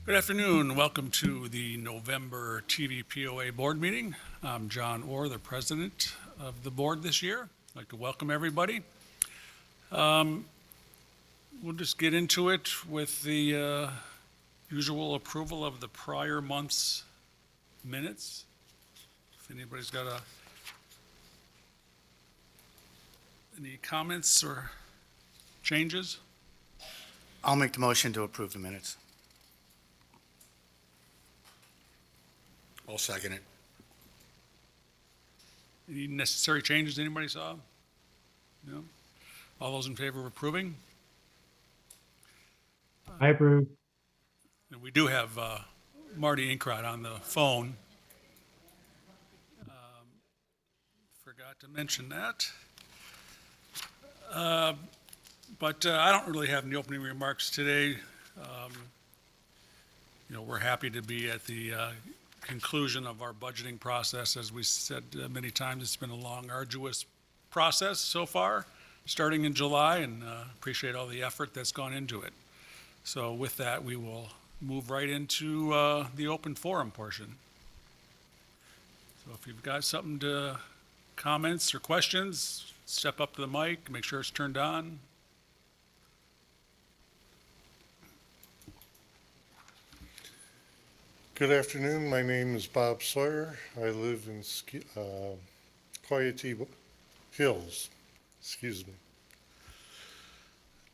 Good afternoon. Welcome to the November TV POA Board meeting. I'm John Orr, the president of the board this year. I'd like to welcome everybody. We'll just get into it with the usual approval of the prior month's minutes. If anybody's got any comments or changes? I'll make the motion to approve the minutes. I'll second it. Any necessary changes anybody saw? No? All those in favor of approving? I approve. And we do have Marty Inkrot on the phone. Forgot to mention that. But I don't really have any opening remarks today. We're happy to be at the conclusion of our budgeting process. As we said many times, it's been a long, arduous process so far, starting in July, and appreciate all the effort that's gone into it. So with that, we will move right into the open forum portion. So if you've got something to comments or questions, step up to the mic, make sure it's turned on. Good afternoon. My name is Bob Sawyer. I live in Coyote Hills. Excuse me.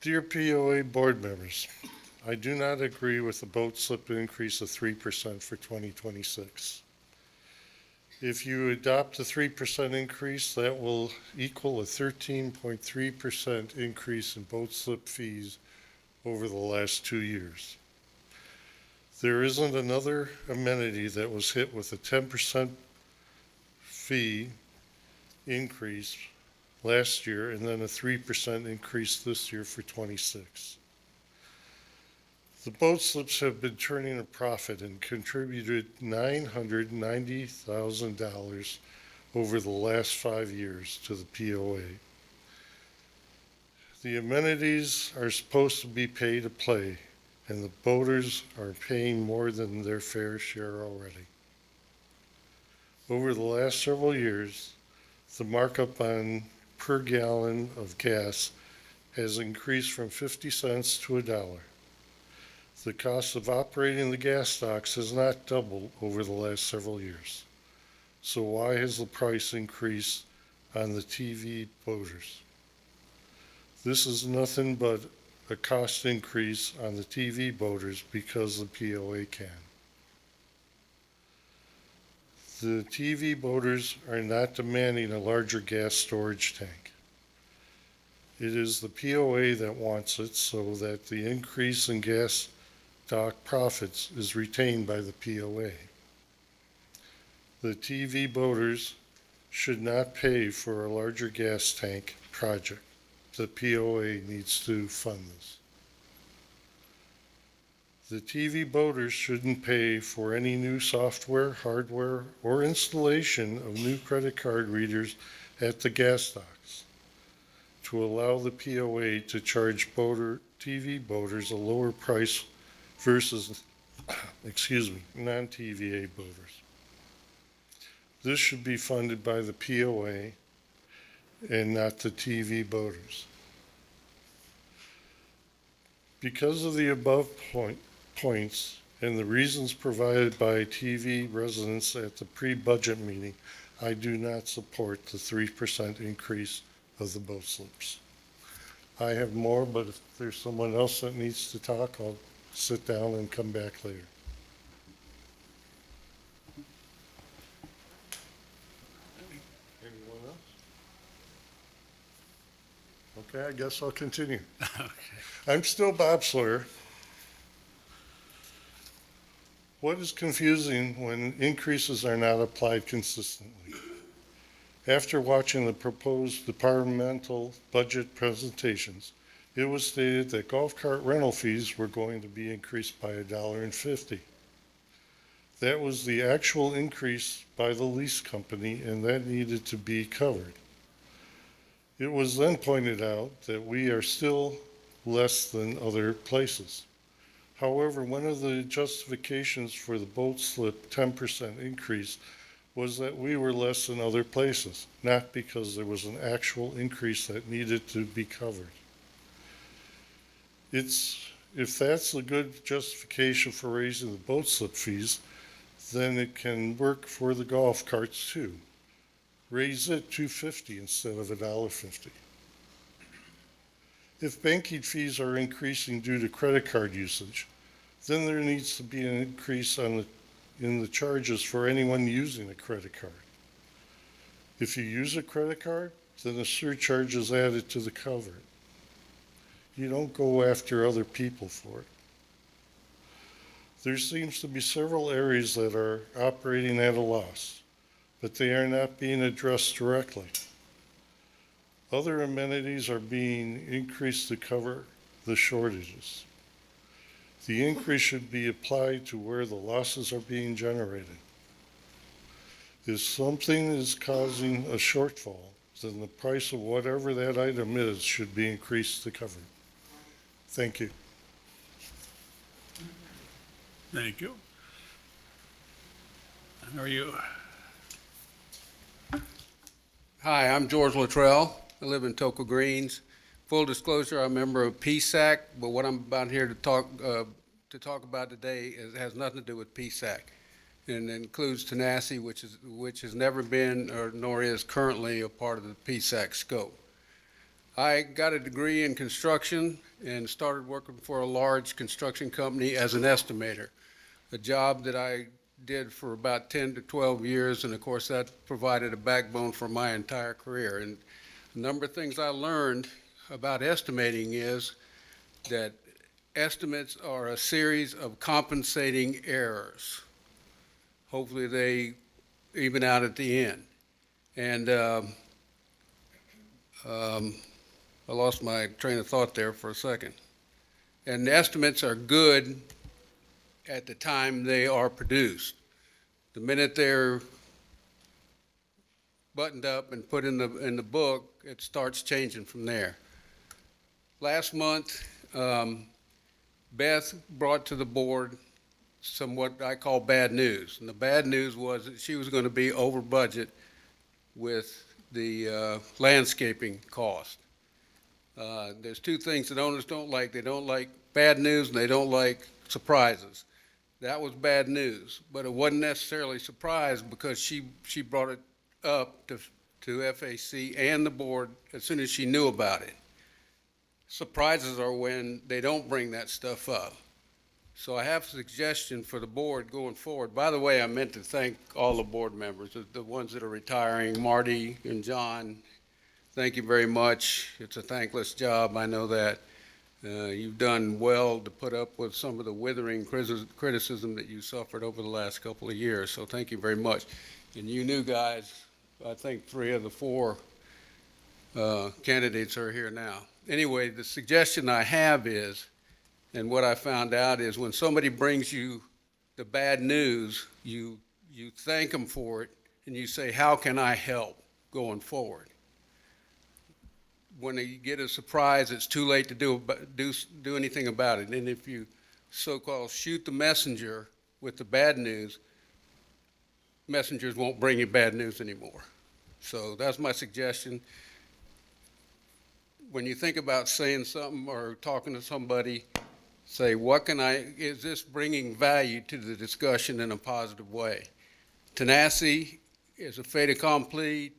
Dear POA board members, I do not agree with the boat slip increase of 3% for 2026. If you adopt the 3% increase, that will equal a 13.3% increase in boat slip fees over the last 2 years. There isn't another amenity that was hit with a 10% fee increase last year and then a 3% increase this year for 26. The boat slips have been turning a profit and contributed $990,000 over the last 5 years to the POA. The amenities are supposed to be pay to play, and the boaters are paying more than their fair share already. Over the last several years, the markup on per gallon of gas has increased from 50 cents to $1. The cost of operating the gas stocks has not doubled over the last several years. So why has the price increased on the TV boaters? This is nothing but a cost increase on the TV boaters because the POA can. The TV boaters are not demanding a larger gas storage tank. It is the POA that wants it so that the increase in gas dock profits is retained by the POA. The TV boaters should not pay for a larger gas tank project. The POA needs to fund this. The TV boaters shouldn't pay for any new software, hardware, or installation of new credit card readers at the gas stocks to allow the POA to charge TV boaters a lower price versus, non-TVA boaters. This should be funded by the POA and not the TV boaters. Because of the above points and the reasons provided by TV residents at the pre-budget meeting, I do not support the 3% increase of the boat slips. I have more, but if there's someone else that needs to talk, I'll sit down and come back later. Anyone else? Okay, I guess I'll continue. Okay. I'm still Bob Sawyer. What is confusing when increases are not applied consistently? After watching the proposed departmental budget presentations, it was stated that golf cart rental fees were going to be increased by $1.50. That was the actual increase by the lease company, and that needed to be covered. It was then pointed out that we are still less than other places. However, one of the justifications for the boat slip 10% increase was that we were less than other places, not because there was an actual increase that needed to be covered. If that's a good justification for raising the boat slip fees, then it can work for the golf carts too. Raise it $2.50 instead of $1.50. If banking fees are increasing due to credit card usage, then there needs to be an increase in the charges for anyone using a credit card. If you use a credit card, then a surcharge is added to the cover. You don't go after other people for it. There seems to be several areas that are operating at a loss, but they are not being addressed directly. Other amenities are being increased to cover the shortages. The increase should be applied to where the losses are being generated. If something is causing a shortfall, then the price of whatever that item is should be increased to cover it. Thank you. Thank you. And are you? Hi, I'm George Luttrell. I live in Toco Greens. Full disclosure, I'm a member of PSAC, but what I'm about here to talk about today has nothing to do with PSAC. And it includes Tanasi, which has never been nor is currently a part of the PSAC scope. I got a degree in construction and started working for a large construction company as an estimator, a job that I did for about 10 to 12 years, and of course that provided a backbone for my entire career. And a number of things I learned about estimating is that estimates are a series of compensating errors. Hopefully they even out at the end. And I lost my train of thought there for a second. And the estimates are good at the time they are produced. The minute they're buttoned up and put in the book, it starts changing from there. Last month, Beth brought to the board some what I call bad news. And the bad news was that she was going to be over budget with the landscaping cost. There's two things that owners don't like. They don't like bad news and they don't like surprises. That was bad news, but it wasn't necessarily a surprise because she brought it up to FAC and the board as soon as she knew about it. Surprises are when they don't bring that stuff up. So I have a suggestion for the board going forward. By the way, I meant to thank all the board members, the ones that are retiring, Marty and John. Thank you very much. It's a thankless job, I know that. You've done well to put up with some of the withering criticism that you suffered over the last couple of years, so thank you very much. And you new guys, I think 3 of the 4 candidates are here now. Anyway, the suggestion I have is, and what I found out is when somebody brings you the bad news, you thank them for it, and you say, how can I help going forward? When you get a surprise, it's too late to do anything about it. And if you so-called shoot the messenger with the bad news, messengers won't bring you bad news anymore. So that's my suggestion. When you think about saying something or talking to somebody, say, is this bringing value to the discussion in a positive way? Tanasi is a fait accompli.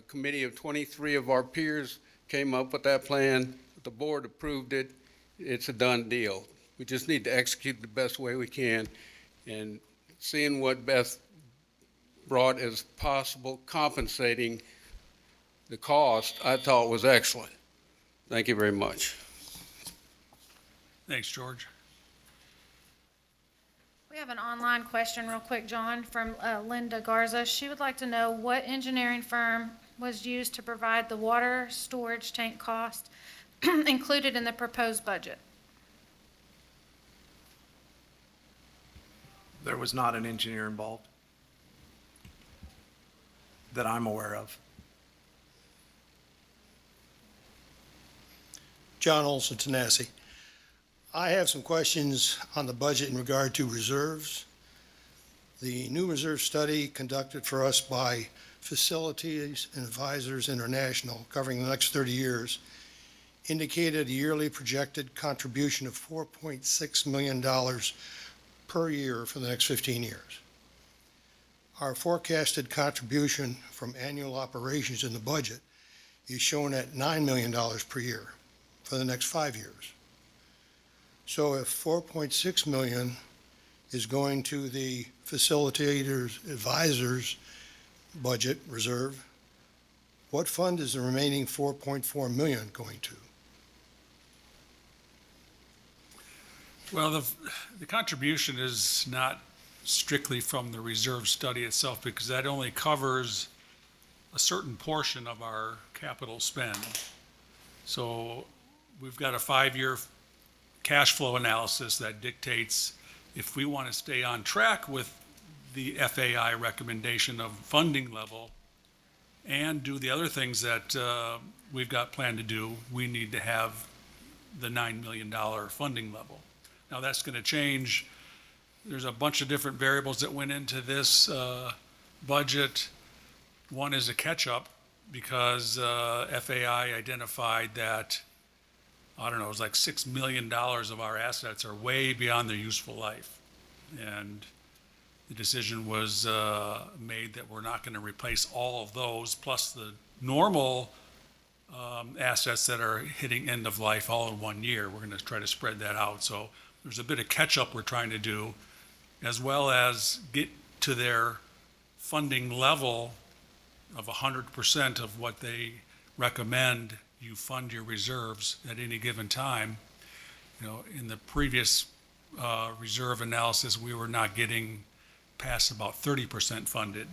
Committee of 23 of our peers came up with that plan. The board approved it. It's a done deal. We just need to execute the best way we can. And seeing what Beth brought as possible compensating the cost, I thought was excellent. Thank you very much. Thanks, George. We have an online question real quick, John, from Linda Garza. She would like to know what engineering firm was used to provide the water storage tank cost included in the proposed budget. There was not an engineer involved that I'm aware of. John Olson, Tanasi. I have some questions on the budget in regard to reserves. The new reserve study conducted for us by Facilities Advisors International, covering the next 30 years, indicated a yearly projected contribution of $4.6 million per year for the next 15 years. Our forecasted contribution from annual operations in the budget is shown at $9 million per year for the next 5 years. So if 4.6 million is going to the facilitators, advisors budget reserve, what fund is the remaining 4.4 million going to? Well, the contribution is not strictly from the reserve study itself, because that only covers a certain portion of our capital spend. So we've got a 5-year cash flow analysis that dictates if we want to stay on track with the FAI recommendation of funding level and do the other things that we've got planned to do, we need to have the $9 million funding level. Now, that's going to change. There's a bunch of different variables that went into this budget. One is a catch-up because FAI identified that, I don't know, it was like $6 million of our assets are way beyond their useful life. And the decision was made that we're not going to replace all of those, plus the normal assets that are hitting end of life all in 1 year. We're going to try to spread that out. So there's a bit of catch-up we're trying to do, as well as get to their funding level of 100% of what they recommend you fund your reserves at any given time. You know, in the previous reserve analysis, we were not getting past about 30% funded.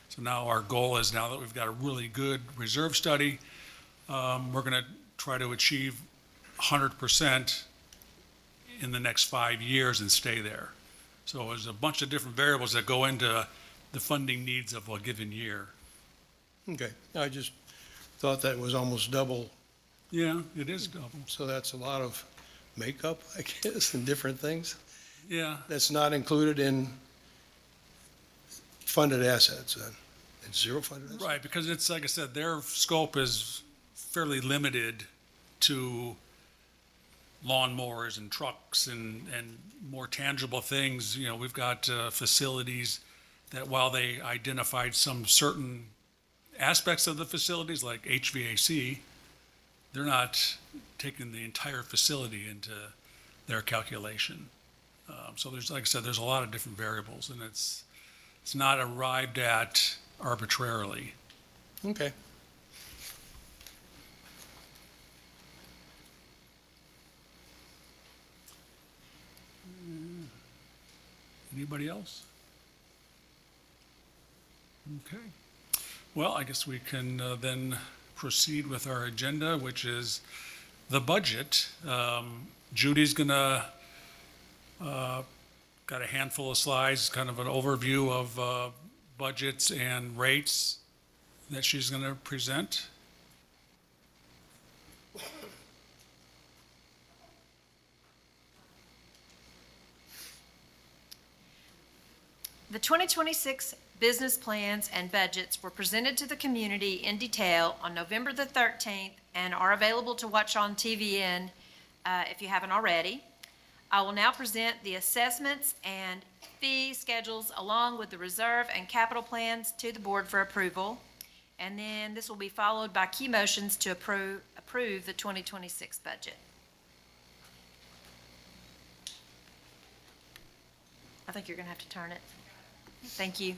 So now our goal is, now that we've got a really good reserve study, we're going to try to achieve 100% in the next 5 years and stay there. So there's a bunch of different variables that go into the funding needs of a given year. Okay, I just thought that was almost double, Yeah, it is double. so that's a lot of makeup, I guess, and different things. Yeah, That's not included in funded assets then? It's zero funded assets? right, because it's, like I said, their scope is fairly limited to lawnmowers and trucks and more tangible things. You know, we've got facilities that, while they identified some certain aspects of the facilities like HVAC, they're not taking the entire facility into their calculation. So there's, like I said, there's a lot of different variables, and it's not arrived at arbitrarily. Okay. Anybody else? Okay. Well, I guess we can then proceed with our agenda, which is the budget. Judy's gonna, got a handful of slides, kind of an overview of budgets and rates that she's gonna present. The 2026 business plans and budgets were presented to the community in detail on November the 13th and are available to watch on TVN if you haven't already. I will now present the assessments and fee schedules along with the reserve and capital plans to the board for approval. And then this will be followed by key motions to approve the 2026 budget. I think you're going to have to turn it. Thank you.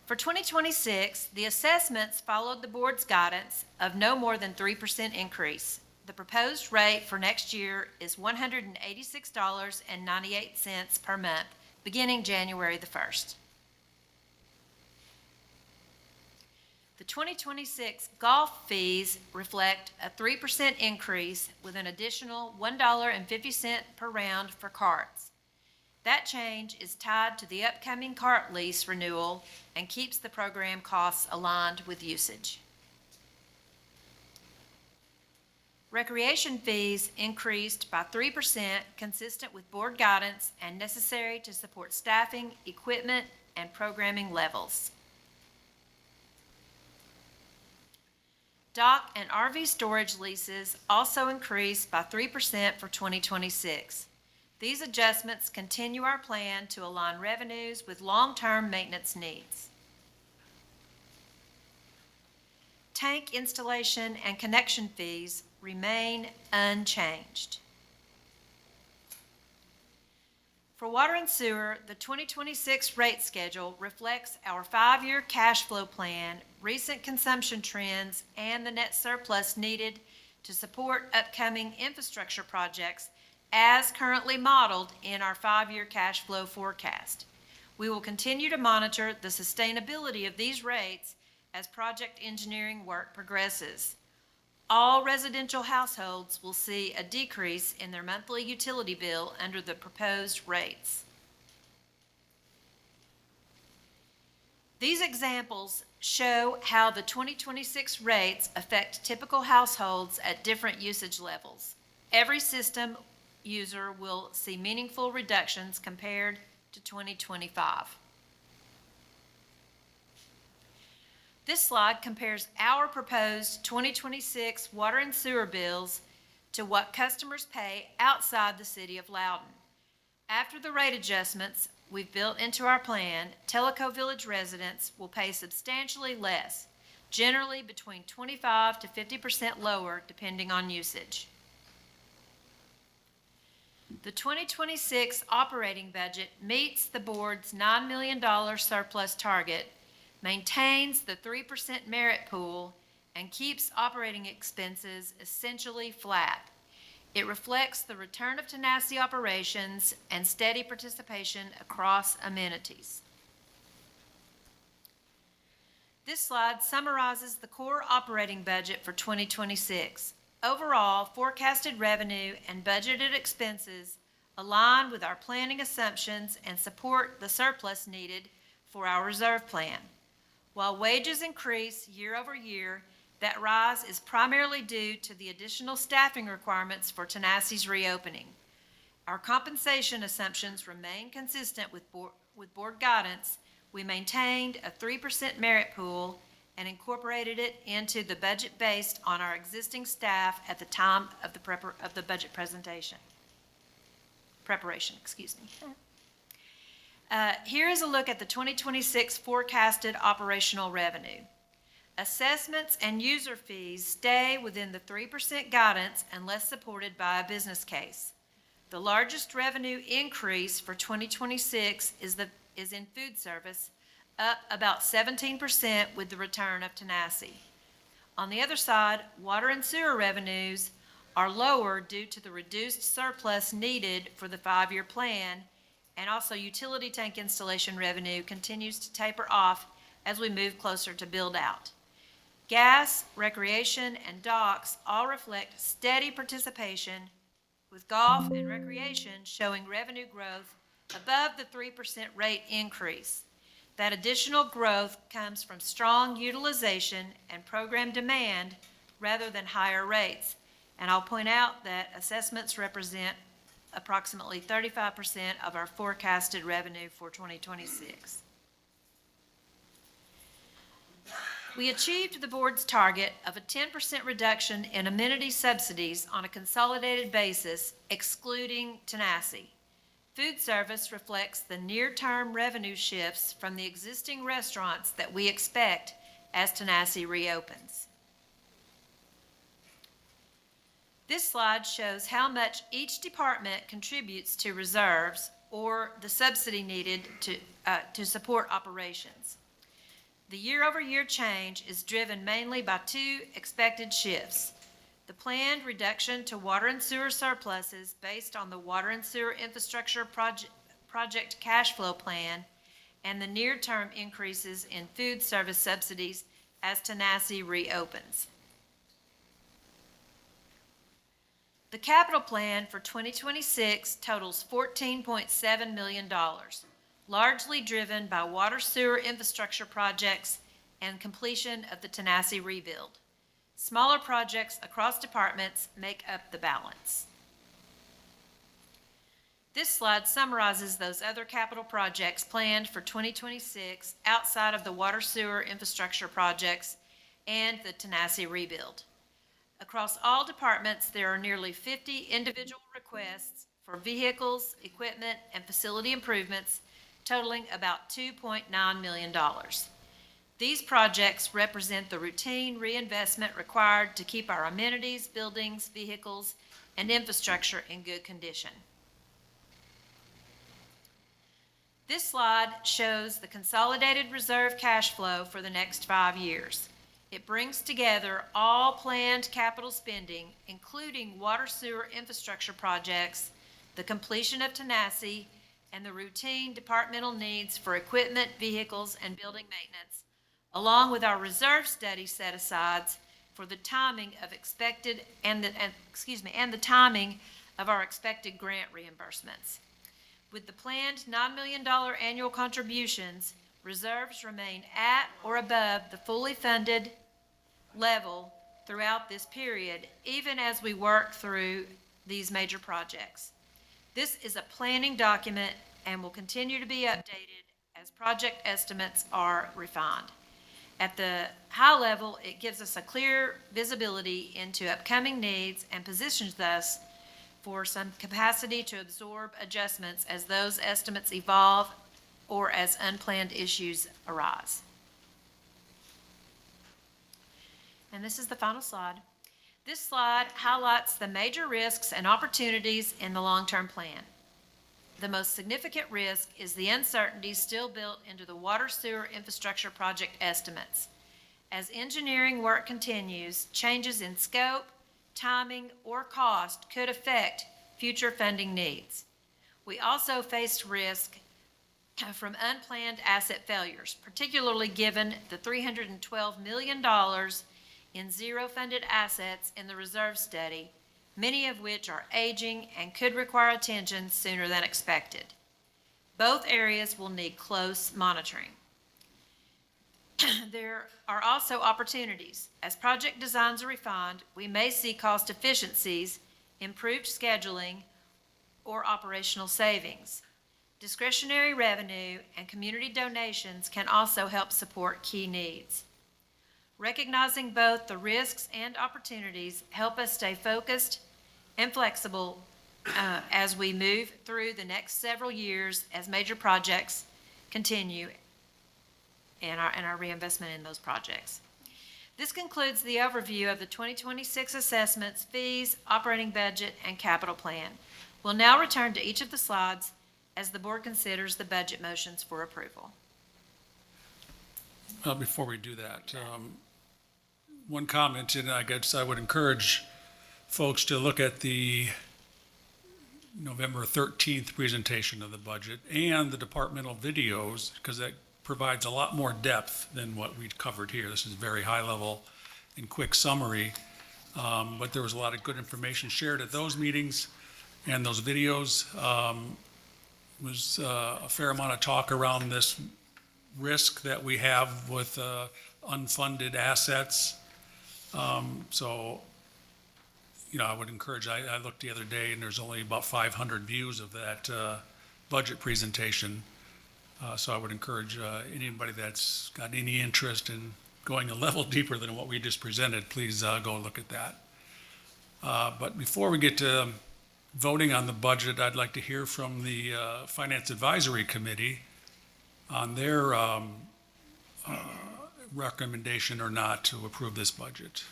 For 2026, the assessments followed the board's guidance of no more than 3% increase. The proposed rate for next year is $186.98 per month, beginning January the 1st. The 2026 golf fees reflect a 3% increase with an additional $1.50 per round for carts. That change is tied to the upcoming cart lease renewal and keeps the program costs aligned with usage. Recreation fees increased by 3%, consistent with board guidance and necessary to support staffing, equipment, and programming levels. Dock and RV storage leases also increased by 3% for 2026. These adjustments continue our plan to align revenues with long-term maintenance needs. Tank installation and connection fees remain unchanged. For water and sewer, the 2026 rate schedule reflects our 5-year cash flow plan, recent consumption trends, and the net surplus needed to support upcoming infrastructure projects as currently modeled in our 5-year cash flow forecast. We will continue to monitor the sustainability of these rates as project engineering work progresses. All residential households will see a decrease in their monthly utility bill under the proposed rates. These examples show how the 2026 rates affect typical households at different usage levels. Every system user will see meaningful reductions compared to 2025. This slide compares our proposed 2026 water and sewer bills to what customers pay outside the city of Loudoun. After the rate adjustments we've built into our plan, Tellico Village residents will pay substantially less, generally between 25% to 50% lower depending on usage. The 2026 operating budget meets the board's $9 million surplus target, maintains the 3% merit pool, and keeps operating expenses essentially flat. It reflects the return of Tanasi operations and steady participation across amenities. This slide summarizes the core operating budget for 2026. Overall, forecasted revenue and budgeted expenses align with our planning assumptions and support the surplus needed for our reserve plan. While wages increase year over year, that rise is primarily due to the additional staffing requirements for Tanasi's reopening. Our compensation assumptions remain consistent with board guidance. We maintained a 3% merit pool and incorporated it into the budget based on our existing staff at the time of the budget preparation. Here is a look at the 2026 forecasted operational revenue. Assessments and user fees stay within the 3% guidance unless supported by a business case. The largest revenue increase for 2026 is in food service, up about 17% with the return of Tanasi. On the other side, water and sewer revenues are lower due to the reduced surplus needed for the 5-year plan, and also utility tank installation revenue continues to taper off as we move closer to build out. Gas, recreation, and docks all reflect steady participation, with golf and recreation showing revenue growth above the 3% rate increase. That additional growth comes from strong utilization and program demand rather than higher rates. And I'll point out that assessments represent approximately 35% of our forecasted revenue for 2026. We achieved the board's target of a 10% reduction in amenity subsidies on a consolidated basis, excluding Tanasi. Food service reflects the near-term revenue shifts from the existing restaurants that we expect as Tanasi reopens. This slide shows how much each department contributes to reserves or the subsidy needed to support operations. The year-over-year change is driven mainly by 2 expected shifts: the planned reduction to water and sewer surpluses based on the water and sewer infrastructure project cash flow plan, and the near-term increases in food service subsidies as Tanasi reopens. The capital plan for 2026 totals $14.7 million. Largely driven by water sewer infrastructure projects and completion of the Tanasi rebuild. Smaller projects across departments make up the balance. This slide summarizes those other capital projects planned for 2026 outside of the water sewer infrastructure projects and the Tanasi rebuild. Across all departments, there are nearly 50 individual requests for vehicles, equipment, and facility improvements totaling about $2.9 million. These projects represent the routine reinvestment required to keep our amenities, buildings, vehicles, and infrastructure in good condition. This slide shows the consolidated reserve cash flow for the next 5 years. It brings together all planned capital spending, including water sewer infrastructure projects, the completion of Tanasi, and the routine departmental needs for equipment, vehicles, and building maintenance, along with our reserve study set-asides for the timing of expected and the timing of our expected grant reimbursements. With the planned $9 million annual contributions, reserves remain at or above the fully funded level throughout this period, even as we work through these major projects. This is a planning document and will continue to be updated as project estimates are refined. At the high level, it gives us a clear visibility into upcoming needs and positions us for some capacity to absorb adjustments as those estimates evolve or as unplanned issues arise. And this is the final slide. This slide highlights the major risks and opportunities in the long-term plan. The most significant risk is the uncertainty still built into the water sewer infrastructure project estimates. As engineering work continues, changes in scope, timing, or cost could affect future funding needs. We also face risk from unplanned asset failures, particularly given the $312 million in zero-funded assets in the reserve study, many of which are aging and could require attention sooner than expected. Both areas will need close monitoring. There are also opportunities. As project designs are refined, we may see cost efficiencies, improved scheduling, or operational savings. Discretionary revenue and community donations can also help support key needs. Recognizing both the risks and opportunities help us stay focused and flexible as we move through the next several years as major projects continue and our reinvestment in those projects. This concludes the overview of the 2026 assessments, fees, operating budget, and capital plan. We'll now return to each of the slides as the board considers the budget motions for approval. Before we do that, one comment, and I guess I would encourage folks to look at the November 13th presentation of the budget and the departmental videos, because that provides a lot more depth than what we've covered here. This is very high level and quick summary, but there was a lot of good information shared at those meetings and those videos. Was a fair amount of talk around this risk that we have with unfunded assets. So, I would encourage, I looked the other day and there's only about 500 views of that budget presentation. So I would encourage anybody that's got any interest in going a level deeper than what we just presented, please go look at that. But before we get to voting on the budget, I'd like to hear from the Finance Advisory Committee on their recommendation or not to approve this budget.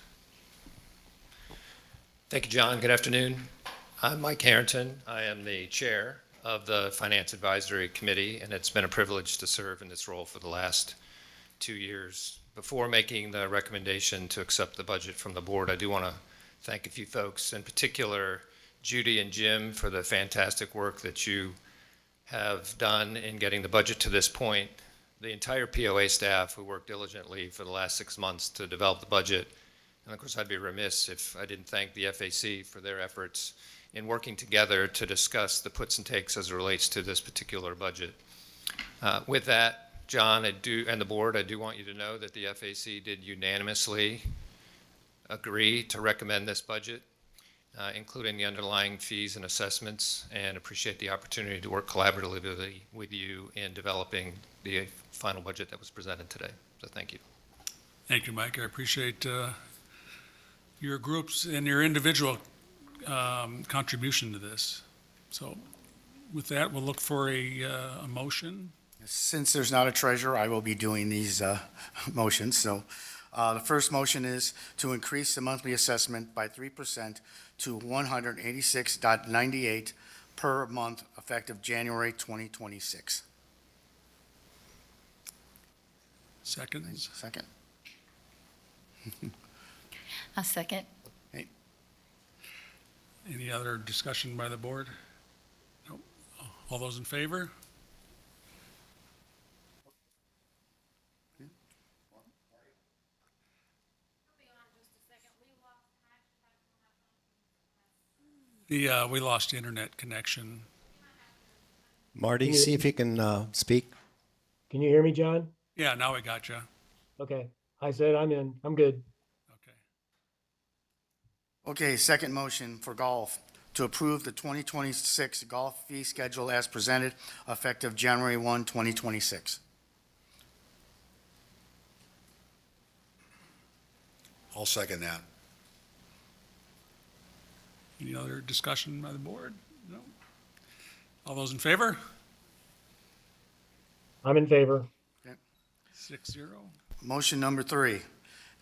Thank you, John. Good afternoon. I'm Mike Harrington. I am the chair of the Finance Advisory Committee, and it's been a privilege to serve in this role for the last 2 years. Before making the recommendation to accept the budget from the board, I do want to thank a few folks, in particular Judy and Jim, for the fantastic work that you have done in getting the budget to this point. The entire POA staff who worked diligently for the last 6 months to develop the budget. And of course, I'd be remiss if I didn't thank the FAC for their efforts in working together to discuss the puts and takes as it relates to this particular budget. With that, John, and the board, I do want you to know that the FAC did unanimously agree to recommend this budget, including the underlying fees and assessments, and appreciate the opportunity to work collaboratively with you in developing the final budget that was presented today. So thank you. Thank you, Mike. I appreciate your groups and your individual contribution to this. So with that, we'll look for a motion. Since there's not a treasurer, I will be doing these motions. So the first motion is to increase the monthly assessment by 3% to $186.98 per month effective January 2026. Seconds. Second. A second. Any other discussion by the board? No. All those in favor? We lost internet connection. Marty, see if you can speak. Can you hear me, John? Yeah, now we got you. Okay. I said I'm in. I'm good. Okay. Okay, second motion for golf, to approve the 2026 golf fee schedule as presented effective January 1, 2026. I'll second that. Any other discussion by the board? No. All those in favor? I'm in favor. 6-0. Motion number 3,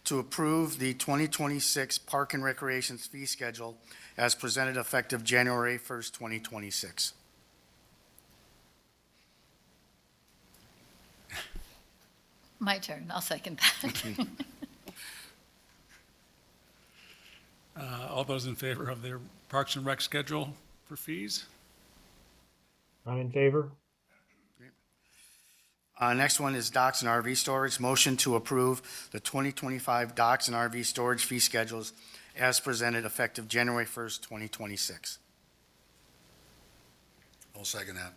to approve the 2026 Park and Recreations fee schedule as presented effective January 1st, 2026. My turn. I'll second that. All those in favor of the Parks and Rec schedule for fees? I'm in favor. Next one is docks and RV storage. Motion to approve the 2025 docks and RV storage fee schedules as presented effective January 1st, 2026. I'll second that.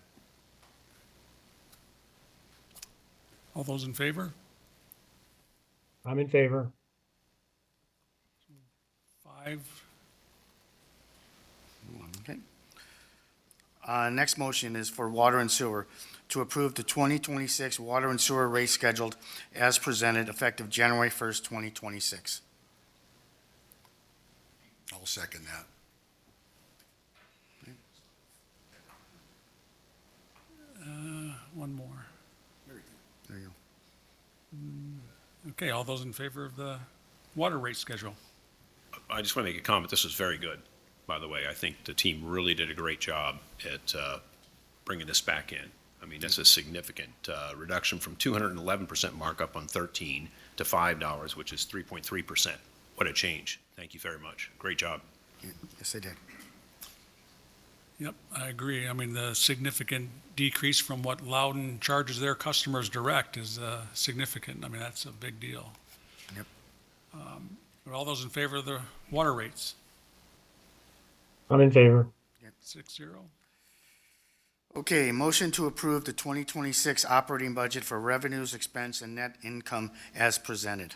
All those in favor? I'm in favor. 5. Okay. Next motion is for water and sewer, to approve the 2026 water and sewer rate scheduled as presented effective January 1st, 2026. I'll second that. One more. There you go. Okay, all those in favor of the water rate schedule? I just want to make a comment. This is very good, by the way. I think the team really did a great job at bringing this back in. I mean, that's a significant reduction from 211% markup on 13 to $5, which is 3.3%. What a change. Thank you very much. Great job. Yes, they did. Yep, I agree. I mean, the significant decrease from what Loudon charges their customers direct is significant. I mean, that's a big deal. Yep. Are all those in favor of the water rates? I'm in favor. 6-0. Okay, motion to approve the 2026 operating budget for revenues, expense, and net income as presented.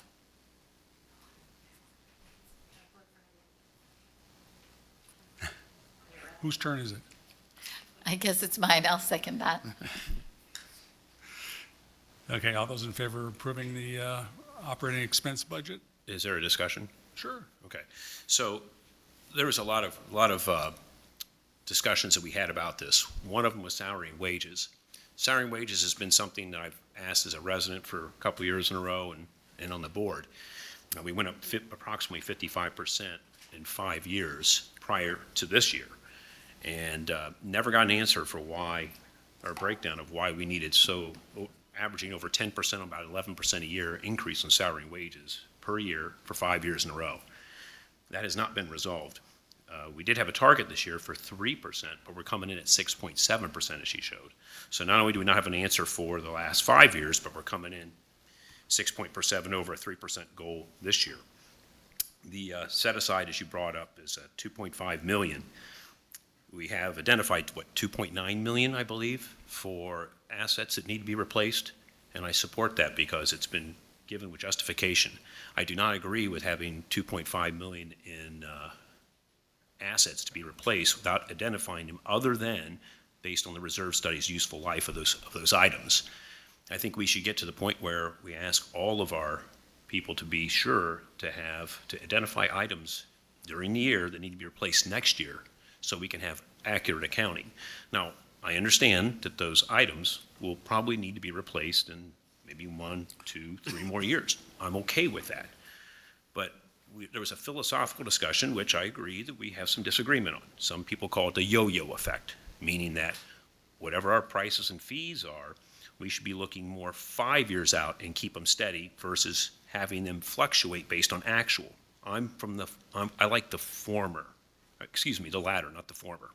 Whose turn is it? I guess it's mine. I'll second that. Okay, all those in favor of approving the operating expense budget? Is there a discussion? Sure. Okay. So there was a lot of discussions that we had about this. One of them was salary and wages. Salary and wages has been something that I've asked as a resident for a couple of years in a row and on the board. We went up approximately 55% in 5 years prior to this year, and never got an answer for why, or a breakdown of why we needed averaging over 10%, about 11% a year increase in salary and wages per year for 5 years in a row. That has not been resolved. We did have a target this year for 3%, but we're coming in at 6.7%, as she showed. So not only do we not have an answer for the last 5 years, but we're coming in 6.7 over a 3% goal this year. The set aside, as you brought up, is $2.5 million. We have identified, $2.9 million, I believe, for assets that need to be replaced, and I support that because it's been given with justification. I do not agree with having 2.5 million in assets to be replaced without identifying them other than based on the reserve study's useful life of those items. I think we should get to the point where we ask all of our people to be sure to identify items during the year that need to be replaced next year so we can have accurate accounting. Now, I understand that those items will probably need to be replaced in maybe 1, 2, 3 more years. I'm okay with that. But there was a philosophical discussion, which I agree that we have some disagreement on. Some people call it the yo-yo effect, meaning that whatever our prices and fees are, we should be looking more 5 years out and keep them steady versus having them fluctuate based on actual. I like the the latter, not the former.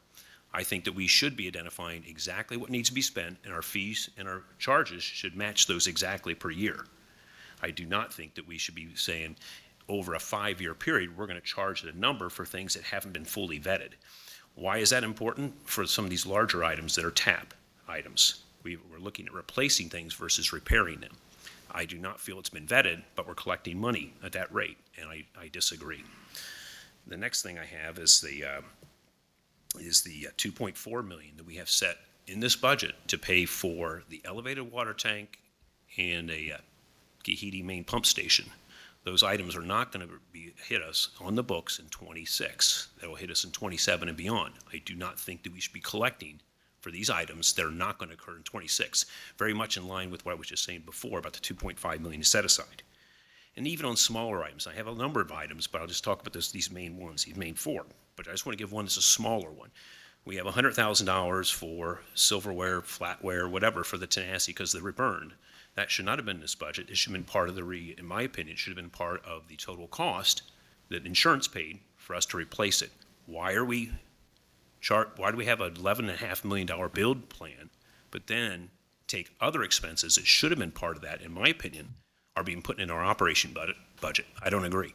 I think that we should be identifying exactly what needs to be spent, and our fees and our charges should match those exactly per year. I do not think that we should be saying over a 5-year period, we're going to charge a number for things that haven't been fully vetted. Why is that important? For some of these larger items that are TAP items. We're looking at replacing things versus repairing them. I do not feel it's been vetted, but we're collecting money at that rate, and I disagree. The next thing I have is the 2.4 million that we have set in this budget to pay for the elevated water tank and a Gihiti main pump station. Those items are not going to hit us on the books in 26. That will hit us in 27 and beyond. I do not think that we should be collecting for these items that are not going to occur in 26. Very much in line with what I was just saying before about the 2.5 million to set aside. And even on smaller items, I have a number of items, but I'll just talk about these main ones, these main 4. But I just want to give one that's a smaller one. We have $100,000 for silverware, flatware, whatever for the Tanasi because they were burned. That should not have been in this budget. It should have been part of in my opinion, it should have been part of the total cost that insurance paid for us to replace it. Why do we have an $11.5 million build plan, but then take other expenses that should have been part of that, in my opinion, are being put in our operation budget? I don't agree.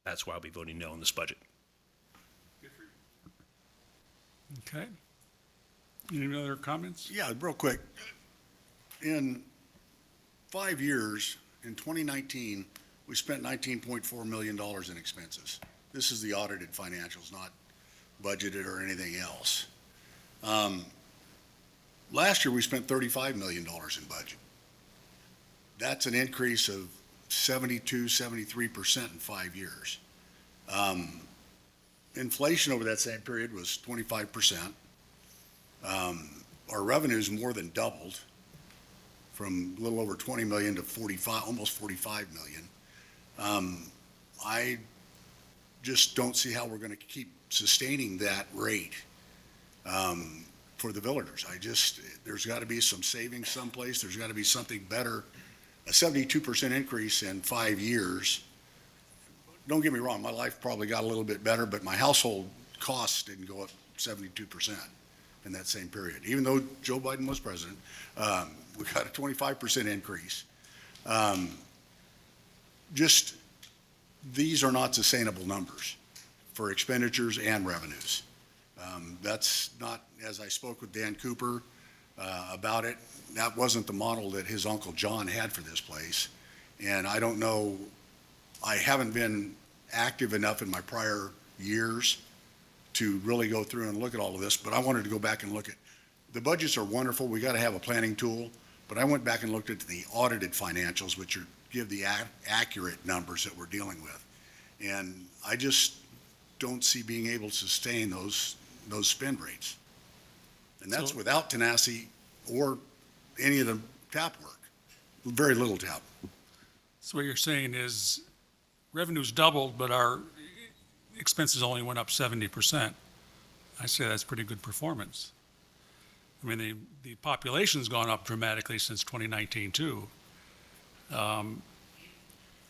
That's why I'll be voting no on this budget. Okay. Any other comments? Yeah, real quick. In 5 years, in 2019, we spent $19.4 million in expenses. This is the audited financials, not budgeted or anything else. Last year, we spent $35 million in budget. That's an increase of 73% in 5 years. Inflation over that same period was 25%. Our revenues more than doubled from a little over 20 million to almost 45 million. I just don't see how we're going to keep sustaining that rate for the villagers. There's got to be some savings someplace. There's got to be something better. A 72% increase in 5 years. Don't get me wrong, my life probably got a little bit better, but my household costs didn't go up 72% in that same period. Even though Joe Biden was president, we got a 25% increase. These are not sustainable numbers for expenditures and revenues. That's not, as I spoke with Dan Cooper about it, that wasn't the model that his Uncle John had for this place. And I don't know, I haven't been active enough in my prior years to really go through and look at all of this, but I wanted to go back and look at, the budgets are wonderful, we got to have a planning tool, but I went back and looked at the audited financials, which give the accurate numbers that we're dealing with. And I just don't see being able to sustain those spend rates. And that's without Tanasi or any of the tap work, very little tap. So what you're saying is revenues doubled, but our expenses only went up 70%. I say that's pretty good performance. I mean, the population's gone up dramatically since 2019 too,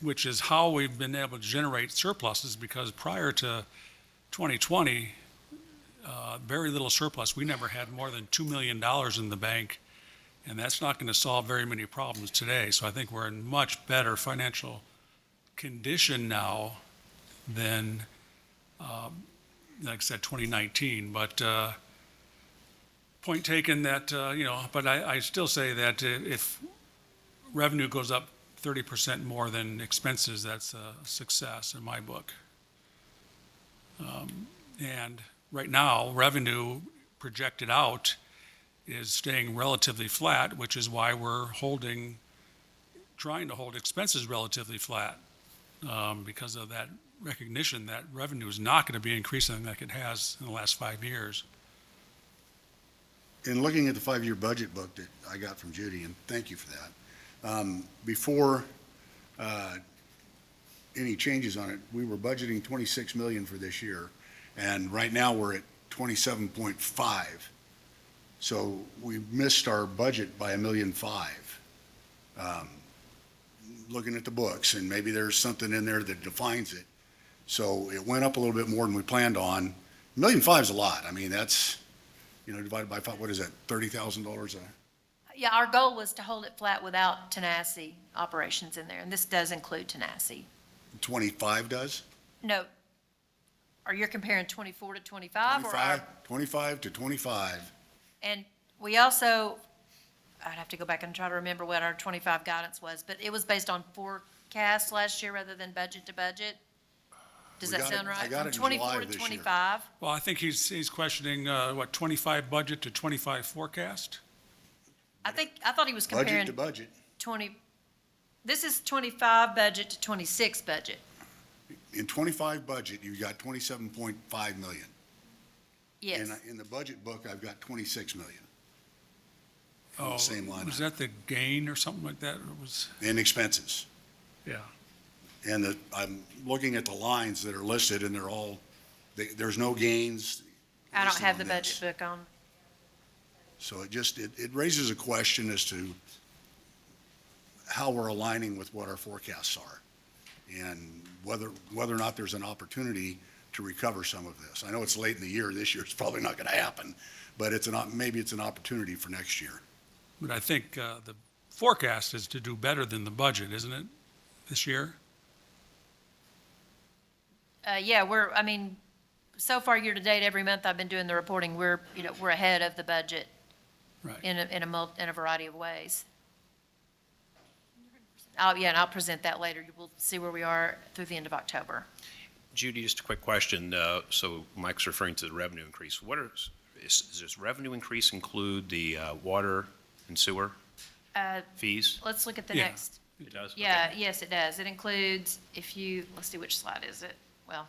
which is how we've been able to generate surpluses, because prior to 2020, very little surplus. We never had more than $2 million in the bank, and that's not going to solve very many problems today. So I think we're in much better financial condition now than, like I said, 2019. But point taken that, but I still say that if revenue goes up 30% more than expenses, that's a success in my book. And right now, revenue projected out is staying relatively flat, which is why we're trying to hold expenses relatively flat, because of that recognition that revenue is not going to be increasing like it has in the last 5 years. In looking at the 5-year budget book that I got from Judy, and thank you for that, before any changes on it, we were budgeting 26 million for this year, and right now we're at 27.5. So we missed our budget by $1.5 million. Looking at the books, and maybe there's something in there that defines it. So it went up a little bit more than we planned on. $1.5 million is a lot. I mean, that's, divided by 5, what is that, $30,000 Yeah, our goal was to hold it flat without Tanasi operations in there, and this does include Tanasi. 25 does? No, are you comparing 24 to 25? 25 to 25. And we also, I'd have to go back and try to remember what our 25 guidance was, but it was based on forecast last year rather than budget to budget. Does We that got it- sound right? I got From it in July 24 of to this year. 25? Well, I think he's questioning, 25 budget to 25 forecast? I thought he was Budget comparing to budget. 20, this is 25 budget to 26 budget. In 25 budget, you got 27.5 million. Yes. In the budget book, I've got 26 million. Oh, the same line was item. that the gain or something like that? Or was, In expenses. yeah. And I'm looking at the lines that are listed, and they're all, there's no gains. I don't listed have the on budget this. book on. So it raises a question as to how we're aligning with what our forecasts are, and whether or not there's an opportunity to recover some of this. I know it's late in the year. This year it's probably not going to happen, but maybe it's an opportunity for next year. But I think the forecast is to do better than the budget, isn't it, this year? Yeah, so far year to date, every month I've been doing the reporting, we're ahead of the budget Right. in a variety of ways. And I'll present that later. We'll see where we are through the end of October. Judy, just a quick question. So Mike's referring to the revenue increase. Does this revenue increase include the water and sewer fees? Let's look at the Yeah. next. It does? Yeah, Okay. yes, it does. It includes, let's see, which slide is it? Well,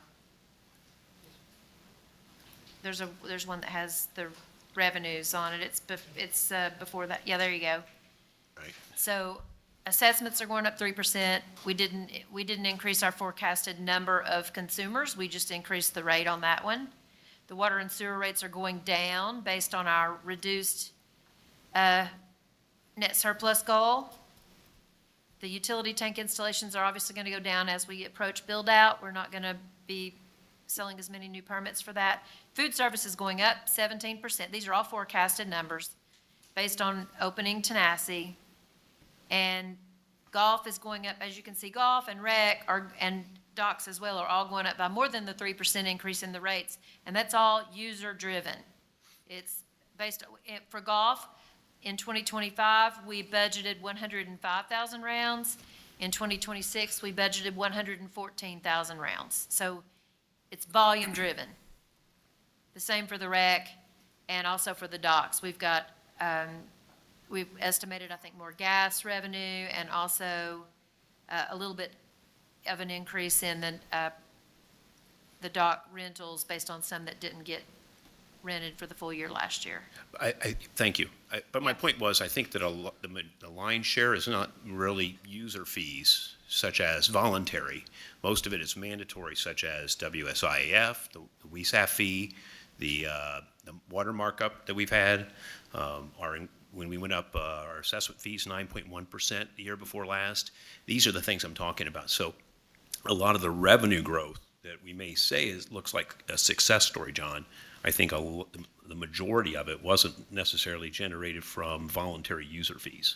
there's one that has the revenues on it. It's before that. Yeah, there you go. Right. So assessments are going up 3%. We didn't increase our forecasted number of consumers. We just increased the rate on that one. The water and sewer rates are going down based on our reduced net surplus goal. The utility tank installations are obviously going to go down as we approach build-out. We're not going to be selling as many new permits for that. Food service is going up 17%. These are all forecasted numbers based on opening Tanasi. And golf is going up, as you can see, golf and rec and docks as well are all going up by more than the 3% increase in the rates. And that's all user-driven. It's based, for golf, in 2025, we budgeted 105,000 rounds. In 2026, we budgeted 114,000 rounds. So it's volume-driven. The same for the rec and also for the docks. We've got, we've estimated, I think, more gas revenue and also a little bit of an increase in the dock rentals based on some that didn't get rented for the full year last year. Thank you. But my point was, I think that the lion's share is not really user fees, such as voluntary. Most of it is mandatory, such as WSIAF, the WESAF fee, the water markup that we've had. When we went up our assessment fees 9.1% the year before last. These are the things I'm talking about. So a lot of the revenue growth that we may say looks like a success story, John, I think the majority of it wasn't necessarily generated from voluntary user fees.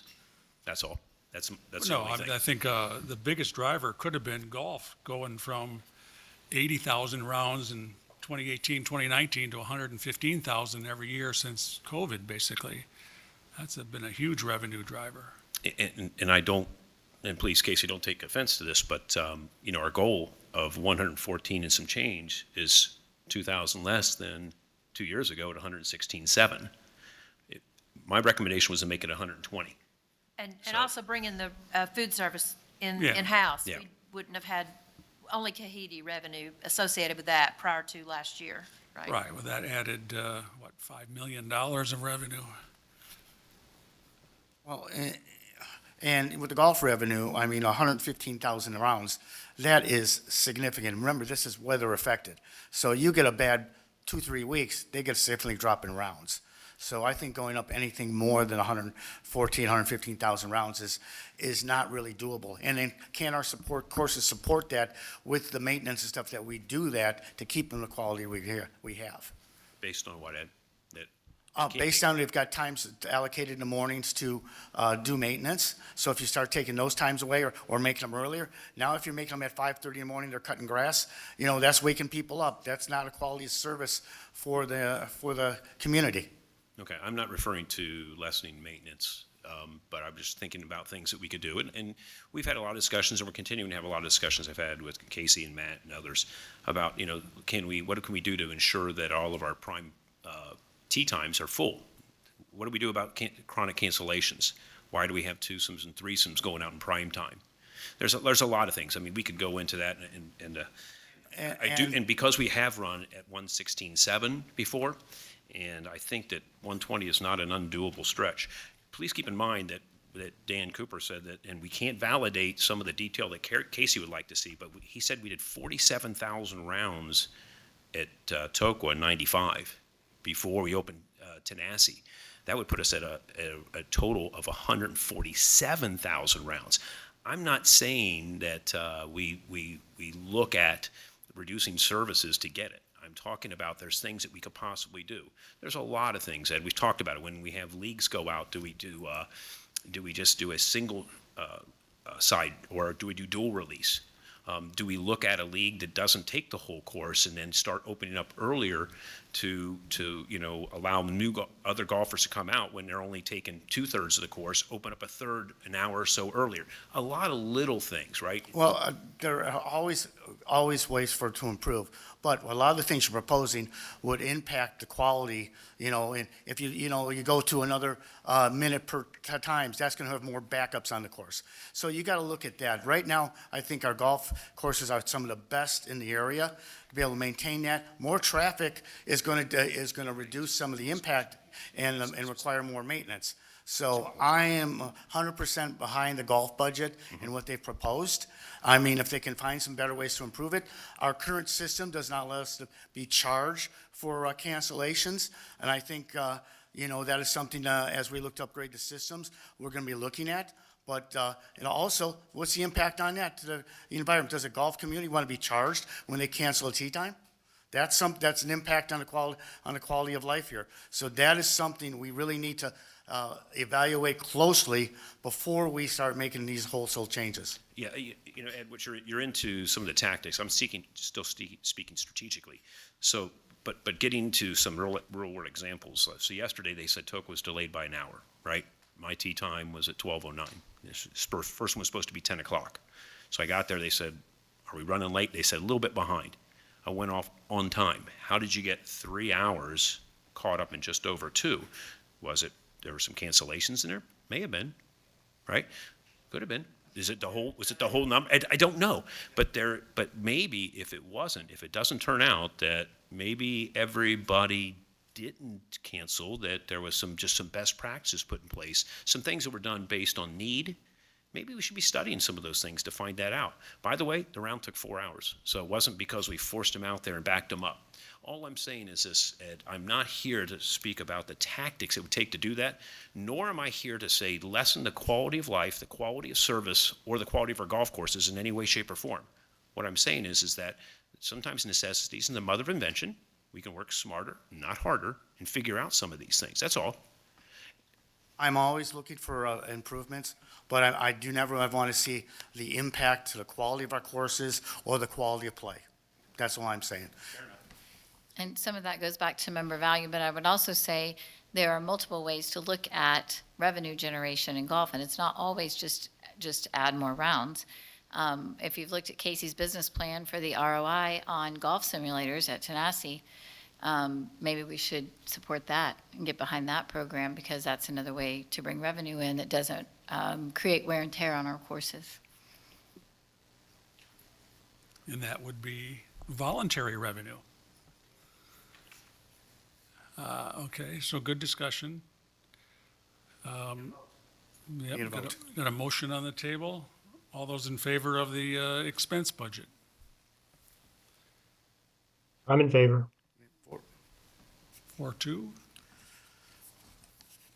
That's all. That's the No, only thing. I think the biggest driver could have been golf, going from 80,000 rounds in 2018, 2019 to 115,000 every year since COVID, basically. That's been a huge revenue driver. and I don't, and please, Casey, don't take offense to this, but, you know, our goal of 114 and some change is 2,000 less than 2 years ago at 116.7. My recommendation was to make it 120. And So- also bring in the food service Yeah. in-house. Yeah. We wouldn't have had only Kahidi revenue associated with that prior to last year, right? Right, well, that added, $5 million of revenue. Well, and with the golf revenue, I mean, 115,000 rounds, that is significant. Remember, this is weather affected. So you get a bad 2-3 weeks, they get a significantly drop in rounds. So I think going up anything more than 115,000 rounds is not really doable. And then can our support courses support that with the maintenance and stuff that we do that to keep them the quality we have? Based on what, Ed? Based on, we've got times allocated in the mornings to do maintenance. So if you start taking those times away or making them earlier, now if you're making them at 5:30 in the morning, they're cutting grass, you know, that's waking people up. That's not a quality of service for the community. Okay, I'm not referring to lessening maintenance, but I'm just thinking about things that we could do. And we've had a lot of discussions, and we're continuing to have a lot of discussions I've had with Casey and Matt and others about, you know, what can we do to ensure that all of our prime tee times are full? What do we do about chronic cancellations? Why do we have twosomes and threesomes going out in prime time? There's a lot of things. I mean, we could go into that, and because we have run at 116.7 before, and I think that 120 is not an undoable stretch. Please keep in mind that Dan Cooper said that, and we can't validate some of the detail that Casey would like to see, but he said we did 47,000 rounds at Tokwa in 95 before we opened Tanasi. That would put us at a total of 147,000 rounds. I'm not saying that we look at reducing services to get it. I'm talking about there's things that we could possibly do. There's a lot of things, Ed. We've talked about it. When we have leagues go out, do we just do a single side, or do we do dual release? Do we look at a league that doesn't take the whole course and then start opening up earlier to you know, allow other golfers to come out when they're only taking 2/3 of the course, open up a third an hour or so earlier? A lot of little things, right? Well, there are always ways to improve, but a lot of the things you're proposing would impact the quality, you know, and if you go to another minute per times, that's going to have more backups on the course. So you got to look at that. Right now, I think our golf courses are some of the best in the area. To be able to maintain that, more traffic is going to reduce some of the impact and require more maintenance. So I am 100% behind the golf budget and what they've proposed. I mean, if they can find some better ways to improve it. Our current system does not let us to be charged for cancellations, and I think you know, that is something as we look to upgrade the systems, we're going to be looking at. But and also, what's the impact on that to the environment? Does the golf community want to be charged when they cancel a tee time? That's an impact on the quality of life here. So that is something we really need to evaluate closely before we start making these wholesale changes. Yeah, you know, Ed, what you're into some of the tactics. I'm still speaking strategically. So, but getting to some real world examples. So yesterday they said Tokyo was delayed by an hour, right? My tee time was at 12:09. This first one was supposed to be 10 o'clock. So I got there, they said, are we running late? They said, a little bit behind. I went off on time. How did you get 3 hours caught up in just over 2? Was it, there were some cancellations in there? May have been, right? Could have been. Was it the whole number? I don't know. But maybe if it doesn't turn out that maybe everybody didn't cancel, that there was just some best practices put in place, some things that were done based on need. Maybe we should be studying some of those things to find that out. By the way, the round took 4 hours, so it wasn't because we forced them out there and backed them up. All I'm saying is this, Ed, I'm not here to speak about the tactics it would take to do that, nor am I here to say lessen the quality of life, the quality of service, or the quality of our golf courses in any way, shape, or form. What I'm saying is that sometimes necessity is the mother of invention. We can work smarter, not harder, and figure out some of these things. That's all. I'm always looking for improvements, but I do never want to see the impact to the quality of our courses or the quality of play. That's all I'm saying. And some of that goes back to member value, but I would also say there are multiple ways to look at revenue generation in golf, and it's not always just add more rounds. If you've looked at Casey's business plan for the ROI on golf simulators at Tanasi, maybe we should support that and get behind that program, because that's another way to bring revenue in that doesn't create wear and tear on our courses. And that would be voluntary revenue. Okay, so good discussion. Need a Yep, vote. got a motion on the table. All those in favor of the expense budget? I'm in favor. 4-2.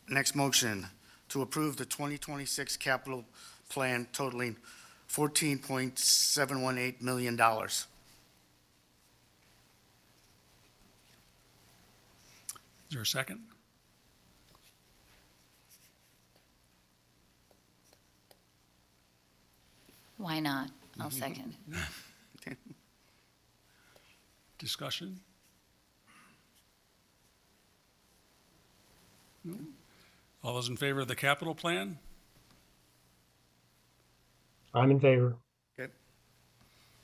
Next motion, to approve the 2026 capital plan totaling $14.718 million. Is there a second? Why not? I'll second. Discussion? No? All those in favor of the capital plan? I'm in favor.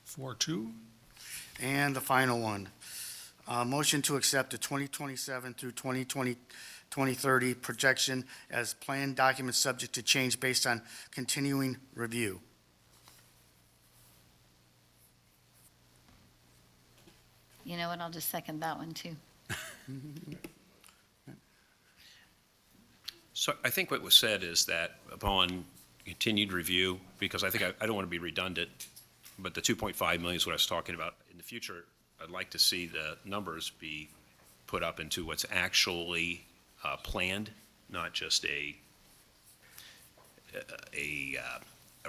4-2. And the final one, motion to accept the 2027 through 2030 projection as planned documents subject to change based on continuing review. You know what? I'll just second that one too. So I think what was said is that upon continued review, because I think I don't want to be redundant, but the 2.5 million is what I was talking about. In the future, I'd like to see the numbers be put up into what's actually planned, not just a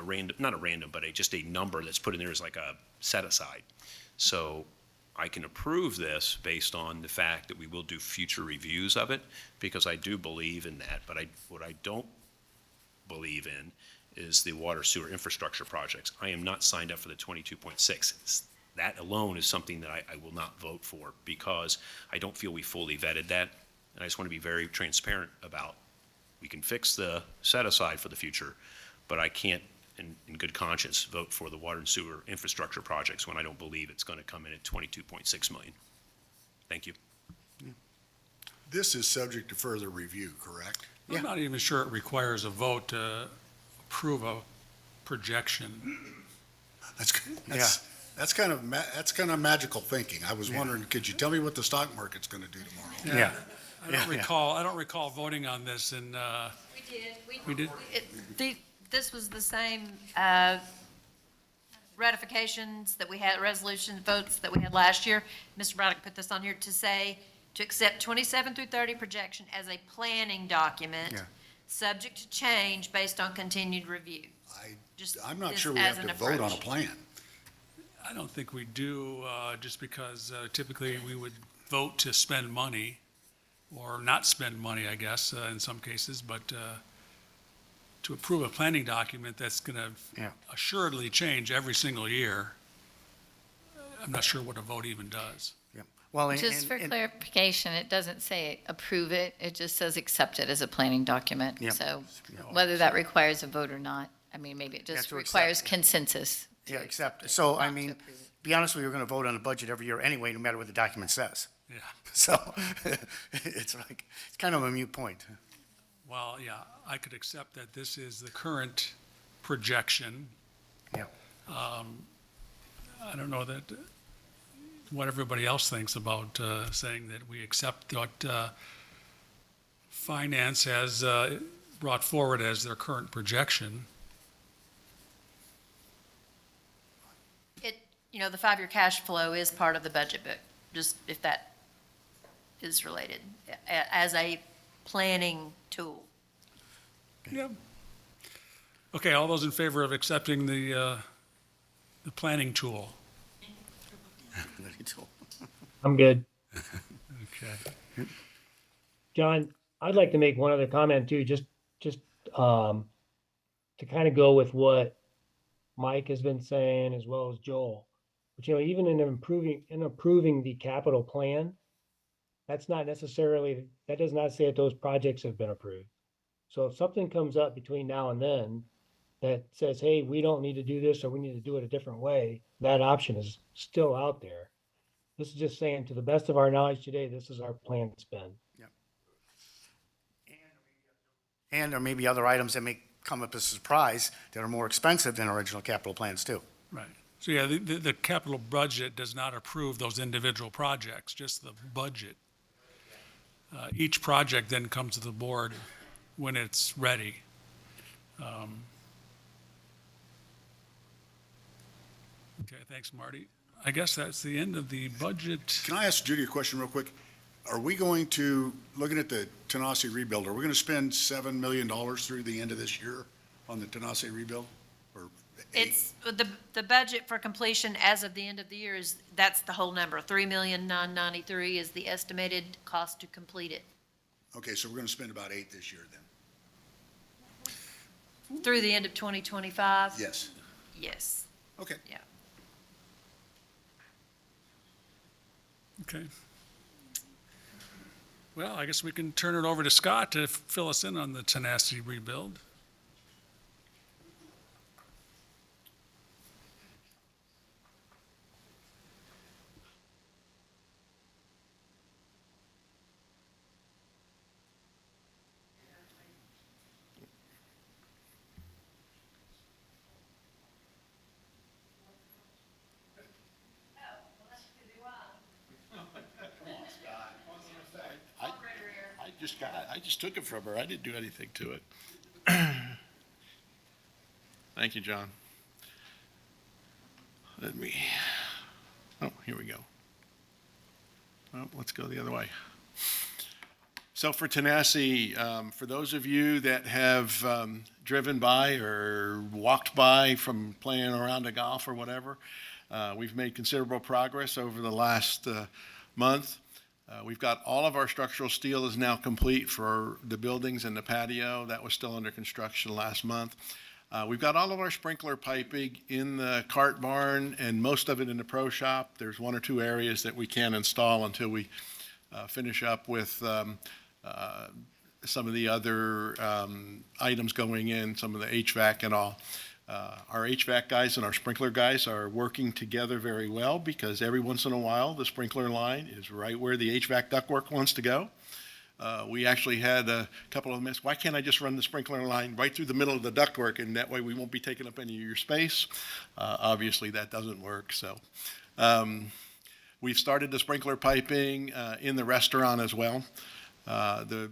random, not a random, but just a number that's put in there as like a set aside. So I can approve this based on the fact that we will do future reviews of it, because I do believe in that. But what I don't believe in is the water sewer infrastructure projects. I am not signed up for the 22.6. That alone is something that I will not vote for, because I don't feel we fully vetted that. And I just want to be very transparent about, we can fix the set aside for the future, but I can't in good conscience vote for the water and sewer infrastructure projects when I don't believe it's going to come in at 22.6 million. Thank you. This is subject to further review, correct? Yeah. I'm not even sure it requires a vote to approve a projection. That's kind of magical thinking. I was wondering, could you tell me what the stock market's going to do tomorrow? Yeah. I don't recall voting on this, and We did. We did? This was the same ratifications that we had, resolution votes that we had last year. Mr. Braddock put this on here to say, to accept 27 through 30 projection as a planning document, Yeah. subject to change based on continued review. Just I'm not this sure we as have an to vote on a approach. plan. I don't think we do, just because typically we would vote to spend money, or not spend money, I guess, in some cases, but to approve a planning document that's going to Yeah. assuredly change every single year, I'm not sure what a vote even does. Yeah. Well, Just for and- clarification, it doesn't say approve it, it just says accept it as a planning document. Yep. So Yeah. whether that requires a vote or not, I mean, maybe it Yeah, just to accept requires it. consensus. Yeah, except, so, I not to mean, approve it. be honest with you, we're gonna vote on the budget every year anyway, no matter what the document says. Yeah. So, it's like, it's kind of a moot point. Well, yeah, I could accept that this is the current projection. Yeah. I don't know that, what everybody else thinks about saying that we accept what finance has brought forward as their current projection. The 5-year cash flow is part of the budget book, just if that is related, as a planning tool. Yeah. Okay, all those in favor of accepting the planning tool? I'm good. Okay. John, I'd like to make one other comment too, just to kind of go with what Mike has been saying as well as Joel. But even in approving the capital plan, that's not necessarily, that does not say that those projects have been approved. So if something comes up between now and then that says, hey, we don't need to do this, or we need to do it a different way, that option is still out there. This is just saying, to the best of our knowledge today, this is our planned spend. And there may be other items that may come up as a surprise that are more expensive than original capital plans too. Right. So yeah, the capital budget does not approve those individual projects, just the budget. Each project then comes to the board when it's ready. Okay, thanks, Marty. I guess that's the end of the budget. Can I ask Judy a question real quick? Are we going to, looking at the Tanasi rebuild, are we going to spend $7 million through the end of this year on the Tanasi rebuild? Or It's, the budget for completion as of the end of the year is, that's the whole number. 3,993,000 is the estimated cost to complete it Okay, so we're going to spend about 8 this year then? through the end of 2025? Yes. Yes. Okay. Yeah. Okay. Well, I guess we can turn it over to Scott to fill us in on the Tanasi rebuild. I just took it from her. I didn't do anything to it. Thank you, John. Here we go. Oh, let's go the other way. So for Tanasi, for those of you that have driven by or walked by from playing around a golf or whatever, we've made considerable progress over the last month. We've got all of our structural steel is now complete for the buildings and the patio. That was still under construction last month. We've got all of our sprinkler piping in the cart barn and most of it in the pro shop. There's 1 or 2 areas that we can't install until we finish up with some of the other items going in, some of the HVAC and all. Our HVAC guys and our sprinkler guys are working together very well because every once in a while, the sprinkler line is right where the HVAC ductwork wants to go. We actually had a couple of them ask, why can't I just run the sprinkler line right through the middle of the ductwork and that way we won't be taking up any of your space? Obviously, that doesn't work. So we've started the sprinkler piping in the restaurant as well. The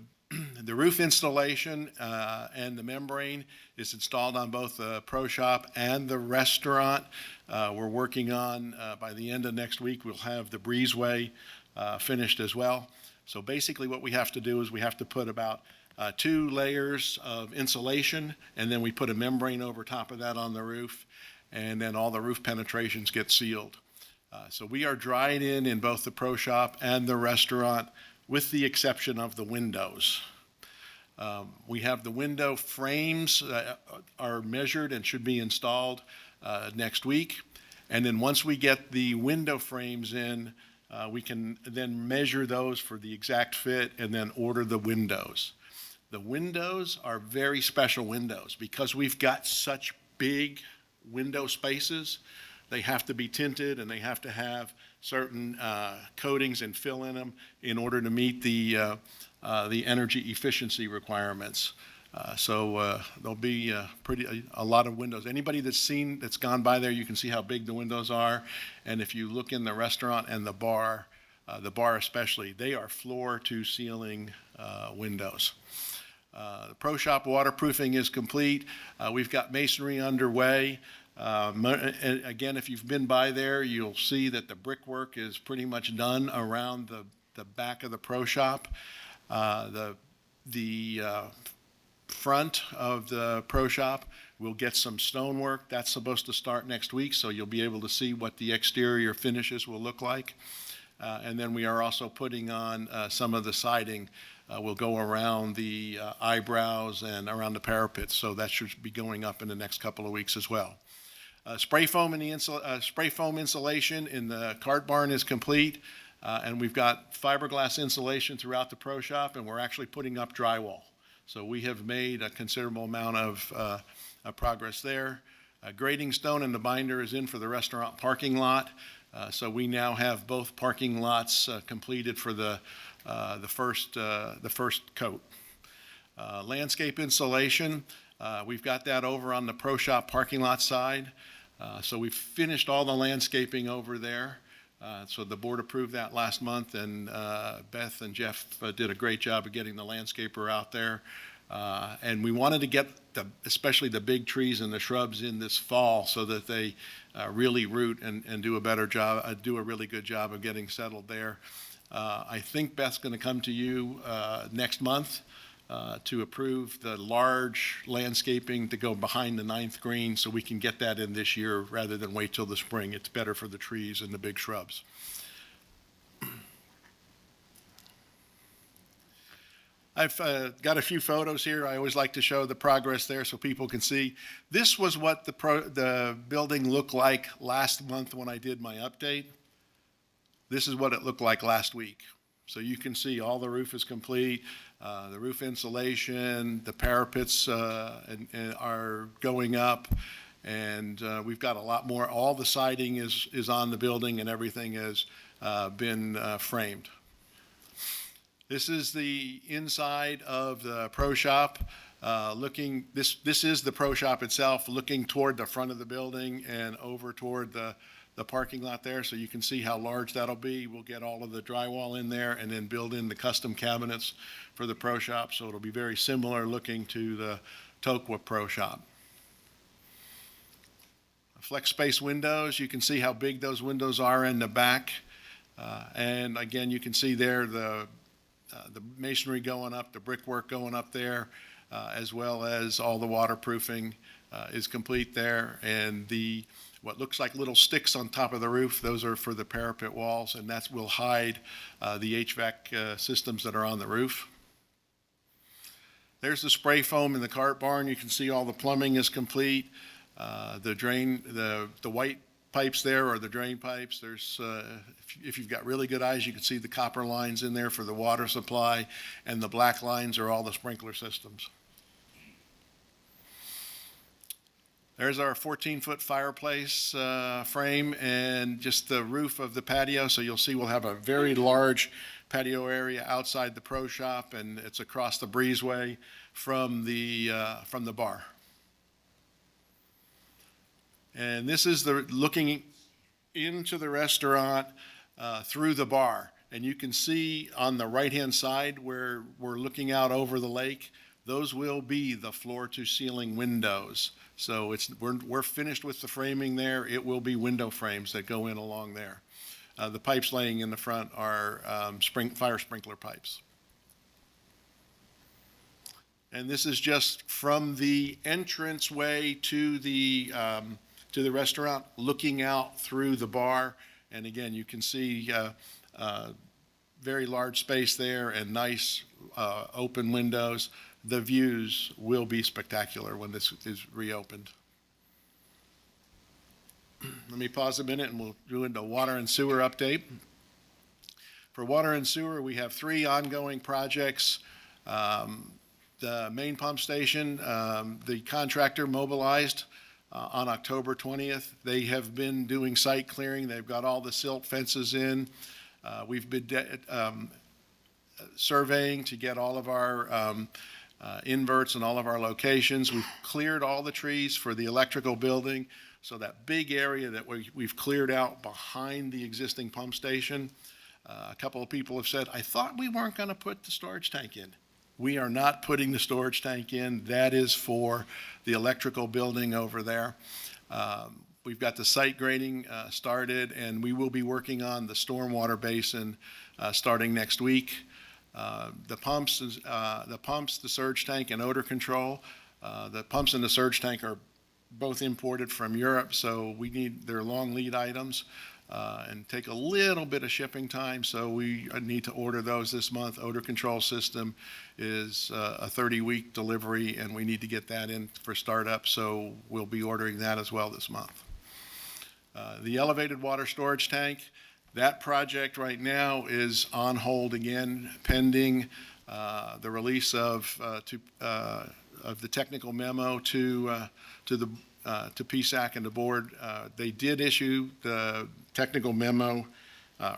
roof installation and the membrane is installed on both the pro shop and the restaurant. We're working on, by the end of next week, we'll have the breezeway finished as well. So basically what we have to do is we have to put about 2 layers of insulation, and then we put a membrane over top of that on the roof, and then all the roof penetrations get sealed. So we are dried in both the pro shop and the restaurant, with the exception of the windows. We have the window frames are measured and should be installed next week. And then once we get the window frames in, we can then measure those for the exact fit and then order the windows. The windows are very special windows because we've got such big window spaces. They have to be tinted and they have to have certain coatings and fill in them in order to meet the energy efficiency requirements. So there'll be a lot of windows. Anybody that's gone by there, you can see how big the windows are. And if you look in the restaurant and the bar especially, they are floor to ceiling windows. The pro shop waterproofing is complete. We've got masonry underway. Again, if you've been by there, you'll see that the brickwork is pretty much done around the back of the pro shop. The front of the pro shop, we'll get some stonework. That's supposed to start next week, so you'll be able to see what the exterior finishes will look like. And then we are also putting on some of the siding. Will go around the eyebrows and around the parapets, so that should be going up in the next couple of weeks as well. Spray foam insulation in the cart barn is complete, and we've got fiberglass insulation throughout the pro shop, and we're actually putting up drywall. So we have made a considerable amount of progress there. Grading stone in the binder is in for the restaurant parking lot. So we now have both parking lots completed for the first coat. Landscape insulation, we've got that over on the pro shop parking lot side. So we've finished all the landscaping over there. So the board approved that last month, and Beth and Jeff did a great job of getting the landscaper out there. And we wanted to get especially the big trees and the shrubs in this fall so that they really root and do a better job, do a really good job of getting settled there. I think Beth's going to come to you next month to approve the large landscaping to go behind the 9th green so we can get that in this year rather than wait till the spring. It's better for the trees and the big shrubs. I've got a few photos here. I always like to show the progress there so people can see. This was what the building looked like last month when I did my update. This is what it looked like last week. So you can see all the roof is complete, the roof insulation, the parapets are going up, and we've got a lot more. All the siding is on the building, and everything has been framed. This is the inside of the pro shop. This is the pro shop itself, looking toward the front of the building and over toward the parking lot there, so you can see how large that'll be. We'll get all of the drywall in there and then build in the custom cabinets for the pro shop, so it'll be very similar looking to the Tokwa pro shop. Flex space windows, you can see how big those windows are in the back. And again, you can see there the masonry going up, the brickwork going up there, as well as all the waterproofing is complete there. And what looks like little sticks on top of the roof, those are for the parapet walls, and that will hide the HVAC systems that are on the roof. There's the spray foam in the cart barn. You can see all the plumbing is complete. The white pipes there are the drain pipes. There's, if you've got really good eyes, you can see the copper lines in there for the water supply, and the black lines are all the sprinkler systems. There's our 14-foot fireplace frame and just the roof of the patio. So you'll see we'll have a very large patio area outside the pro shop, and it's across the breezeway from the bar. And this is looking into the restaurant through the bar. And you can see on the right-hand side where we're looking out over the lake, those will be the floor-to-ceiling windows. So we're finished with the framing there. It will be window frames that go in along there. The pipes laying in the front are fire sprinkler pipes. And this is just from the entranceway to the restaurant, looking out through the bar. And again, you can see very large space there and nice open windows. The views will be spectacular when this is reopened. Let me pause a minute and we'll do into water and sewer update. For water and sewer, we have 3 ongoing projects. The main pump station, the contractor mobilized on October 20th. They have been doing site clearing. They've got all the silt fences in. We've been surveying to get all of our inverts and all of our locations. We've cleared all the trees for the electrical building. So that big area that we've cleared out behind the existing pump station, a couple of people have said, I thought we weren't going to put the storage tank in. We are not putting the storage tank in. That is for the electrical building over there. We've got the site grading started, and we will be working on the stormwater basin starting next week. The pumps, the surge tank, and odor control. The pumps and the surge tank are both imported from Europe, so they're long lead items and take a little bit of shipping time, so we need to order those this month. Odor control system is a 30-week delivery, and we need to get that in for startup, so we'll be ordering that as well this month. The elevated water storage tank, that project right now is on hold again, pending the release of the technical memo to PSAC and the board. They did issue the technical memo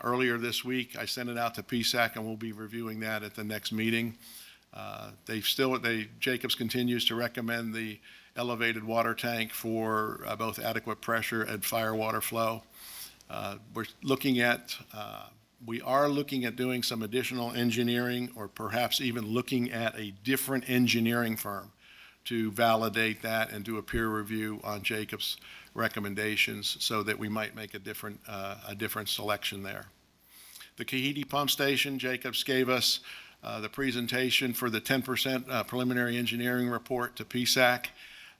earlier this week. I sent it out to PSAC, and we'll be reviewing that at the next meeting. Jacobs continues to recommend the elevated water tank for both adequate pressure and fire water flow. We are looking at doing some additional engineering, or perhaps even looking at a different engineering firm to validate that and do a peer review on Jacobs' recommendations, so that we might make a different selection there. The Kahidi Pump Station, Jacobs gave us the presentation for the 10% preliminary engineering report to PSAC.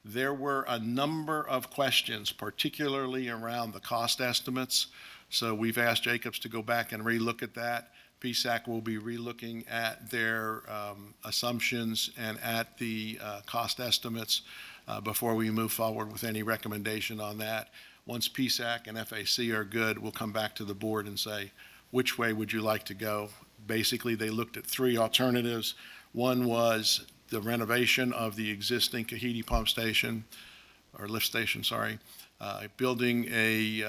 There were a number of questions, particularly around the cost estimates. So we've asked Jacobs to go back and relook at that. PSAC will be relooking at their assumptions and at the cost estimates before we move forward with any recommendation on that. Once PSAC and FAC are good, we'll come back to the board and say, which way would you like to go? Basically, they looked at three alternatives. One was the renovation of the existing Kahidi pump station, or lift station, sorry, building a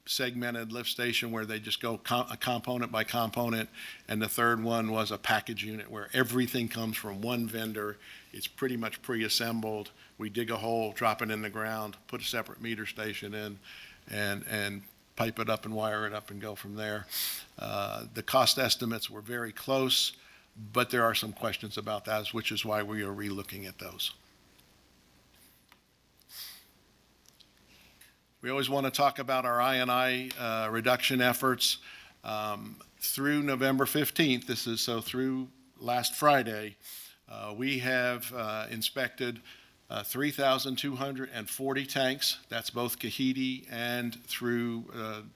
segmented lift station where they just go component by component. And the third one was a package unit where everything comes from one vendor. It's pretty much pre-assembled. We dig a hole, drop it in the ground, put a separate meter station in, and pipe it up and wire it up and go from there. The cost estimates were very close, but there are some questions about that, which is why we are relooking at those. We always want to talk about our I&I reduction efforts. Through November 15th, through last Friday, we have inspected 3,240 tanks. That's both Kahidi and through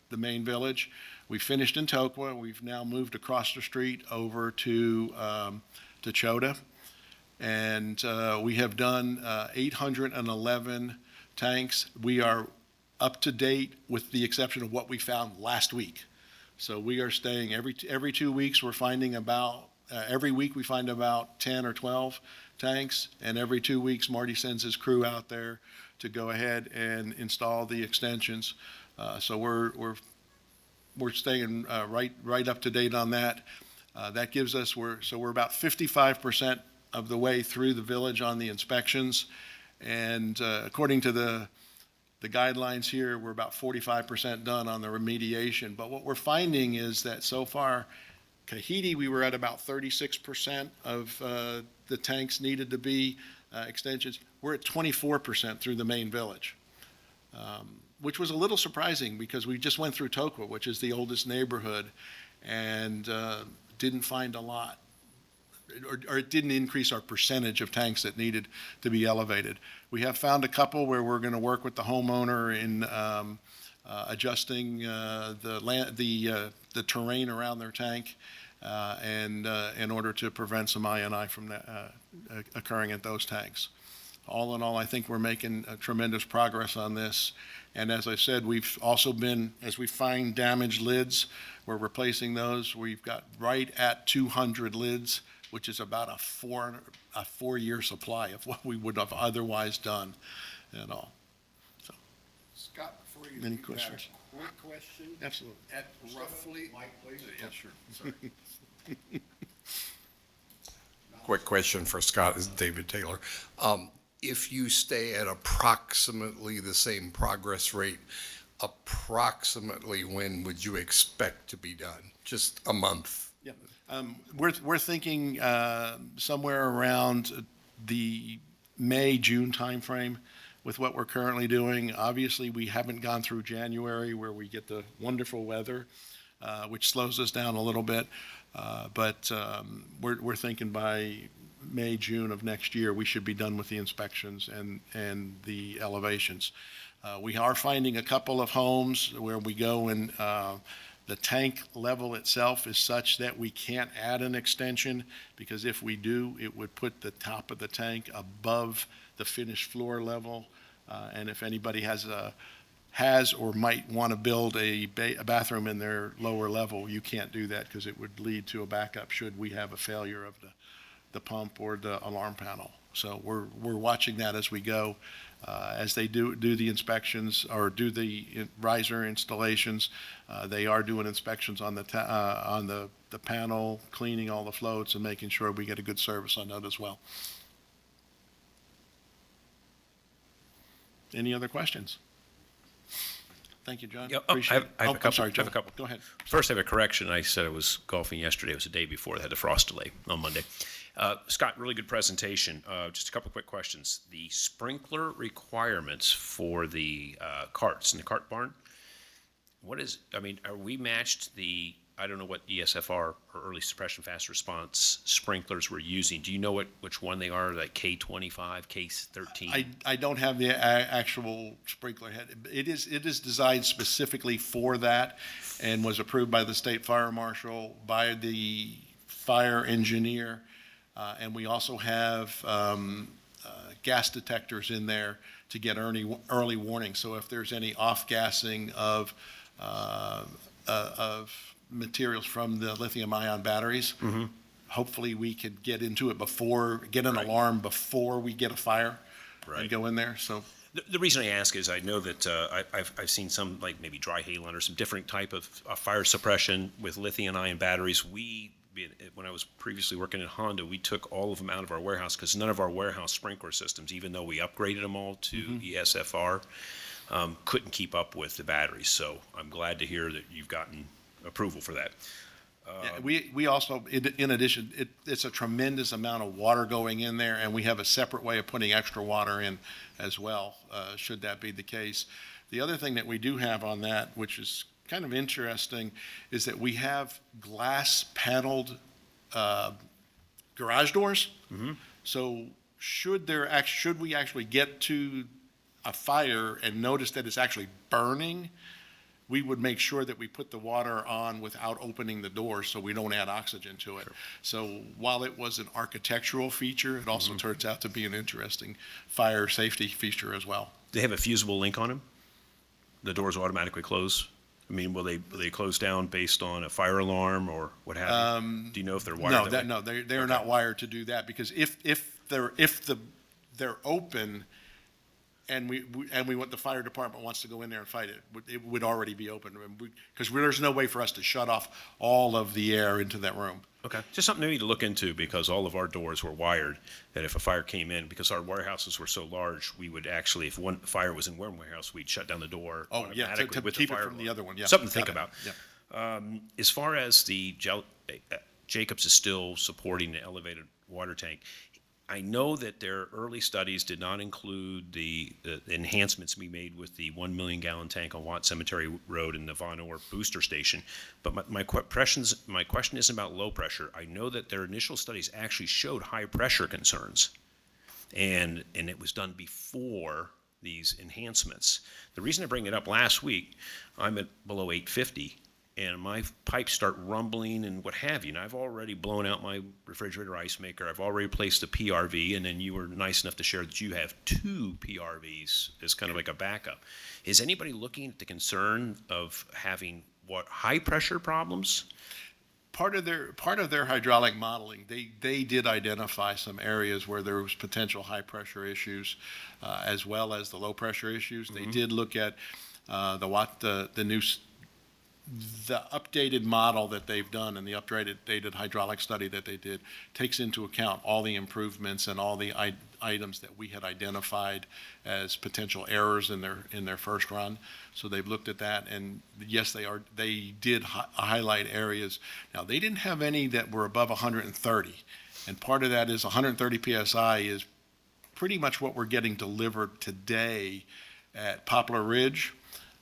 the main village. We finished in Tokwa. We've now moved across the street over to Chota. And we have done 811 tanks. We are up to date with the exception of what we found last week. So we are staying every 2 weeks. We're finding about, every week we find about 10 or 12 tanks, and every 2 weeks Marty sends his crew out there to go ahead and install the extensions. So we're staying right up to date on that. That gives us, we're about 55% of the way through the village on the inspections, and according to the guidelines here, we're about 45% done on the remediation. But what we're finding is that so far, Kahidi, we were at about 36% of the tanks needed to be extensions. We're at 24% through the main village, which was a little surprising because we just went through Tokwa, which is the oldest neighborhood, and didn't find a lot, or it didn't increase our percentage of tanks that needed to be elevated. We have found a couple where we're going to work with the homeowner in adjusting the terrain around their tank, and in order to prevent some I&I from that, occurring at those tanks. All in all, I think we're making tremendous progress on this. And as I said, we've also been, as we find damaged lids, we're replacing those. We've got right at 200 lids, which is about a four-year supply of what we would have otherwise done and all. So, Scott, before you any do questions? that, quick question. Absolutely. At roughly. Mike, please. Yeah, sure. Sorry. Quick question for Scott, this is David Taylor. If you stay at approximately the same progress rate, approximately when would you expect to be done? Just a month? Yeah. We're thinking somewhere around the May, June timeframe with what we're currently doing. Obviously, we haven't gone through January where we get the wonderful weather, which slows us down a little bit. But we're thinking by May, June of next year, we should be done with the inspections and the elevations. We are finding a couple of homes where we go and the tank level itself is such that we can't add an extension, because if we do, it would put the top of the tank above the finished floor level. And if anybody has has or might want to build a bathroom in their lower level, you can't do that because it would lead to a backup should we have a failure of the pump or the alarm panel. So we're watching that as we go. As they do the inspections or do the riser installations, they are doing inspections on the panel, cleaning all the floats and making sure we get a good service on that as well. Any other questions? Thank you, John. Yeah, Appreciate it. I have a couple. I'm sorry, Joe. I have a couple. Go ahead. First, I have a correction. I said I was golfing yesterday. It was the day before. They had the frost delay on Monday. Scott, really good presentation. Just a couple quick questions. The sprinkler requirements for the carts in the cart barn, are we matched the, I don't know what ESFR or early suppression fast response sprinklers we're using. Do you know which one they are, like K25, K13? I don't have the actual sprinkler head. It is designed specifically for that and was approved by the state fire marshal, by the fire engineer, and we also have gas detectors in there to get early warning. So if there's any off-gassing of materials from the lithium-ion batteries, hopefully we could get into it get an alarm before we get a fire and go in there. So the reason I ask is I know that I've seen some, like maybe dry halon or some different type of fire suppression with lithium-ion batteries. When I was previously working at Honda, we took all of them out of our warehouse because none of our warehouse sprinkler systems, even though we upgraded them all to ESFR, couldn't keep up with the batteries. So I'm glad to hear that you've gotten approval for that. We also, in addition, it's a tremendous amount of water going in there, and we have a separate way of putting extra water in as well, should that be the case. The other thing that we do have on that, which is kind of interesting, is that we have glass paneled garage doors. So should we actually get to a fire and notice that it's actually burning, we would make sure that we put the water on without opening the door so we don't add oxygen to it. So while it was an architectural feature, it also turns out to be an interesting fire safety feature as well. They have a fusible link on them? The doors automatically close? I mean, will they close down based on a fire alarm or what have you? Do you know if they're wired? They're not wired to do that, because if they're open and the fire department wants to go in there and fight it, it would already be open, because there's no way for us to shut off all of the air into that room. Okay, just something we need to look into, because all of our doors were wired, that if a fire came in, because our warehouses were so large, we would actually, if one fire was in one warehouse, we'd shut down the door automatically with keep the fire it from the other one. Yeah, something to think got about. it. Yeah. As far as the Jacobs is still supporting the elevated water tank, I know that their early studies did not include the enhancements we made with the 1 million gallon tank on Watt Cemetery Road and the Von Orr booster station. But my question isn't about low pressure. I know that their initial studies actually showed high pressure concerns, and it was done before these enhancements. The reason I bring it up, last week, I'm at below 850. And my pipes start rumbling and what have you. And I've already blown out my refrigerator ice maker. I've already replaced a PRV, and then you were nice enough to share that you have 2 PRVs as kind of like a backup. Is anybody looking at the concern of having high pressure problems? Part of their hydraulic modeling, they did identify some areas where there was potential high pressure issues, as well as the low pressure issues. They did look at the updated model that they've done, and the updated hydraulic study that they did takes into account all the improvements and all the items that we had identified as potential errors in their first run. So they've looked at that, and yes, they did highlight areas. Now, they didn't have any that were above 130, and part of that is 130 PSI is pretty much what we're getting delivered today at Poplar Ridge.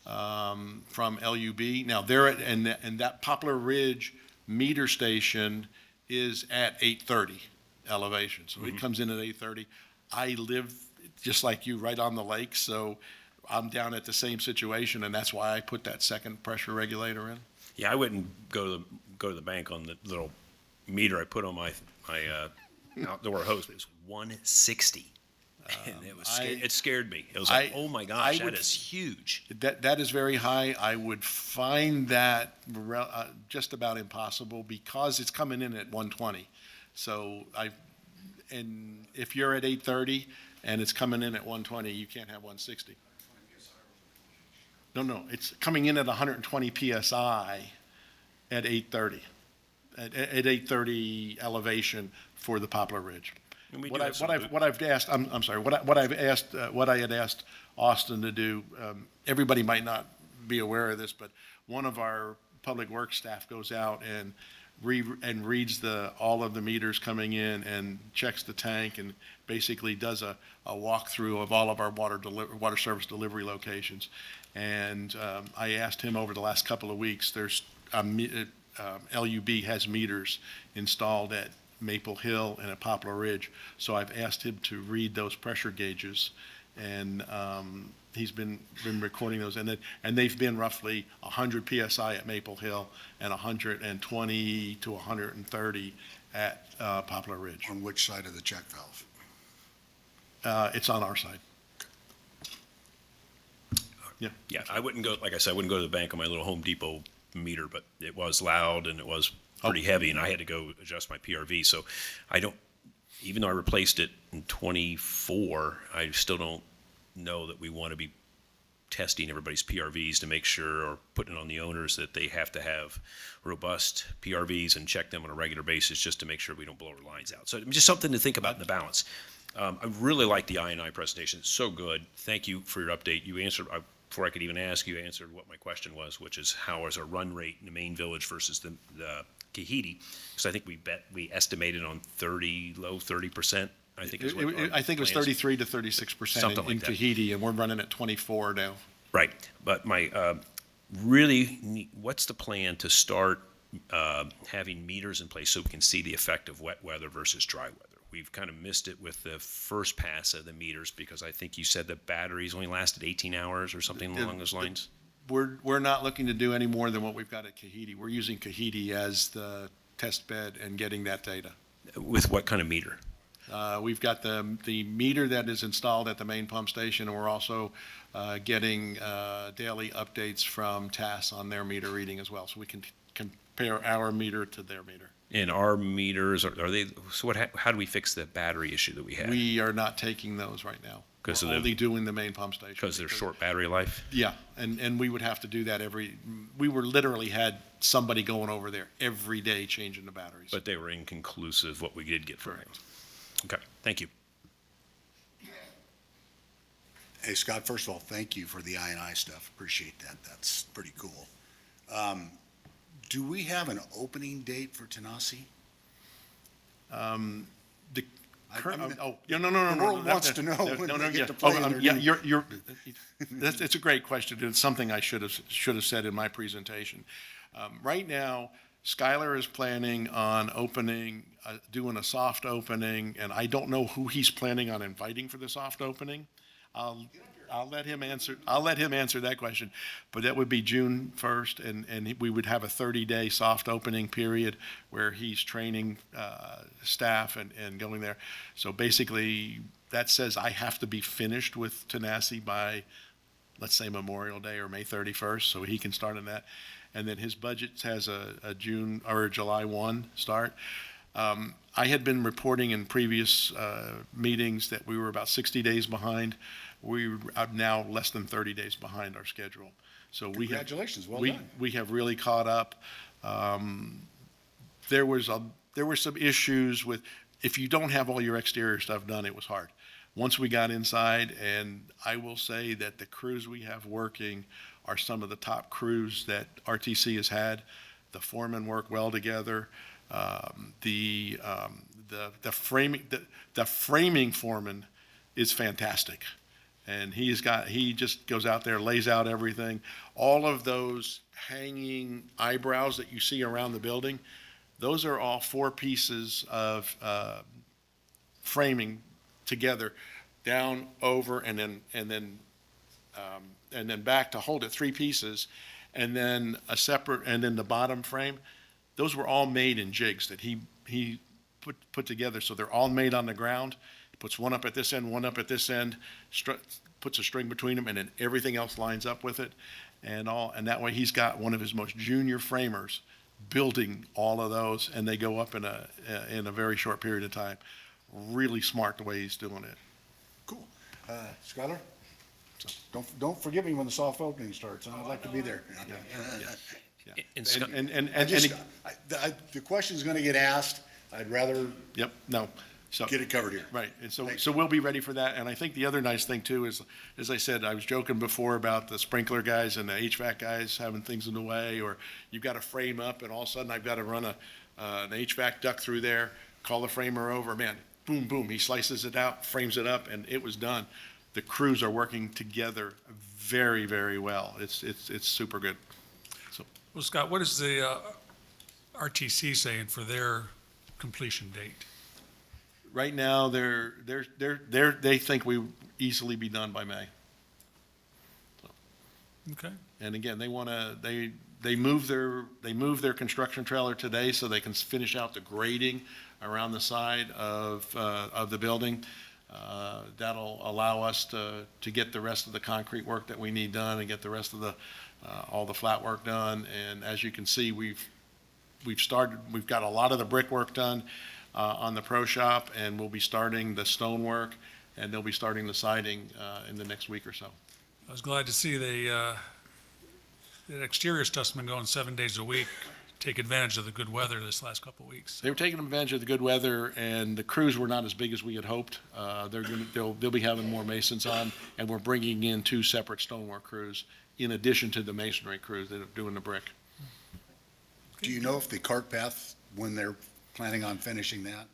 From LUB. Now, and that Poplar Ridge meter station is at 830 elevation. So it comes in at 830. I live, just like you, right on the lake, so I'm down at the same situation, and that's why I put that second pressure regulator in. Yeah, I wouldn't go to the bank on the little meter I put on my outdoor hose. It was 160. And it scared me. It was like, oh my gosh, that is huge. That is very high. I would find that just about impossible because it's coming in at 120. So and if you're at 830 and it's coming in at 120, you can't have 160. No, it's coming in at 120 PSI at 830, at 830 elevation for the Poplar Ridge. What I've asked, I'm sorry, what I had asked Austin to do, everybody might not be aware of this, but one of our public works staff goes out and reads all of the meters coming in and checks the tank and basically does a walkthrough of all of our water service delivery locations. And I asked him over the last couple of weeks, there's LUB has meters installed at Maple Hill and at Poplar Ridge. So I've asked him to read those pressure gauges, and he's been recording those, and they've been roughly 100 PSI at Maple Hill and 120 to 130 at Poplar Ridge. On which side of the check valve? It's on our side. Yeah, I wouldn't go, like I said, I wouldn't go to the bank on my little Home Depot meter, but it was loud and it was pretty heavy, and I had to go adjust my PRV. So even though I replaced it in 24, I still don't know that we want to be testing everybody's PRVs to make sure, or putting it on the owners that they have to have robust PRVs and check them on a regular basis just to make sure we don't blow our lines out. So just something to think about in the balance. I really like the I&I presentation. It's so good. Thank you for your update. You answered, before I could even ask, you answered what my question was, which is how is our run rate in the main village versus the Kahidi? Because I think we estimated on low 30%. I think it was 33 to 36% in Kahidi, and we're running at 24 now. Right, but my what's the plan to start having meters in place so we can see the effect of wet weather versus dry weather? We've kind of missed it with the first pass of the meters because I think you said the batteries only lasted 18 hours or something along those lines. We're not looking to do any more than what we've got at Kahidi. We're using Kahidi as the test bed and getting that data. With what kind of meter? We've got the meter that is installed at the main pump station, and we're also getting daily updates from TAS on their meter reading as well, so we can compare our meter to their meter. And our meters, are they, so how do we fix the battery issue that we had? We are not taking those right now. We're only doing the main pump station. Because they're short battery life? Yeah, and we would have to do that we literally had somebody going over there every day changing the batteries. But they were inconclusive, what we did get from it. Okay, thank you. Hey, Scott, first of all, thank you for the I&I stuff. Appreciate that. That's pretty cool. Do we have an opening date for Tanasi? No. The world wants to know when they get to play in their game. It's a great question. It's something I should have said in my presentation. Right now, Skylar is planning on doing a soft opening, and I don't know who he's planning on inviting for the soft opening. I'll let him answer that question, but that would be June 1st, and we would have a 30-day soft opening period where he's training staff and going there. So basically, that says I have to be finished with Tanasi by, let's say, Memorial Day or May 31st, so he can start on that. And then his budget has a June or July 1 start. I had been reporting in previous meetings that we were about 60 days behind. We are now less than 30 days behind our schedule. So Congratulations, well done. We have really caught up. There were some issues with, if you don't have all your exterior stuff done, it was hard. Once we got inside, and I will say that the crews we have working are some of the top crews that RTC has had. The foremen work well together. The framing foreman is fantastic. And he just goes out there, lays out everything. All of those hanging eyebrows that you see around the building, those are all 4 pieces of framing together, down, over, and then back to hold it, 3 pieces, and then and then the bottom frame. Those were all made in jigs that he put together, so they're all made on the ground. puts one up at this end, one up at this end, puts a string between them, and then everything else lines up with it. And that way he's got one of his most junior framers building all of those, and they go up in a very short period of time. Really smart the way he's doing it. Cool. Skylar? So don't forgive me when the soft opening starts. I'd like to be there. The question's going to get asked. I'd rather get it covered here. Right, and so we'll be ready for that. And I think the other nice thing too is, as I said, I was joking before about the sprinkler guys and the HVAC guys having things in the way, or you've got to frame up and all of a sudden I've got to run an HVAC duct through there, call the framer over, man, boom, boom, he slices it out, frames it up, and it was done. The crews are working together very, very well. It's super good. So, Well, Scott, what is the RTC saying for their completion date? right now, they think we easily be done by May. Okay. And again, they moved their construction trailer today so they can finish out the grading around the side of the building. That'll allow us to get the rest of the concrete work that we need done and get the rest of all the flat work done. And as you can see, we've got a lot of the brickwork done on the pro shop, and we'll be starting the stonework, and they'll be starting the siding in the next week or so. I was glad to see the exterior stuff's been going 7 days a week, take advantage of the good weather this last couple of weeks. They were taking advantage of the good weather, and the crews were not as big as we had hoped. They'll be having more masons on, and we're bringing in 2 separate stonework crews in addition to the masonry crews that are doing the brick. Do you know if the cart path, when they're planning on finishing that?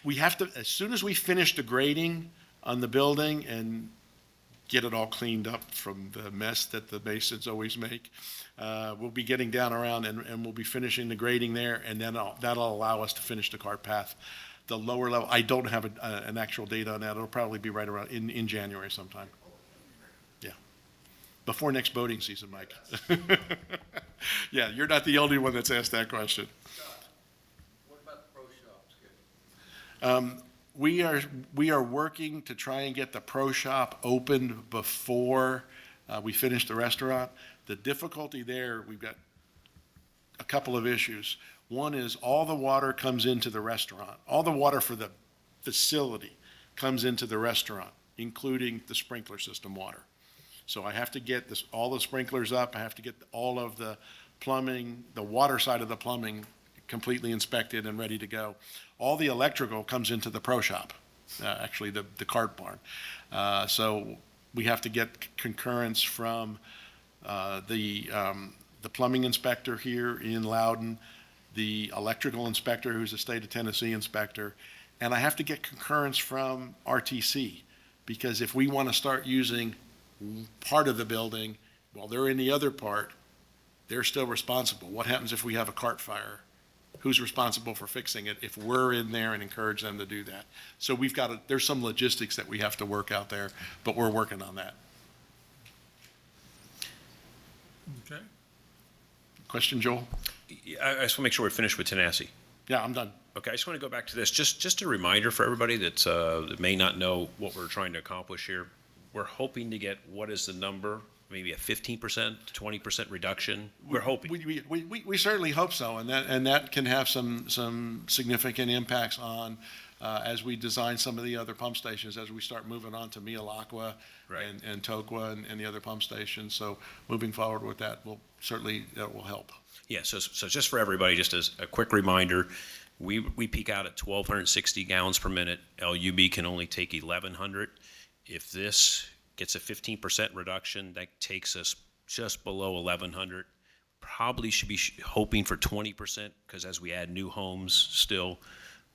We have to, as soon as we finish the grading on the building and get it all cleaned up from the mess that the masons always make, we'll be getting down around and we'll be finishing the grading there, and then that'll allow us to finish the cart path. The lower level, I don't have an actual date on that. It'll probably be right around in January sometime. Yeah. Before next boating season, Mike. Yeah, you're not the only one that's asked that question. What about the pro shops? We are working to try and get the pro shop opened before we finish the restaurant. The difficulty there, we've got a couple of issues. One is all the water comes into the restaurant. All the water for the facility comes into the restaurant, including the sprinkler system water. So I have to get all the sprinklers up. I have to get all of the plumbing, the water side of the plumbing completely inspected and ready to go. All the electrical comes into the pro shop, actually the cart barn. So we have to get concurrence from the plumbing inspector here in Loudon, the electrical inspector who's a state of Tennessee inspector, and I have to get concurrence from RTC, because if we want to start using part of the building while they're in the other part, they're still responsible. What happens if we have a cart fire? Who's responsible for fixing it if we're in there and encourage them to do that? So there's some logistics that we have to work out there, but we're working on that. Okay. Question, Joel? I just want to make sure we're finished with Tanasi. Yeah, I'm done. Okay, I just want to go back to this. Just a reminder for everybody that may not know what we're trying to accomplish here. We're hoping to get, what is the number? Maybe a 15%, 20% reduction? We're hoping. We certainly hope so, and that can have some significant impacts on as we design some of the other pump stations, as we start moving on to Mialacqua and Tokwa and the other pump stations. So moving forward with that, that will help. Yeah, so just for everybody, just as a quick reminder, we peak out at 1,260 gallons per minute. LUB can only take 1,100. If this gets a 15% reduction, that takes us just below 1,100. Probably should be hoping for 20%, because as we add new homes still,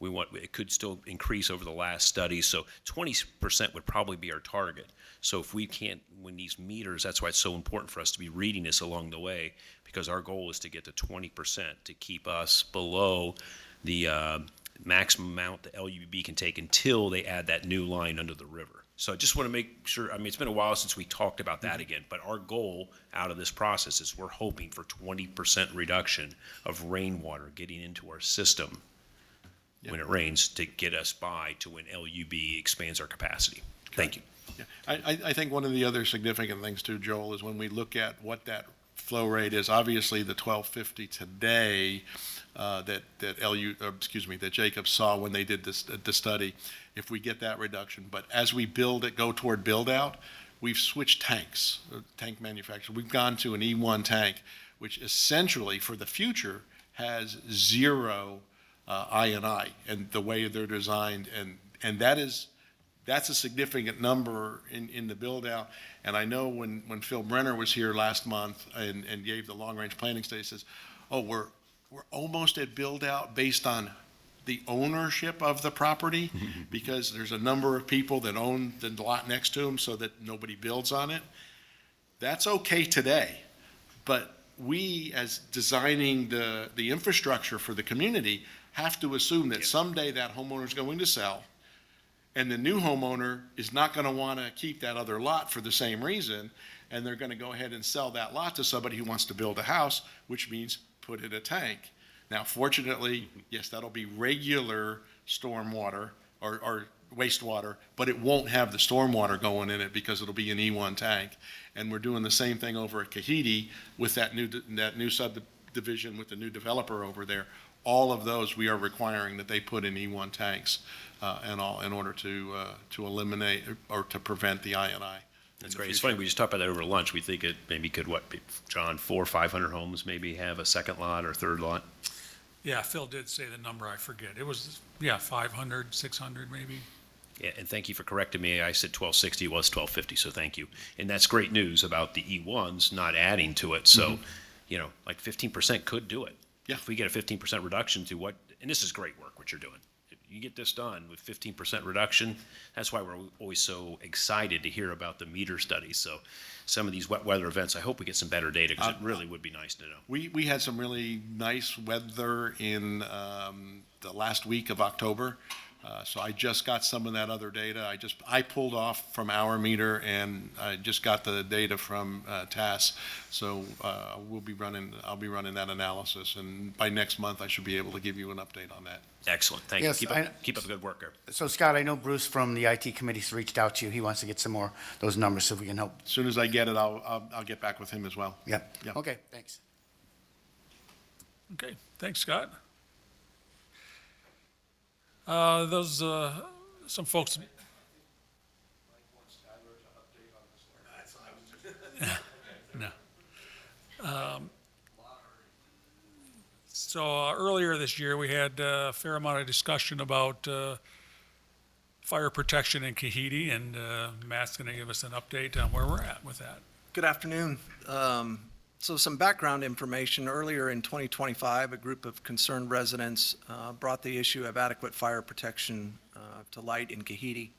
it could still increase over the last study. So 20% would probably be our target. So if we can't, when these meters, that's why it's so important for us to be reading this along the way, because our goal is to get to 20% to keep us below the maximum amount the LUB can take until they add that new line under the river. So I just want to make sure, it's been a while since we talked about that again, but our goal out of this process is we're hoping for 20% reduction of rainwater getting into our system when it rains to get us by to when LUB expands our capacity. Thank you. Yeah. I think one of the other significant things too, Joel, is when we look at what that flow rate is, obviously the 1250 today that Jacob saw when they did the study, if we get that reduction. But as we go toward build out, we've switched tanks, tank manufacturer. We've gone to an E1 tank, which essentially for the future has zero I&I and the way they're designed. And that's a significant number in the build out. And I know when Phil Brenner was here last month and gave the long range planning study, he says, oh, we're almost at build out based on the ownership of the property because there's a number of people that own the lot next to them so that nobody builds on it. That's okay today, but we as designing the infrastructure for the community have to assume that someday that homeowner is going to sell and the new homeowner is not going to want to keep that other lot for the same reason, and they're going to go ahead and sell that lot to somebody who wants to build a house, which means put in a tank. Now, fortunately, yes, that'll be regular stormwater or wastewater, but it won't have the stormwater going in it because it'll be an E1 tank. And we're doing the same thing over at Kahidi with that new subdivision with the new developer over there. All of those we are requiring that they put in E1 tanks and all in order to eliminate or to prevent the I&I. That's great. It's funny, we just talked about that over lunch. We think it maybe could, John, 400 or 500 homes maybe have a second lot or third lot? Yeah, Phil did say the number, I forget. It was, 500, 600 maybe. Yeah, and thank you for correcting me. I said 1260, it was 1250, so thank you. And that's great news about the E1s not adding to it. So, like 15% could do it. Yeah. If we get a 15% reduction to and this is great work, what you're doing. If you get this done with 15% reduction, that's why we're always so excited to hear about the meter studies. So some of these wet weather events, I hope we get some better data because it really would be nice to know. We had some really nice weather in the last week of October. So I just got some of that other data. I pulled off from our meter and I just got the data from TAS. So I'll be running that analysis, and by next month I should be able to give you an update on that. Excellent. Thank Yes, you. Keep up the good work there. So Scott, I know Bruce from the IT committee's reached out to you. He wants to get some more, those numbers so we can help. As soon as I get it, I'll get back with him as well. Yeah. Yeah. Okay, thanks. Okay, thanks, Scott. Some folks. No. So earlier this year, we had a fair amount of discussion about fire protection in Kahidi, and Matt's going to give us an update on where we're at with that. Good afternoon. So some background information. Earlier in 2025, a group of concerned residents brought the issue of adequate fire protection to light in Kahidi.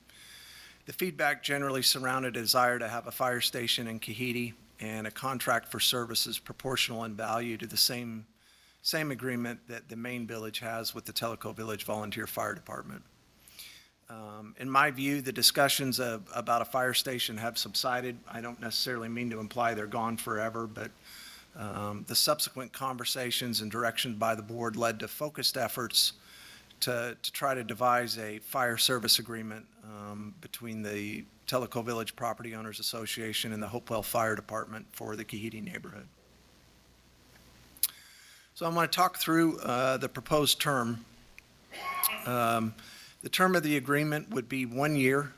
The feedback generally surrounded a desire to have a fire station in Kahidi and a contract for services proportional in value to the same agreement that the main village has with the Tellico Village Volunteer Fire Department. In my view, the discussions about a fire station have subsided. I don't necessarily mean to imply they're gone forever, but the subsequent conversations and direction by the board led to focused efforts to try to devise a fire service agreement between the Tellico Village Property Owners Association and the Hopewell Fire Department for the Kahidi neighborhood. So I'm going to talk through the proposed term. The term of the agreement would be 1 year,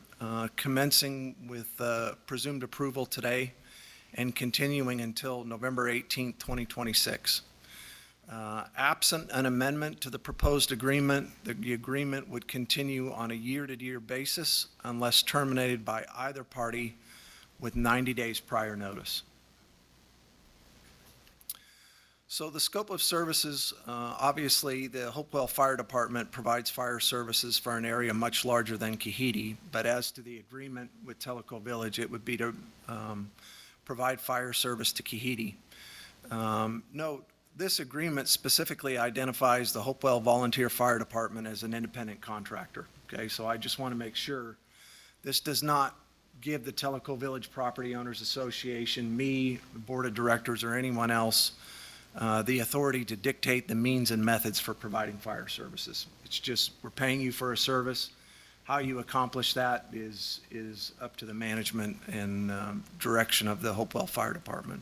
commencing with presumed approval today and continuing until November 18th, 2026. Absent an amendment to the proposed agreement, the agreement would continue on a year-to-year basis unless terminated by either party with 90 days prior notice. So the scope of services, obviously, the Hopewell Fire Department provides fire services for an area much larger than Kahidi, but as to the agreement with Tellico Village, it would be to provide fire service to Kahidi. Note, this agreement specifically identifies the Hopewell Volunteer Fire Department as an independent contractor, okay? So I just want to make sure this does not give the Tellico Village Property Owners Association, me, the Board of Directors, or anyone else the authority to dictate the means and methods for providing fire services. It's just, we're paying you for a service. How you accomplish that is up to the management and direction of the Hopewell Fire Department.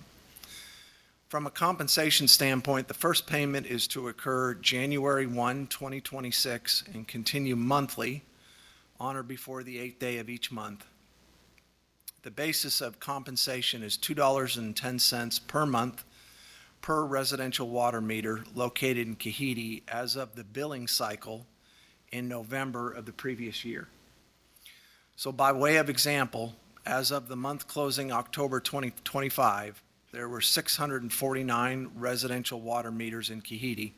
From a compensation standpoint, the first payment is to occur January 1, 2026, and continue monthly on or before the 8th day of each month. The basis of compensation is $2.10 per month per residential water meter located in Kahidi as of the billing cycle in November of the previous year. So by way of example, as of the month closing October 2025, there were 649 residential water meters in Kahidi.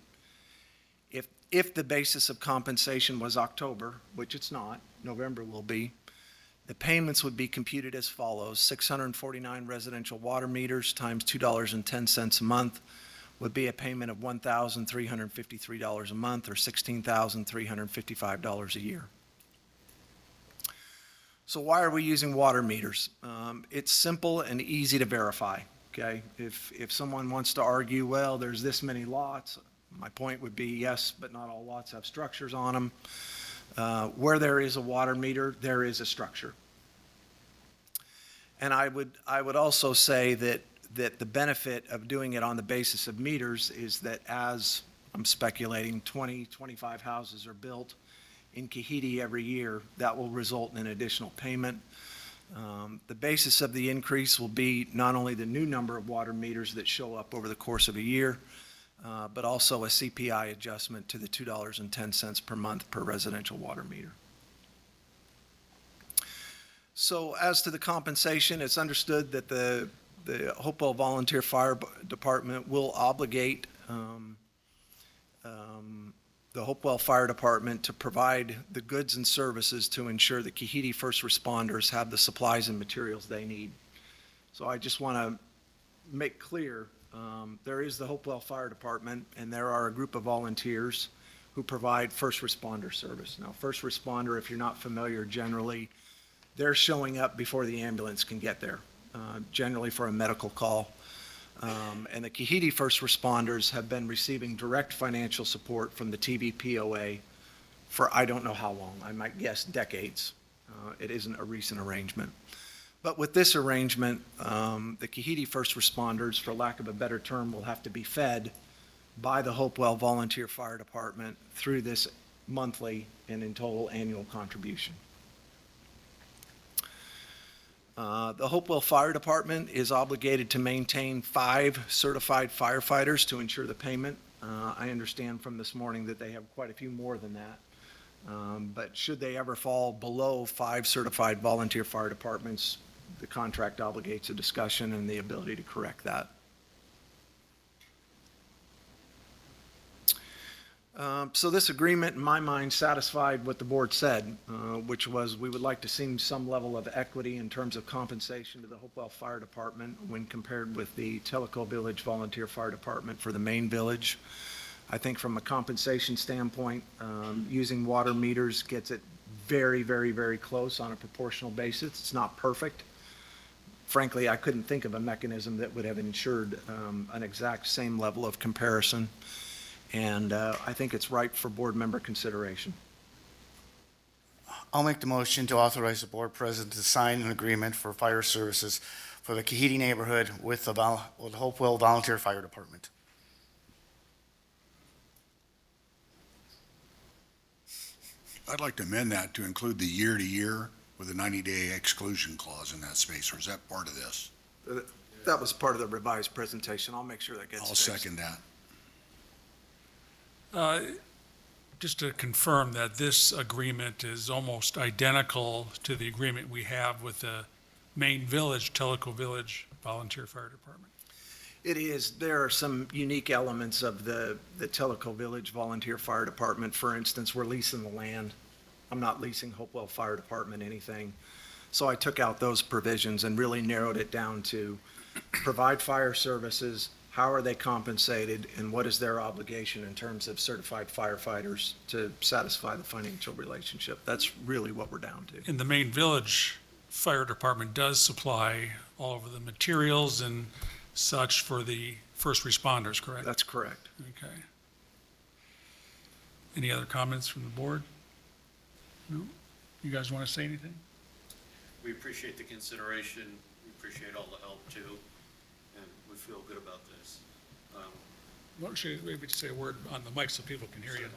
If the basis of compensation was October, which it's not, November will be, the payments would be computed as follows: 649 residential water meters times $2.10 a month would be a payment of $1,353 a month, or $16,355 a year. So why are we using water meters? It's simple and easy to verify, okay? If someone wants to argue, well, there's this many lots, my point would be yes, but not all lots have structures on them. Where there is a water meter, there is a structure. And I would also say that the benefit of doing it on the basis of meters is that, as I'm speculating, 20, 25 houses are built in Kahidi every year, that will result in an additional payment. The basis of the increase will be not only the new number of water meters that show up over the course of a year, but also a CPI adjustment to the $2.10 per month per residential water meter. So as to the compensation, it's understood that the Hopewell Volunteer Fire Department will obligate the Hopewell Fire Department to provide the goods and services to ensure that Kahidi first responders have the supplies and materials they need. So I just want to make clear, there is the Hopewell Fire Department, and there are a group of volunteers who provide first responder service. Now, first responder, if you're not familiar, generally, they're showing up before the ambulance can get there, generally for a medical call. And the Kahidi first responders have been receiving direct financial support from the POA for I don't know how long, I might guess decades. It isn't a recent arrangement. But with this arrangement, the Kahidi first responders, for lack of a better term, will have to be fed by the Hopewell Volunteer Fire Department through this monthly and in total annual contribution. The Hopewell Fire Department is obligated to maintain 5 certified firefighters to ensure the payment. I understand from this morning that they have quite a few more than that. But should they ever fall below 5 certified volunteer fire departments, the contract obligates a discussion and the ability to correct that. So this agreement, in my mind, satisfied what the board said, which was we would like to see some level of equity in terms of compensation to the Hopewell Fire Department when compared with the Tellico Village Volunteer Fire Department for the main village. I think from a compensation standpoint, using water meters gets it very, very, very close on a proportional basis. It's not perfect. Frankly, I couldn't think of a mechanism that would have ensured an exact same level of comparison. And I think it's ripe for board member consideration. I'll make the motion to authorize the board president to sign an agreement for fire services for the Kahidi neighborhood with the Hopewell Volunteer Fire Department. I'd like to amend that to include the year-to-year with a 90-day exclusion clause in that space, or is that part of this? That was part of the revised presentation. I'll make sure that gets I'll fixed. second that. Just to confirm that this agreement is almost identical to the agreement we have with the main village, Tellico Village Volunteer Fire Department. It is. There are some unique elements of the Tellico Village Volunteer Fire Department. For instance, we're leasing the land. I'm not leasing Hopewell Fire Department anything. So I took out those provisions and really narrowed it down to provide fire services, how are they compensated, and what is their obligation in terms of certified firefighters to satisfy the financial relationship. That's really what we're down to. And the main village fire department does supply all of the materials and such for the first responders, correct? That's correct. Okay. Any other comments from the board? No? You guys want to say anything? We appreciate the consideration, we appreciate all the help too, and we feel good about this. Why don't you maybe just say a word on the mic so people can hear you?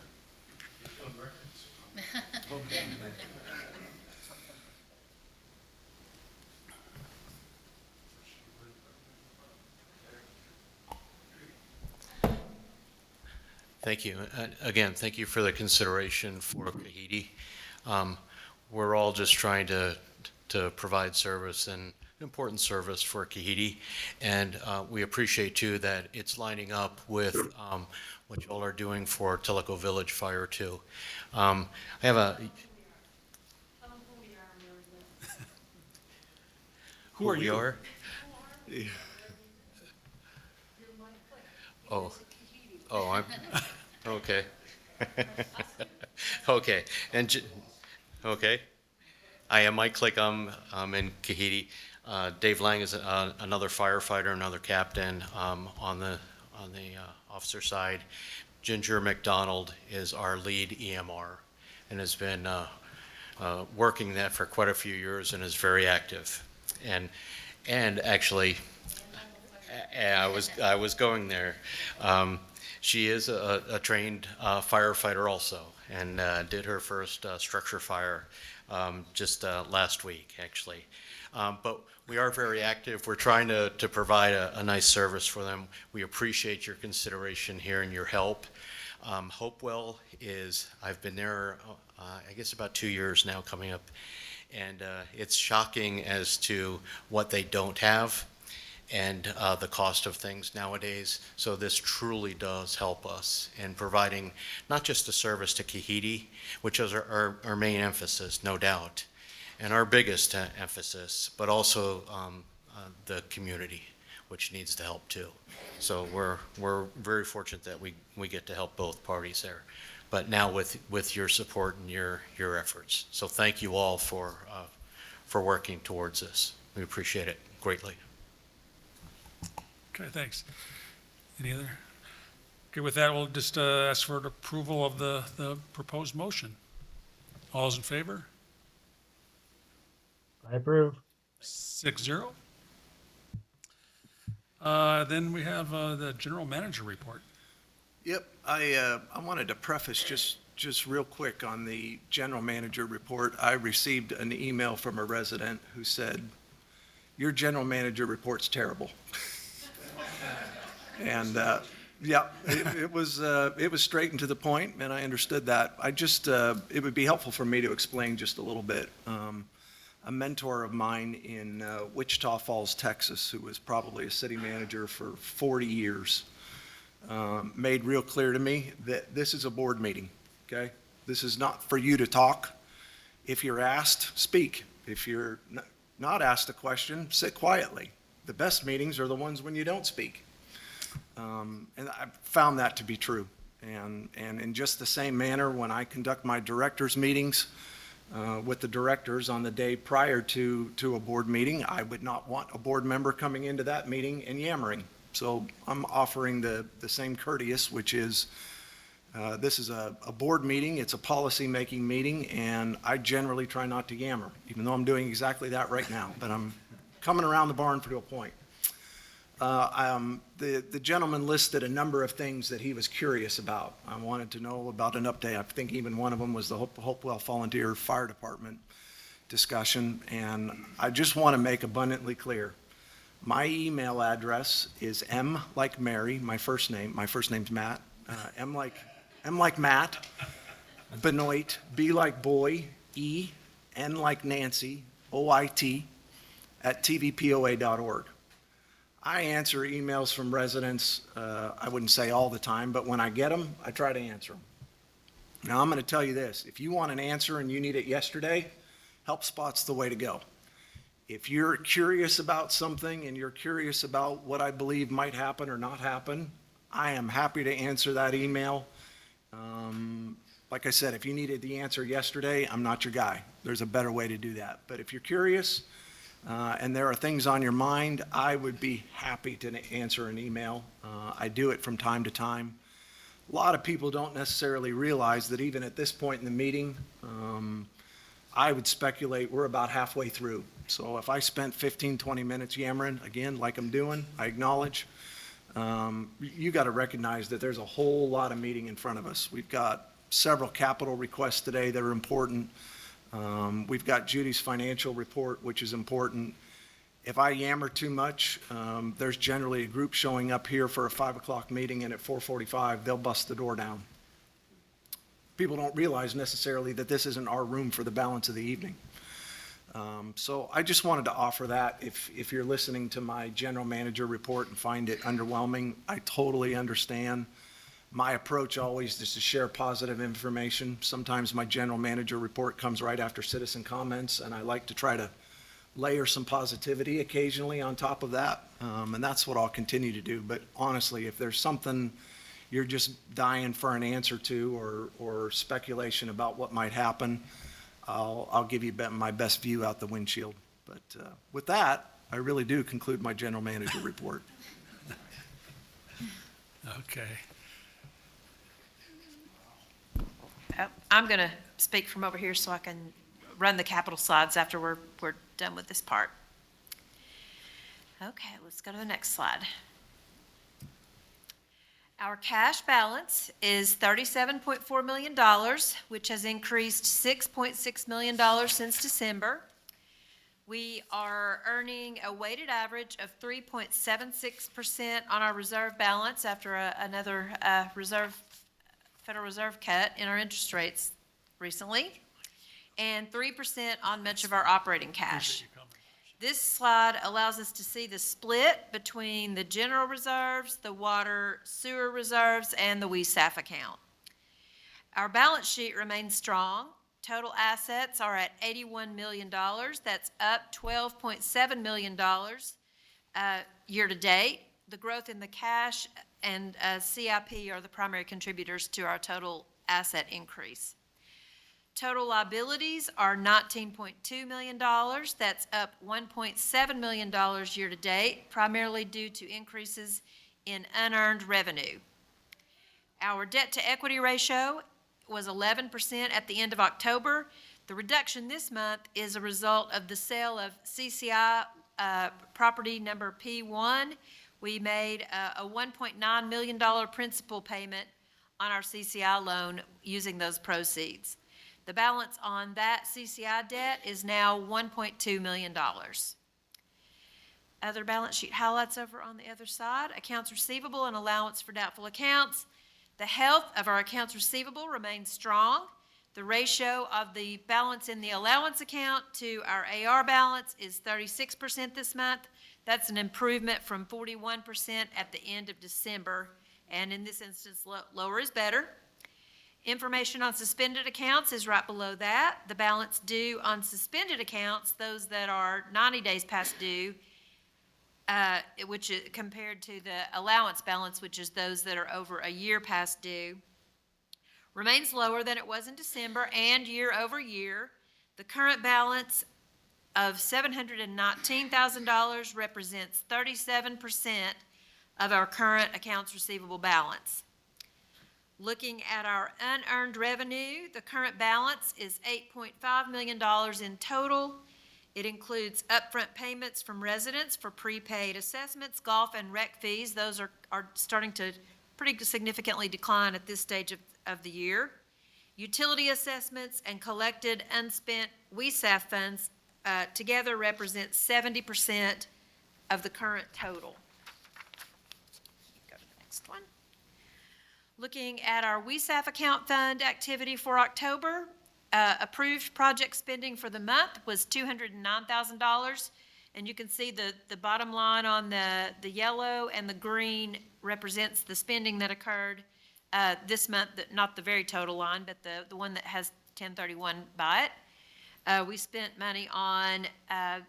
Thank you. Again, thank you for the consideration for Kahiti. We're all just trying to provide service and important service for Kahiti. And we appreciate too that it's lining up with what y'all are doing for Tellico Village Fire too. I have a. Who are you? Oh, I'm, okay. Okay, okay. I am Mike Click, I'm in Kahiti. Dave Lang is another firefighter, another captain on the officer side. Ginger McDonald is our lead EMR and has been working that for quite a few years and is very active. And actually, I was going there. She is a trained firefighter also, and did her first structure fire just last week, actually. But we are very active. We're trying to provide a nice service for them. We appreciate your consideration here and your help. Hopewell is, I've been there, I guess about 2 years now coming up, and it's shocking as to what they don't have and the cost of things nowadays. So this truly does help us in providing not just a service to Kahiti, which is our main emphasis, no doubt, and our biggest emphasis, but also the community, which needs the help too. So we're very fortunate that we get to help both parties there, but now with your support and your efforts. So thank you all for working towards this. We appreciate it greatly. Okay, thanks. Any other? Okay, with that, we'll just ask for approval of the proposed motion. All those in favor? I approve. 6-0. Then we have the general manager report. Yep, I wanted to preface just real quick on the general manager report. I received an email from a resident who said, "Your general manager report's terrible." And yeah, it was straight and to the point, and I understood that. It would be helpful for me to explain just a little bit. A mentor of mine in Wichita Falls, Texas, who was probably a city manager for 40 years, made real clear to me that this is a board meeting, okay? This is not for you to talk. If you're asked, speak. If you're not asked a question, sit quietly. The best meetings are the ones when you don't speak. And I found that to be true. And in just the same manner, when I conduct my directors' meetings with the directors on the day prior to a board meeting, I would not want a board member coming into that meeting and yammering. So I'm offering the same courteous, which is this is a board meeting, it's a policy-making meeting, and I generally try not to yammer, even though I'm doing exactly that right now. But I'm coming around the barn to a point. The gentleman listed a number of things that he was curious about. I wanted to know about an update. I think even one of them was the Hopewell Volunteer Fire Department discussion. And I just want to make abundantly clear, my email address is M like Mary, my first name's Matt, M like Matt, Benoit, B like boy, E, N like Nancy, OIT, @tvpoa.org. I answer emails from residents, I wouldn't say all the time, but when I get them, I try to answer them. Now, I'm going to tell you this. If you want an answer and you need it yesterday, HelpSpot's the way to go. If you're curious about something and you're curious about what I believe might happen or not happen, I am happy to answer that email. Like I said, if you needed the answer yesterday, I'm not your guy. There's a better way to do that. But if you're curious, and there are things on your mind, I would be happy to answer an email. I do it from time to time. A lot of people don't necessarily realize that even at this point in the meeting, I would speculate we're about halfway through. So if I spent 15, 20 minutes yammering, again, like I'm doing, I acknowledge, you got to recognize that there's a whole lot of meeting in front of us. We've got several capital requests today that are important. We've got Judy's financial report, which is important. If I yammer too much, there's generally a group showing up here for a 5 o'clock meeting, and at 4:45, they'll bust the door down. People don't realize necessarily that this isn't our room for the balance of the evening. So I just wanted to offer that. If you're listening to my general manager report and find it underwhelming, I totally understand. My approach always is to share positive information. Sometimes my general manager report comes right after citizen comments, and I like to try to layer some positivity occasionally on top of that. And that's what I'll continue to do. But honestly, if there's something you're just dying for an answer to, or speculation about what might happen, I'll give you my best view out the windshield. But with that, I really do conclude my general manager report. Okay. I'm going to speak from over here so I can run the capital slides after we're done with this part. Okay, let's go to the next slide. Our cash balance is $37.4 million, which has increased $6.6 million since December. We are earning a weighted average of 3.76% on our reserve balance after another Federal Reserve cut in our interest rates recently, and 3% on much of our operating cash. This slide allows us to see the split between the general reserves, the water sewer reserves, and the WESAF account. Our balance sheet remains strong. Total assets are at $81 million. That's up $12.7 million year to date. The growth in the cash and CIP are the primary contributors to our total asset increase. Total liabilities are $19.2 million. That's up $1.7 million year to date, primarily due to increases in unearned revenue. Our debt to equity ratio was 11% at the end of October. The reduction this month is a result of the sale of CCI property number P1. We made a $1.9 million principal payment on our CCI loan using those proceeds. The balance on that CCI debt is now $1.2 million. Other balance sheet highlights over on the other side: accounts receivable and allowance for doubtful accounts. The health of our accounts receivable remains strong. The ratio of the balance in the allowance account to our AR balance is 36% this month. That's an improvement from 41% at the end of December, and in this instance, lower is better. Information on suspended accounts is right below that. The balance due on suspended accounts, those that are 90 days past due, which is compared to the allowance balance, which is those that are over a year past due, remains lower than it was in December and year over year. The current balance of $719,000 represents 37% of our current accounts receivable balance. Looking at our unearned revenue, the current balance is $8.5 million in total. It includes upfront payments from residents for prepaid assessments, golf, and rec fees. Those are starting to pretty significantly decline at this stage of the year. Utility assessments and collected unspent WESAF funds together represent 70% of the current total. Go to the next one. Looking at our WESAF account fund activity for October, approved project spending for the month was $209,000. And you can see the bottom line on the yellow and the green represents the spending that occurred this month, not the very total line, but the one that has 1031 by it. We spent money on the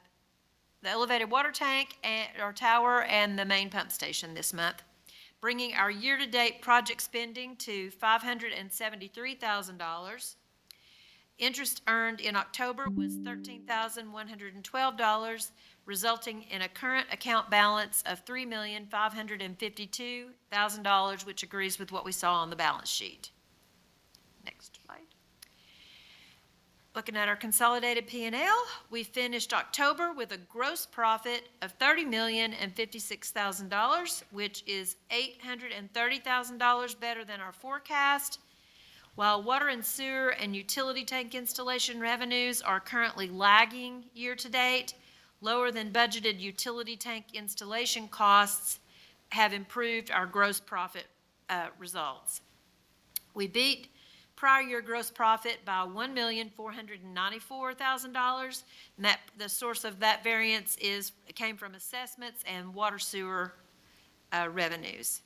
elevated water tank or tower and the main pump station this month, bringing our year-to-date project spending to $573,000. Interest earned in October was $13,112, resulting in a current account balance of $3,552,000, which agrees with what we saw on the balance sheet. Next slide. Looking at our consolidated P&L, we finished October with a gross profit of $30,056,000, which is $830,000 better than our forecast. While water and sewer and utility tank installation revenues are currently lagging year-to-date, lower than budgeted utility tank installation costs have improved our gross profit results. We beat prior year gross profit by $1,494,000, and that the source of that variance came from assessments and water sewer revenues.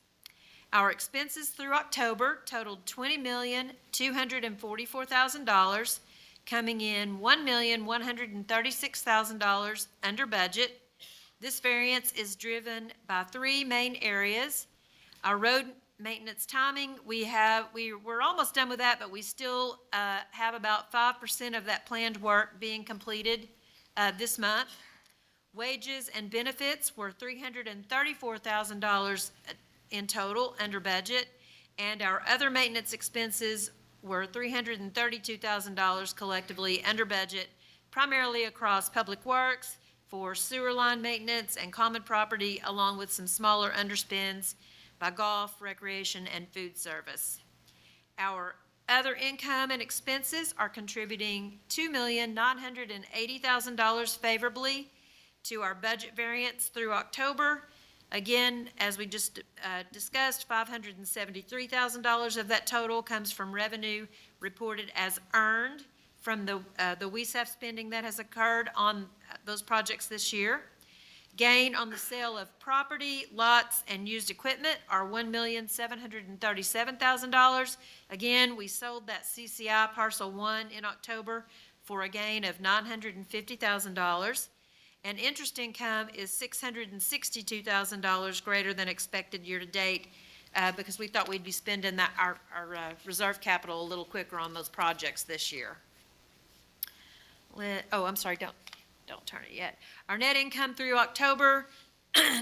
Our expenses through October totaled $20,244,000, coming in $1,136,000 under budget. This variance is driven by three main areas. Our road maintenance timing, we're almost done with that, but we still have about 5% of that planned work being completed this month. Wages and benefits were $334,000 in total under budget, and our other maintenance expenses were $332,000 collectively under budget, primarily across public works, for sewer line maintenance and common property, along with some smaller underspends by golf, recreation, and food service. Our other income and expenses are contributing $2,980,000 favorably to our budget variance through October. Again, as we just discussed, $573,000 of that total comes from revenue reported as earned from the WESAF spending that has occurred on those projects this year. Gain on the sale of property, lots, and used equipment are $1,737,000. Again, we sold that CCI Parcel 1 in October for a gain of $950,000. And interest income is $662,000 greater than expected year-to-date because we thought we'd be spending our reserve capital a little quicker on those projects this year. I'm sorry, don't turn it yet. Our net income through October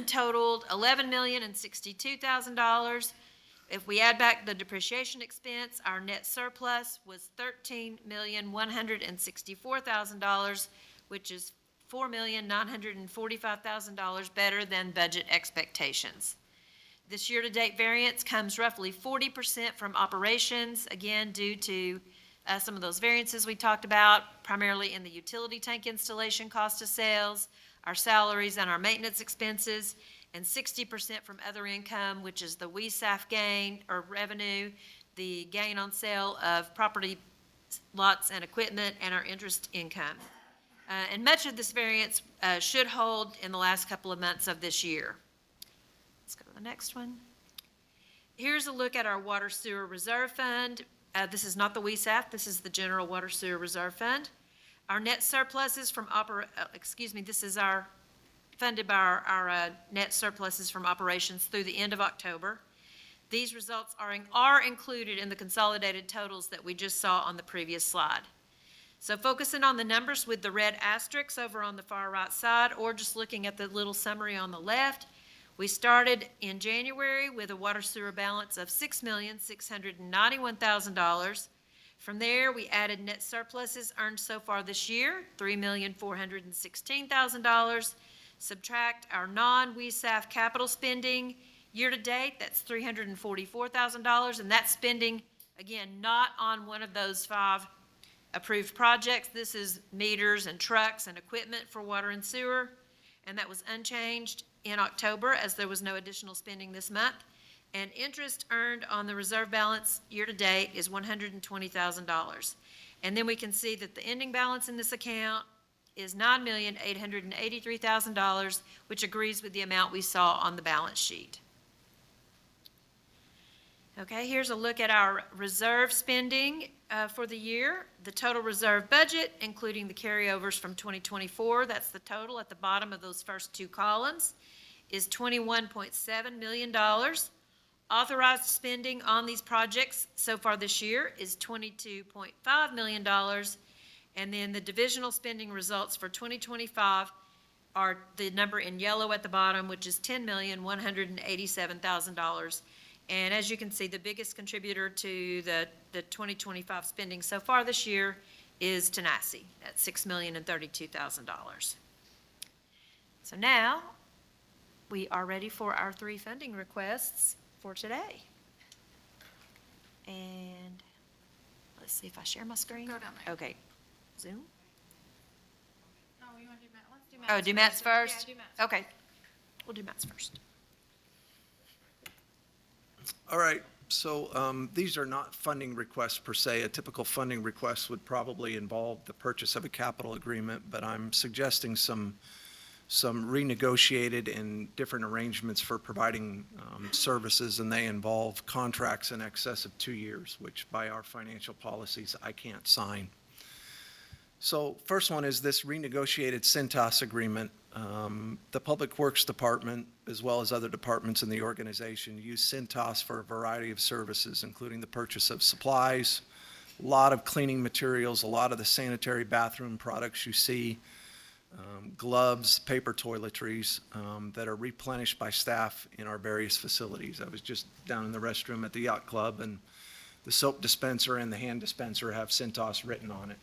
totaled $11,062,000. If we add back the depreciation expense, our net surplus was $13,164,000, which is $4,945,000 better than budget expectations. This year-to-date variance comes roughly 40% from operations, again, due to some of those variances we talked about, primarily in the utility tank installation cost of sales, our salaries and our maintenance expenses, and 60% from other income, which is the WESAF gain or revenue, the gain on sale of property, lots, and equipment, and our interest income. And much of this variance should hold in the last couple of months of this year. Let's go to the next one. Here's a look at our water sewer reserve fund. This is not the WESAF, this is the General Water Sewer Reserve Fund. Our net surpluses from this is funded by our net surpluses from operations through the end of October. These results are included in the consolidated totals that we just saw on the previous slide. So focusing on the numbers with the red asterisks over on the far right side, or just looking at the little summary on the left, we started in January with a water sewer balance of $6,691,000. From there, we added net surpluses earned so far this year, $3,416,000. Subtract our non-WESAF capital spending. Year-to-date, that's $344,000, and that's spending, again, not on one of those 5 approved projects. This is meters and trucks and equipment for water and sewer, and that was unchanged in October as there was no additional spending this month. And interest earned on the reserve balance year-to-date is $120,000. And then we can see that the ending balance in this account is $9,883,000, which agrees with the amount we saw on the balance sheet. Okay, here's a look at our reserve spending for the year. The total reserve budget, including the carryovers from 2024, that's the total at the bottom of those first 2 columns, is $21.7 million. Authorized spending on these projects so far this year is $22.5 million. And then the divisional spending results for 2025 are the number in yellow at the bottom, which is $10,187,000. And as you can see, the biggest contributor to the 2025 spending so far this year is Tanasi at $6,032,000. So now, we are ready for our 3 funding requests for today. And let's see if I share my screen. Go down there. Okay. Zoom? Oh, you want to do Matt? Let's do Oh, do Matt's first? Yeah, do Matt's. Okay. We'll do Matt's first. All right, so these are not funding requests per se. A typical funding request would probably involve the purchase of a capital agreement, but I'm suggesting some renegotiated and different arrangements for providing services, and they involve contracts in excess of 2 years, which by our financial policies, I can't sign. So first one is this renegotiated Cintas agreement. The Public Works Department, as well as other departments in the organization, use Cintas for a variety of services, including the purchase of supplies, a lot of cleaning materials, a lot of the sanitary bathroom products you see, gloves, paper toiletries that are replenished by staff in our various facilities. I was just down in the restroom at the yacht club, and the soap dispenser and the hand dispenser have Cintas written on it.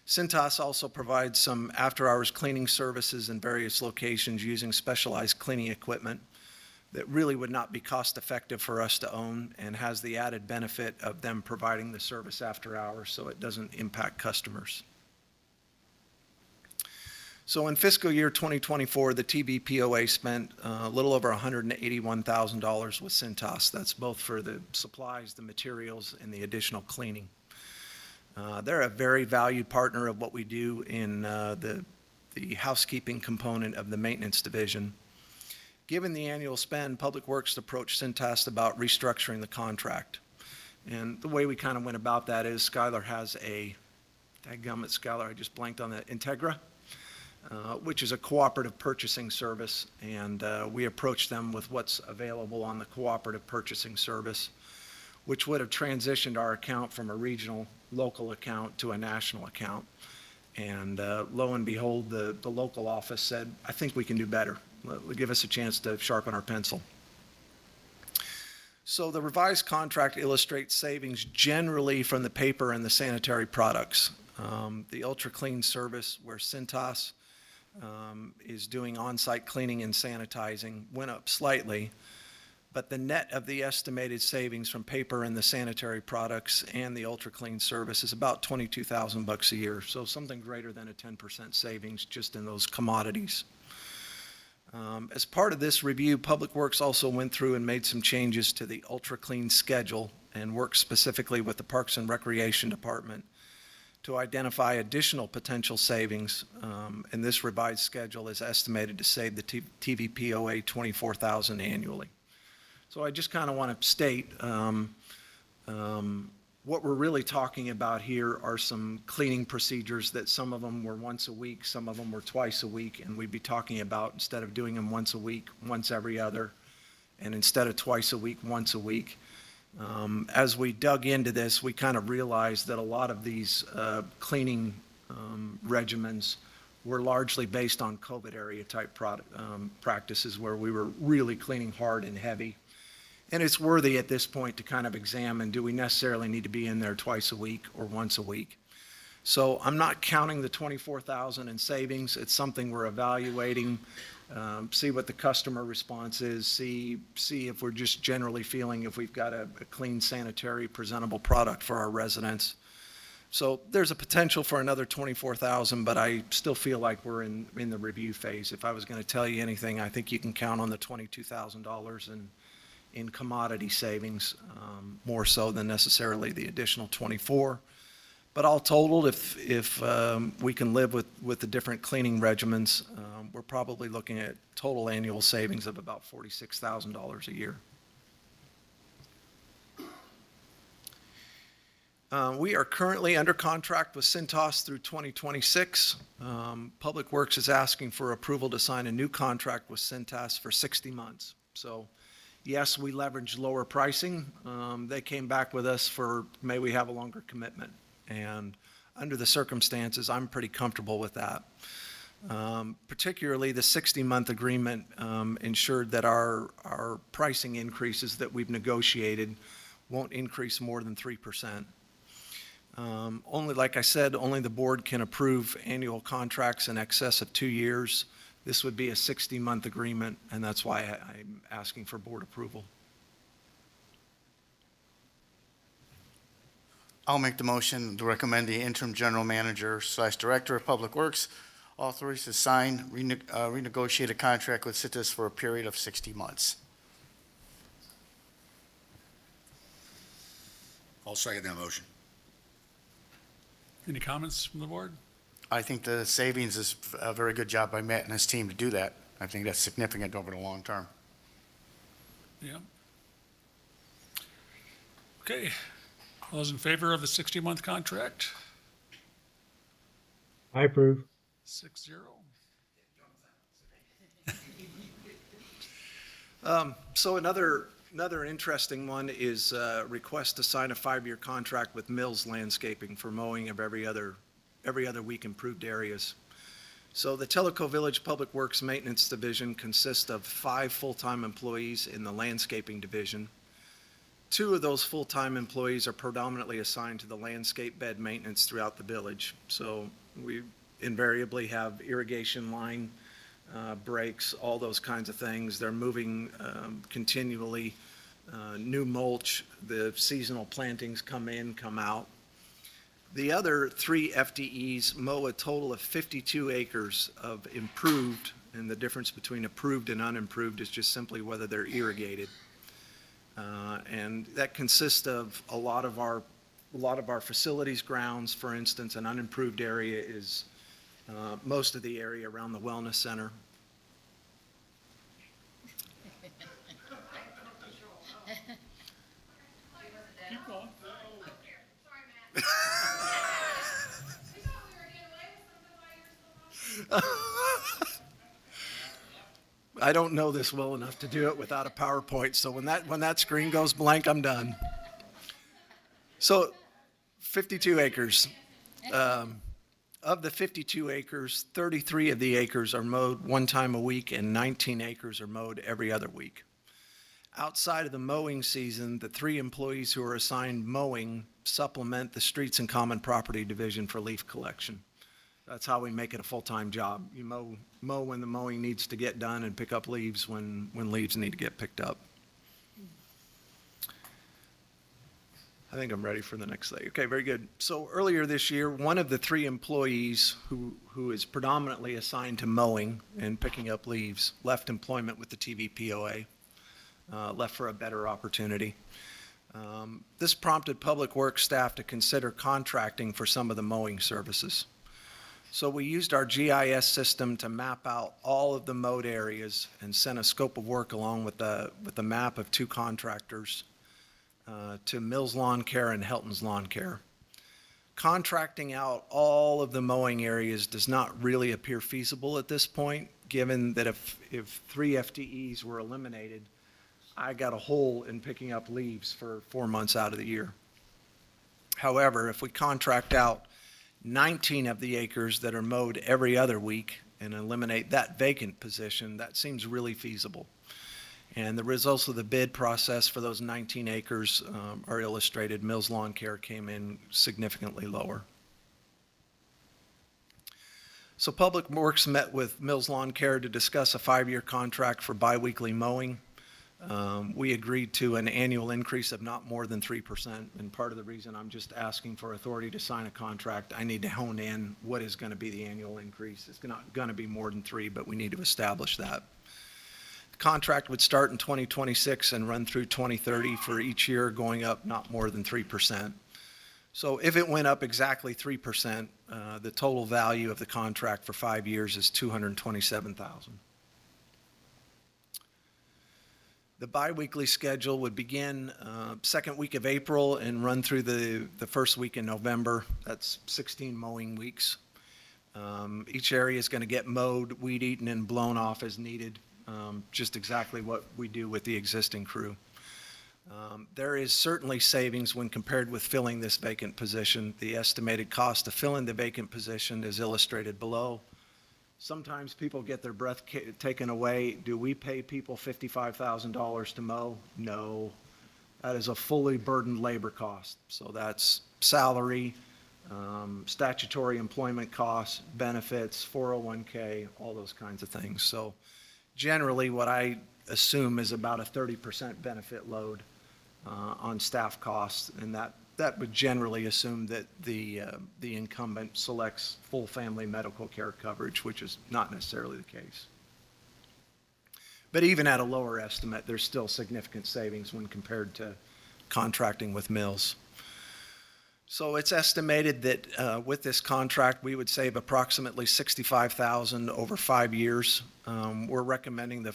Cintas also provides some after-hours cleaning services in various locations using specialized cleaning equipment that really would not be cost-effective for us to own, and has the added benefit of them providing the service after hours, so it doesn't impact customers. So in fiscal year 2024, the POA spent a little over $181,000 with Cintas. That's both for the supplies, the materials, and the additional cleaning. They're a very valued partner of what we do in the housekeeping component of the maintenance division. Given the annual spend, Public Works approached Cintas about restructuring the contract. And the way we kind of went about that is Skylar has dadgummit Skylar, I just blanked on that, Integra, which is a cooperative purchasing service. And we approached them with what's available on the cooperative purchasing service, which would have transitioned our account from a regional local account to a national account. And lo and behold, the local office said, I think we can do better. Give us a chance to sharpen our pencil. So the revised contract illustrates savings generally from the paper and the sanitary products. The Ultra Clean service, where Cintas is doing on-site cleaning and sanitizing, went up slightly. But the net of the estimated savings from paper and the sanitary products and the Ultra Clean service is about $22,000 a year. So something greater than a 10% savings just in those commodities. As part of this review, Public Works also went through and made some changes to the Ultra Clean schedule and worked specifically with the Parks and Recreation Department to identify additional potential savings. And this revised schedule is estimated to save the POA $24,000 annually. So I just kind of want to state what we're really talking about here are some cleaning procedures that some of them were once a week, some of them were twice a week, and we'd be talking about, instead of doing them once a week, once every other, and instead of twice a week, once a week. As we dug into this, we kind of realized that a lot of these cleaning regimens were largely based on COVID area type practices where we were really cleaning hard and heavy. And it's worthy at this point to kind of examine, do we necessarily need to be in there twice a week or once a week? So I'm not counting the $24,000 in savings. It's something we're evaluating, see what the customer response is, see if we're just generally feeling if we've got a clean, sanitary, presentable product for our residents. So there's a potential for another $24,000, but I still feel like we're in the review phase. If I was going to tell you anything, I think you can count on the $22,000 in commodity savings, more so than necessarily the additional 24. But all totaled, if we can live with the different cleaning regimens, we're probably looking at total annual savings of about $46,000 a year. We are currently under contract with Cintas through 2026. Public Works is asking for approval to sign a new contract with Cintas for 60 months. So Yes, we leveraged lower pricing. They came back with us for, may we have a longer commitment? And under the circumstances, I'm pretty comfortable with that. Particularly the 60-month agreement ensured that our pricing increases that we've negotiated won't increase more than 3%. Only, like I said, only the board can approve annual contracts in excess of 2 years. This would be a 60-month agreement, and that's why I'm asking for board approval. I'll make the motion to recommend the interim general manager / director of Public Works authorized to sign renegotiate a contract with Citrus for a period of 60 months. I'll second that motion. Any comments from the board? I think the savings is a very good job by Matt and his team to do that. I think that's significant over the long term. Yeah. Okay. All those in favor of the 60-month contract? I approve. 6-0. So another interesting one is a request to sign a 5-year contract with Mills Landscaping for mowing of every other week improved areas. So the Tellico Village Public Works Maintenance Division consists of 5 full-time employees in the landscaping division. 2 of those full-time employees are predominantly assigned to the landscape bed maintenance throughout the village. So we invariably have irrigation line breaks, all those kinds of things. They're moving continually, new mulch, the seasonal plantings come in, come out. The other 3 FTEs mow a total of 52 acres of improved, and the difference between approved and unimproved is just simply whether they're irrigated. And that consists of a lot of our facilities grounds. For instance, an unimproved area is most of the area around the wellness center. Keep going. I don't know this well enough to do it without a PowerPoint, so when that screen goes blank, I'm done. So 52 acres. Of the 52 acres, 33 of the acres are mowed 1 time a week and 19 acres are mowed every other week. Outside of the mowing season, the 3 employees who are assigned mowing supplement the Streets and Common Property Division for leaf collection. That's how we make it a full-time job. You mow when the mowing needs to get done and pick up leaves when leaves need to get picked up. I think I'm ready for the next slide. Okay, very good. So earlier this year, one of the 3 employees who is predominantly assigned to mowing and picking up leaves left employment with the TV POA, left for a better opportunity. This prompted Public Works staff to consider contracting for some of the mowing services. So we used our GIS system to map out all of the mowed areas and sent a scope of work along with the map of 2 contractors to Mills Lawn Care and Helton's Lawn Care. Contracting out all of the mowing areas does not really appear feasible at this point, given that if 3 FTEs were eliminated, I got a hole in picking up leaves for 4 months out of the year. However, if we contract out 19 of the acres that are mowed every other week and eliminate that vacant position, that seems really feasible. And the results of the bid process for those 19 acres are illustrated. Mills Lawn Care came in significantly lower. So Public Works met with Mills Lawn Care to discuss a 5-year contract for biweekly mowing. We agreed to an annual increase of not more than 3%, and part of the reason I'm just asking for authority to sign a contract, I need to hone in what is going to be the annual increase. It's not going to be more than 3, but we need to establish that. The contract would start in 2026 and run through 2030 for each year, going up not more than 3%. So if it went up exactly 3%, the total value of the contract for 5 years is $227,000. The biweekly schedule would begin second week of April and run through the first week in November. That's 16 mowing weeks. Each area is going to get mowed, weed eaten, and blown off as needed just exactly what we do with the existing crew. There is certainly savings when compared with filling this vacant position. The estimated cost of filling the vacant position is illustrated below. Sometimes people get their breath taken away. Do we pay people $55,000 to mow? No. That is a fully burdened labor cost. So that's salary, statutory employment costs, benefits, 401K, all those kinds of things. So generally, what I assume is about a 30% benefit load on staff costs, and that would generally assume that the incumbent selects full family medical care coverage, which is not necessarily the case. But even at a lower estimate, there's still significant savings when compared to contracting with mills. So it's estimated that with this contract, we would save approximately $65,000 over 5 years. We're recommending the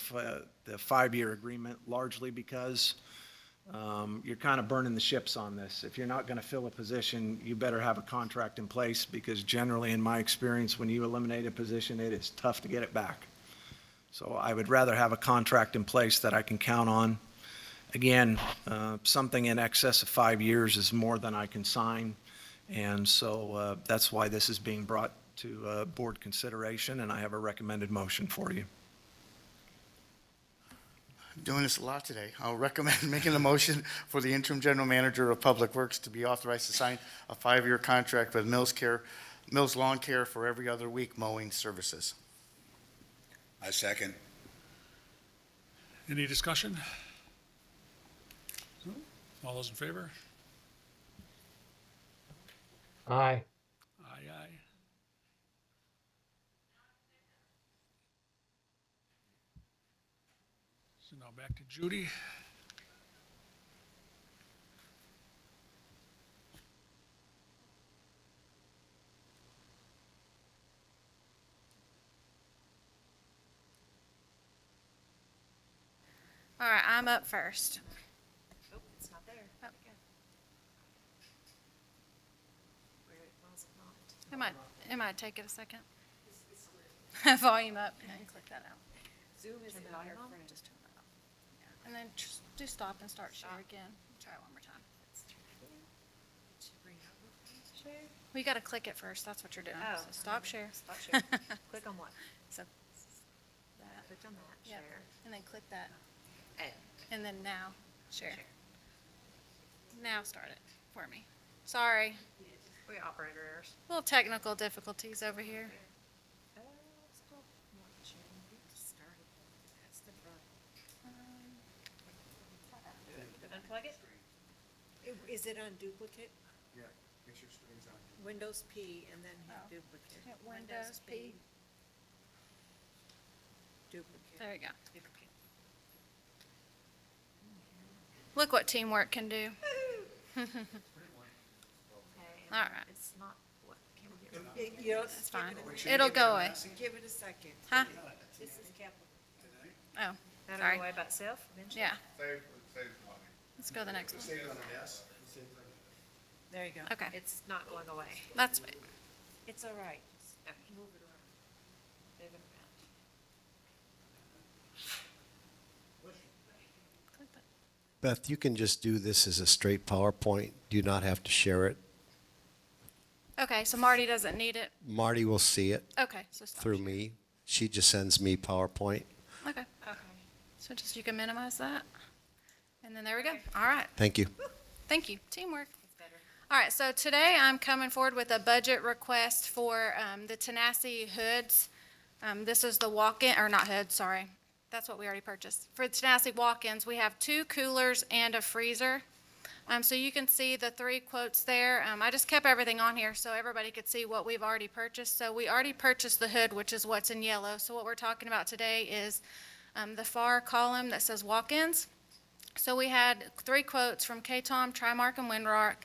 5-year agreement largely because you're kind of burning the ships on this. If you're not going to fill a position, you better have a contract in place, because generally, in my experience, when you eliminate a position, it is tough to get it back. So I would rather have a contract in place that I can count on. Again, something in excess of 5 years is more than I can sign, and so that's why this is being brought to board consideration, and I have a recommended motion for you. Doing this a lot today. I'll recommend making a motion for the interim general manager of Public Works to be authorized to sign a 5-year contract with Mills Lawn Care for every other week mowing services. I second. Any discussion? No? All those in favor? Aye. Aye, aye. So now back to Judy. All right, I'm up first. Oh, it's not there. Oh. There we go. Where was it not? It might take it a second. Volume up and click that out. Zoom is Turn it it on on your your phone, phone? just turn it off. And then just do stop and start share again. Try it one more time. Well, you gotta click it first, that's what you're doing. Oh, So stop share. Stop share. Click on what? So that, Click on that, Yep. share. and then click that, And and then now, share. Now start it for me. Sorry, we operator errors. little technical difficulties over here. Stop watching. Started. That's the front. Unplug it? Is it on duplicate? Yeah, make sure screen's on. Windows P and then hit Oh. duplicate. Hit Windows P. Duplicate. There we go. Duplicate. Look what teamwork can do. Okay. All right. It's not, what, can we get? You know, That's fine. It'll go away. give it a second. Huh? This is capital. Oh, That'll sorry. go away by itself eventually? Yeah. Let's go to the next one. There you go. Okay. It's not going away. That's fine. It's all right. Okay. Move it around. Move it around. Click that. Beth, you can just do this as a straight PowerPoint. Do not have to share it. Okay, so Marty doesn't need it. Marty will see it Okay, so stop. through me. She just sends me PowerPoint. Okay, Okay. so just you can minimize that. And then there we go. All right, Thank you. thank you. Teamwork. It's better. All right, so today I'm coming forward with a budget request for the Tanasi hoods. This is the walk-in, or not hoods, sorry. That's what we already purchased. For the Tanasi walk-ins, we have 2 coolers and a freezer. So you can see the 3 quotes there. I just kept everything on here so everybody could see what we've already purchased. So we already purchased the hood, which is what's in yellow. So what we're talking about today is the far column that says walk-ins. So we had 3 quotes from K-Tom, Trimark, and Windrock.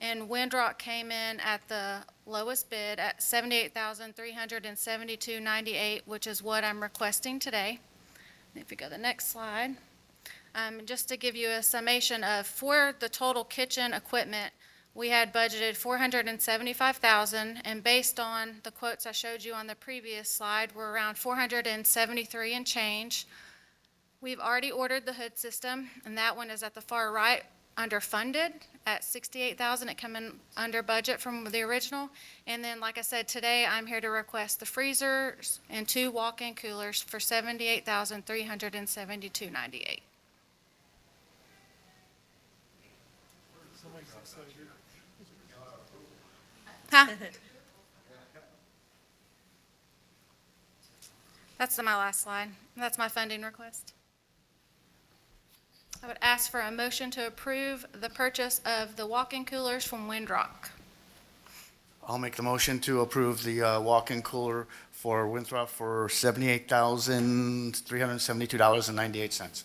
And Windrock came in at the lowest bid at $78,372.98, which is what I'm requesting today. If you go to the next slide. Just to give you a summation of, for the total kitchen equipment, we had budgeted $475,000, and based on the quotes I showed you on the previous slide, we're around $473 and change. We've already ordered the hood system, and that one is at the far right, underfunded at $68,000. It come in under budget from the original. And then, like I said, today I'm here to request the freezers and 2 walk-in coolers for $78,372.98. Huh? That's my last slide. That's my funding request. I would ask for a motion to approve the purchase of the walk-in coolers from Windrock. I'll make the motion to approve the walk-in cooler for Winthrop for $78,372.98.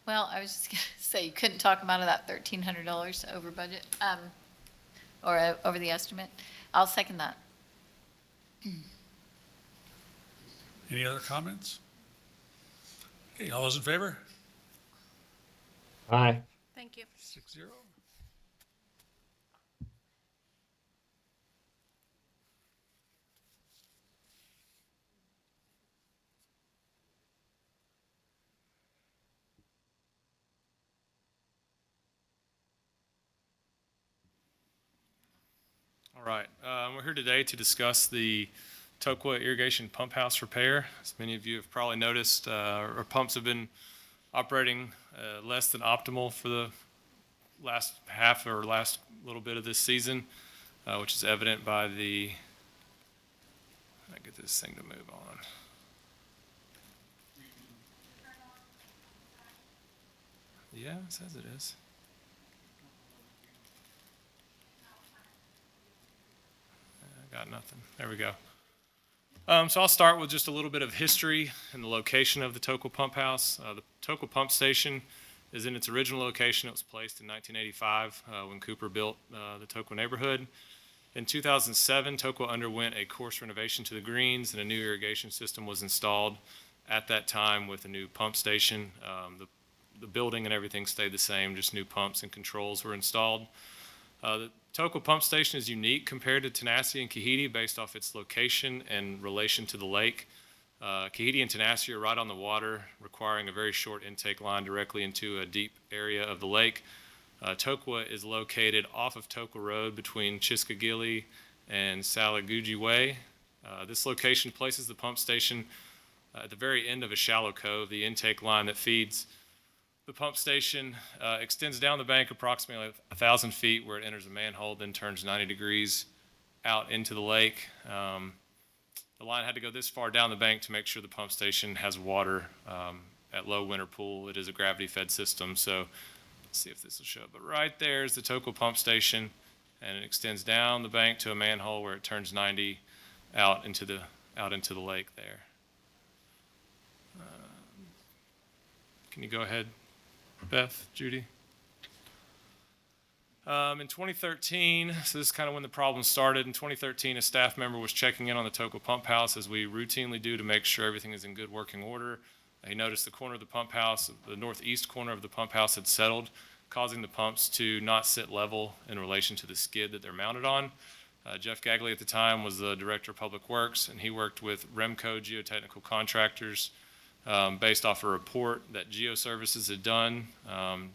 Well, I was just going to say, you couldn't talk them out of that $1,300 over budget, or over the estimate. I'll second that. Any other comments? Okay, all those in favor? Aye. Thank you. 6-0. All right, we're here today to discuss the Tokwa Irrigation Pump House repair. As many of you have probably noticed, our pumps have been operating less than optimal for the last half or last little bit of this season, which is evident by the, I get this thing to move on. Yeah, it says it is. I got nothing. There we go. So I'll start with just a little bit of history and the location of the Tokwa Pump House. The Tokwa Pump Station is in its original location. It was placed in 1985 when Cooper built the Tokwa neighborhood. In 2007, Tokwa underwent a course renovation to the greens, and a new irrigation system was installed at that time with a new pump station. The building and everything stayed the same, just new pumps and controls were installed. The Tokwa Pump Station is unique compared to Tanasi and Kahidi based off its location and relation to the lake. Kahidi and Tanasi are right on the water, requiring a very short intake line directly into a deep area of the lake. Tokwa is located off of Tokwa Road between Chiskagili and Salaguji Way. This location places the pump station at the very end of a shallow cove. The intake line that feeds the pump station extends down the bank approximately 1,000 feet where it enters a manhole, then turns 90 degrees out into the lake. The line had to go this far down the bank to make sure the pump station has water at low winter pool. It is a gravity-fed system, so let's see if this will show. But right there is the Tokwa Pump Station, and it extends down the bank to a manhole where it turns 90 out into the lake there. Can you go ahead, Beth, Judy? In 2013, so this is kind of when the problem started. In 2013, a staff member was checking in on the Tokwa Pump House, as we routinely do to make sure everything is in good working order. He noticed the corner of the pump house, the northeast corner of the pump house had settled, causing the pumps to not sit level in relation to the skid that they're mounted on. Jeff Gagley at the time was the Director of Public Works, and he worked with Remco Geotechnical Contractors based off a report that Geoservices had done,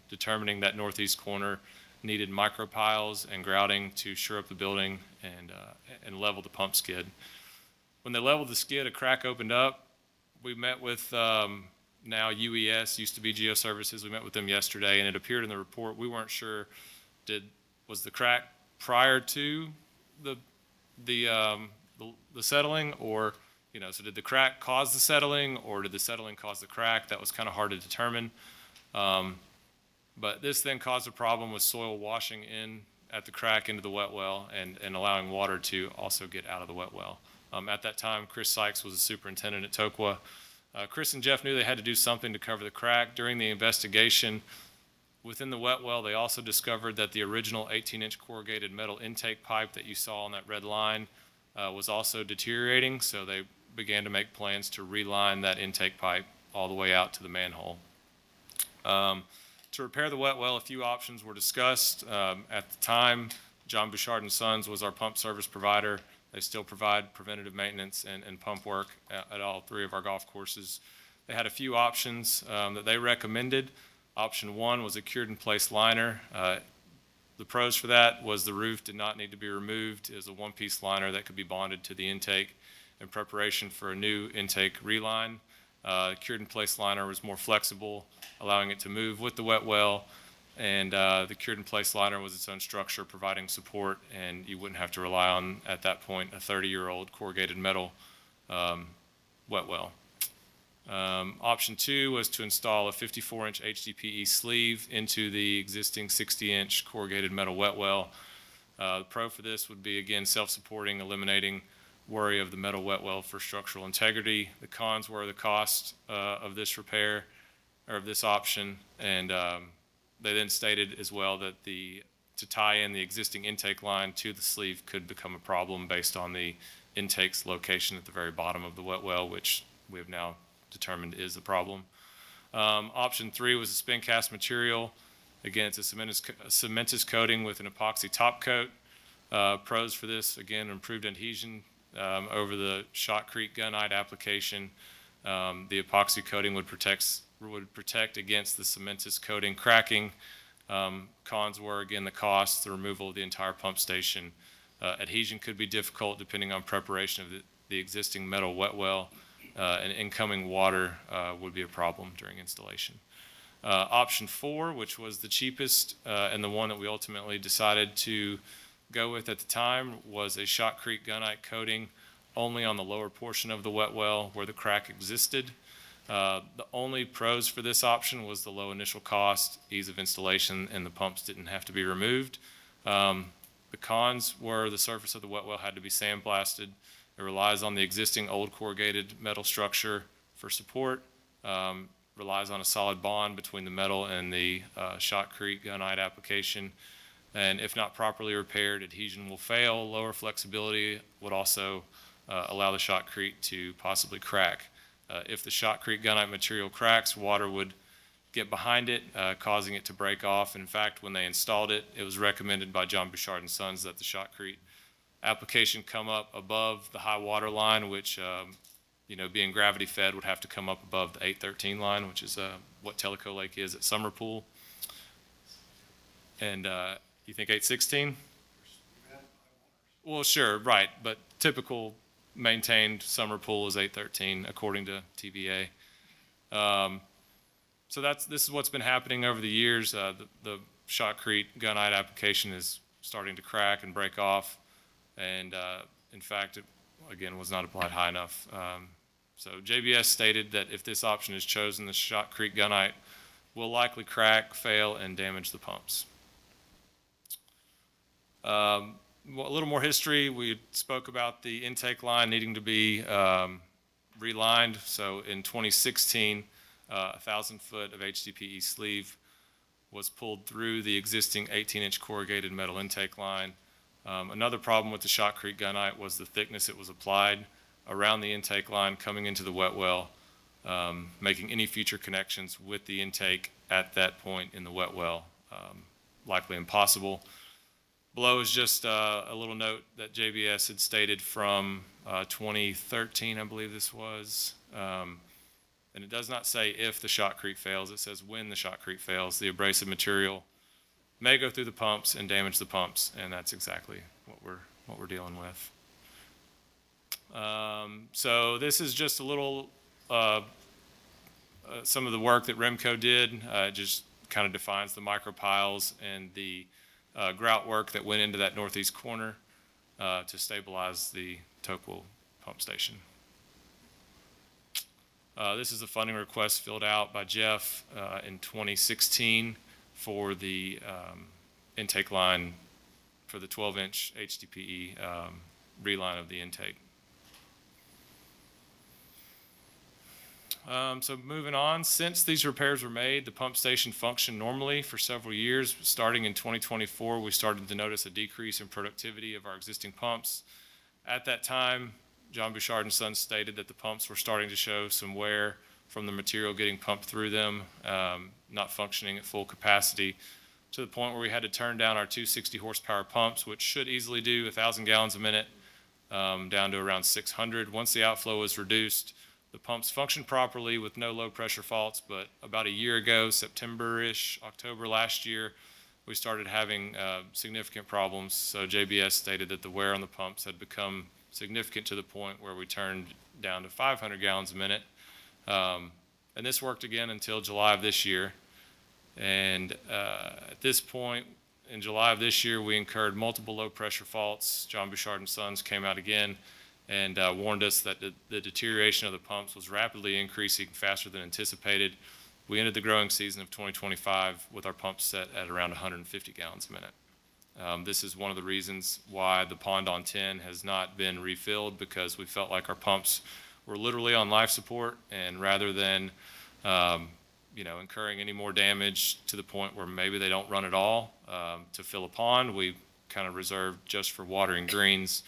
determining that northeast corner needed micropiles and grouting to shore up the building and level the pump skid. When they leveled the skid, a crack opened up. We met with now UES, used to be Geoservices. We met with them yesterday, and it appeared in the report. We weren't sure, was the crack prior to the settling, or so did the crack cause the settling, or did the settling cause the crack? That was kind of hard to determine. But this then caused a problem with soil washing in at the crack into the wet well and allowing water to also get out of the wet well. At that time, Chris Sykes was the superintendent at Tokwa. Chris and Jeff knew they had to do something to cover the crack. During the investigation within the wet well, they also discovered that the original 18-inch corrugated metal intake pipe that you saw on that red line was also deteriorating, so they began to make plans to reline that intake pipe all the way out to the manhole. To repair the wet well, a few options were discussed. At the time, John Bouchard & Sons was our pump service provider. They still provide preventative maintenance and pump work at all 3 of our golf courses. They had a few options that they recommended. Option 1 was a cured-in-place liner. The pros for that was the roof did not need to be removed. It was a one-piece liner that could be bonded to the intake in preparation for a new intake reline. Cured-in-place liner was more flexible, allowing it to move with the wet well, and the cured-in-place liner was its own structure, providing support, and you wouldn't have to rely on, at that point, a 30-year-old corrugated metal wet well. Option 2 was to install a 54-inch HDPE sleeve into the existing 60-inch corrugated metal wet well. The pro for this would be, again, self-supporting, eliminating worry of the metal wet well for structural integrity. The cons were the cost of this repair, or of this option, and they then stated as well that to tie in the existing intake line to the sleeve could become a problem based on the intake's location at the very bottom of the wet well, which we have now determined is a problem. Option 3 was a spin cast material. Again, it's a cementous coating with an epoxy top coat. Pros for this, again, improved adhesion over the shotcrete gunite application. The epoxy coating would protect against the cementous coating cracking. Cons were, again, the cost, the removal of the entire pump station. Adhesion could be difficult depending on preparation of the existing metal wet well. And incoming water would be a problem during installation. Option 4, which was the cheapest and the one that we ultimately decided to go with at the time, was a shotcrete gunite coating only on the lower portion of the wet well where the crack existed. The only pros for this option was the low initial cost, ease of installation, and the pumps didn't have to be removed. The cons were the surface of the wet well had to be sandblasted. It relies on the existing old corrugated metal structure for support, relies on a solid bond between the metal and the shotcrete gunite application, and if not properly repaired, adhesion will fail. Lower flexibility would also allow the shotcrete to possibly crack. If the shotcrete gunite material cracks, water would get behind it, causing it to break off. In fact, when they installed it, it was recommended by John Bouchard and Sons that the shotcrete application come up above the high water line, which, being gravity fed, would have to come up above the 813 line, which is what Tellico Lake is at Summer Pool. And you think 816? Well, sure, right, but typical maintained Summer Pool is 813 according to TVA. So this is what's been happening over the years. The shotcrete gunite application is starting to crack and break off. And in fact, it, again, was not applied high enough. So JBS stated that if this option is chosen, the shotcrete gunite will likely crack, fail, and damage the pumps. A little more history. We spoke about the intake line needing to be relined. So in 2016, 1,000 foot of HDPE sleeve was pulled through the existing 18-inch corrugated metal intake line. Another problem with the shotcrete gunite was the thickness it was applied around the intake line coming into the wet well, making any future connections with the intake at that point in the wet well likely impossible. Below is just a little note that JBS had stated from 2013, I believe this was. And it does not say if the shotcrete fails, it says when the shotcrete fails. The abrasive material may go through the pumps and damage the pumps, and that's exactly what we're dealing with. So this is just a little some of the work that Remco did. It just kind of defines the micropiles and the grout work that went into that northeast corner to stabilize the Hopewell pump station. This is a funding request filled out by Jeff in 2016 for the intake line for the 12-inch HDPE reline of the intake. So moving on, since these repairs were made, the pump station functioned normally for several years. Starting in 2024, we started to notice a decrease in productivity of our existing pumps. At that time, John Bouchard and Sons stated that the pumps were starting to show some wear from the material getting pumped through them, not functioning at full capacity, to the point where we had to turn down our 260 horsepower pumps, which should easily do 1,000 gallons a minute, down to around 600. Once the outflow was reduced, the pumps functioned properly with no low pressure faults, but about a year ago, September-ish, October last year, we started having significant problems. So JBS stated that the wear on the pumps had become significant to the point where we turned down to 500 gallons a minute. And this worked again until July of this year. And at this point, in July of this year, we incurred multiple low pressure faults. John Bouchard and Sons came out again and warned us that the deterioration of the pumps was rapidly increasing faster than anticipated. We ended the growing season of 2025 with our pumps set at around 150 gallons a minute. This is one of the reasons why the pond on 10 has not been refilled, because we felt like our pumps were literally on life support, and rather than incurring any more damage to the point where maybe they don't run at all to fill a pond, we kind of reserved just for watering greens.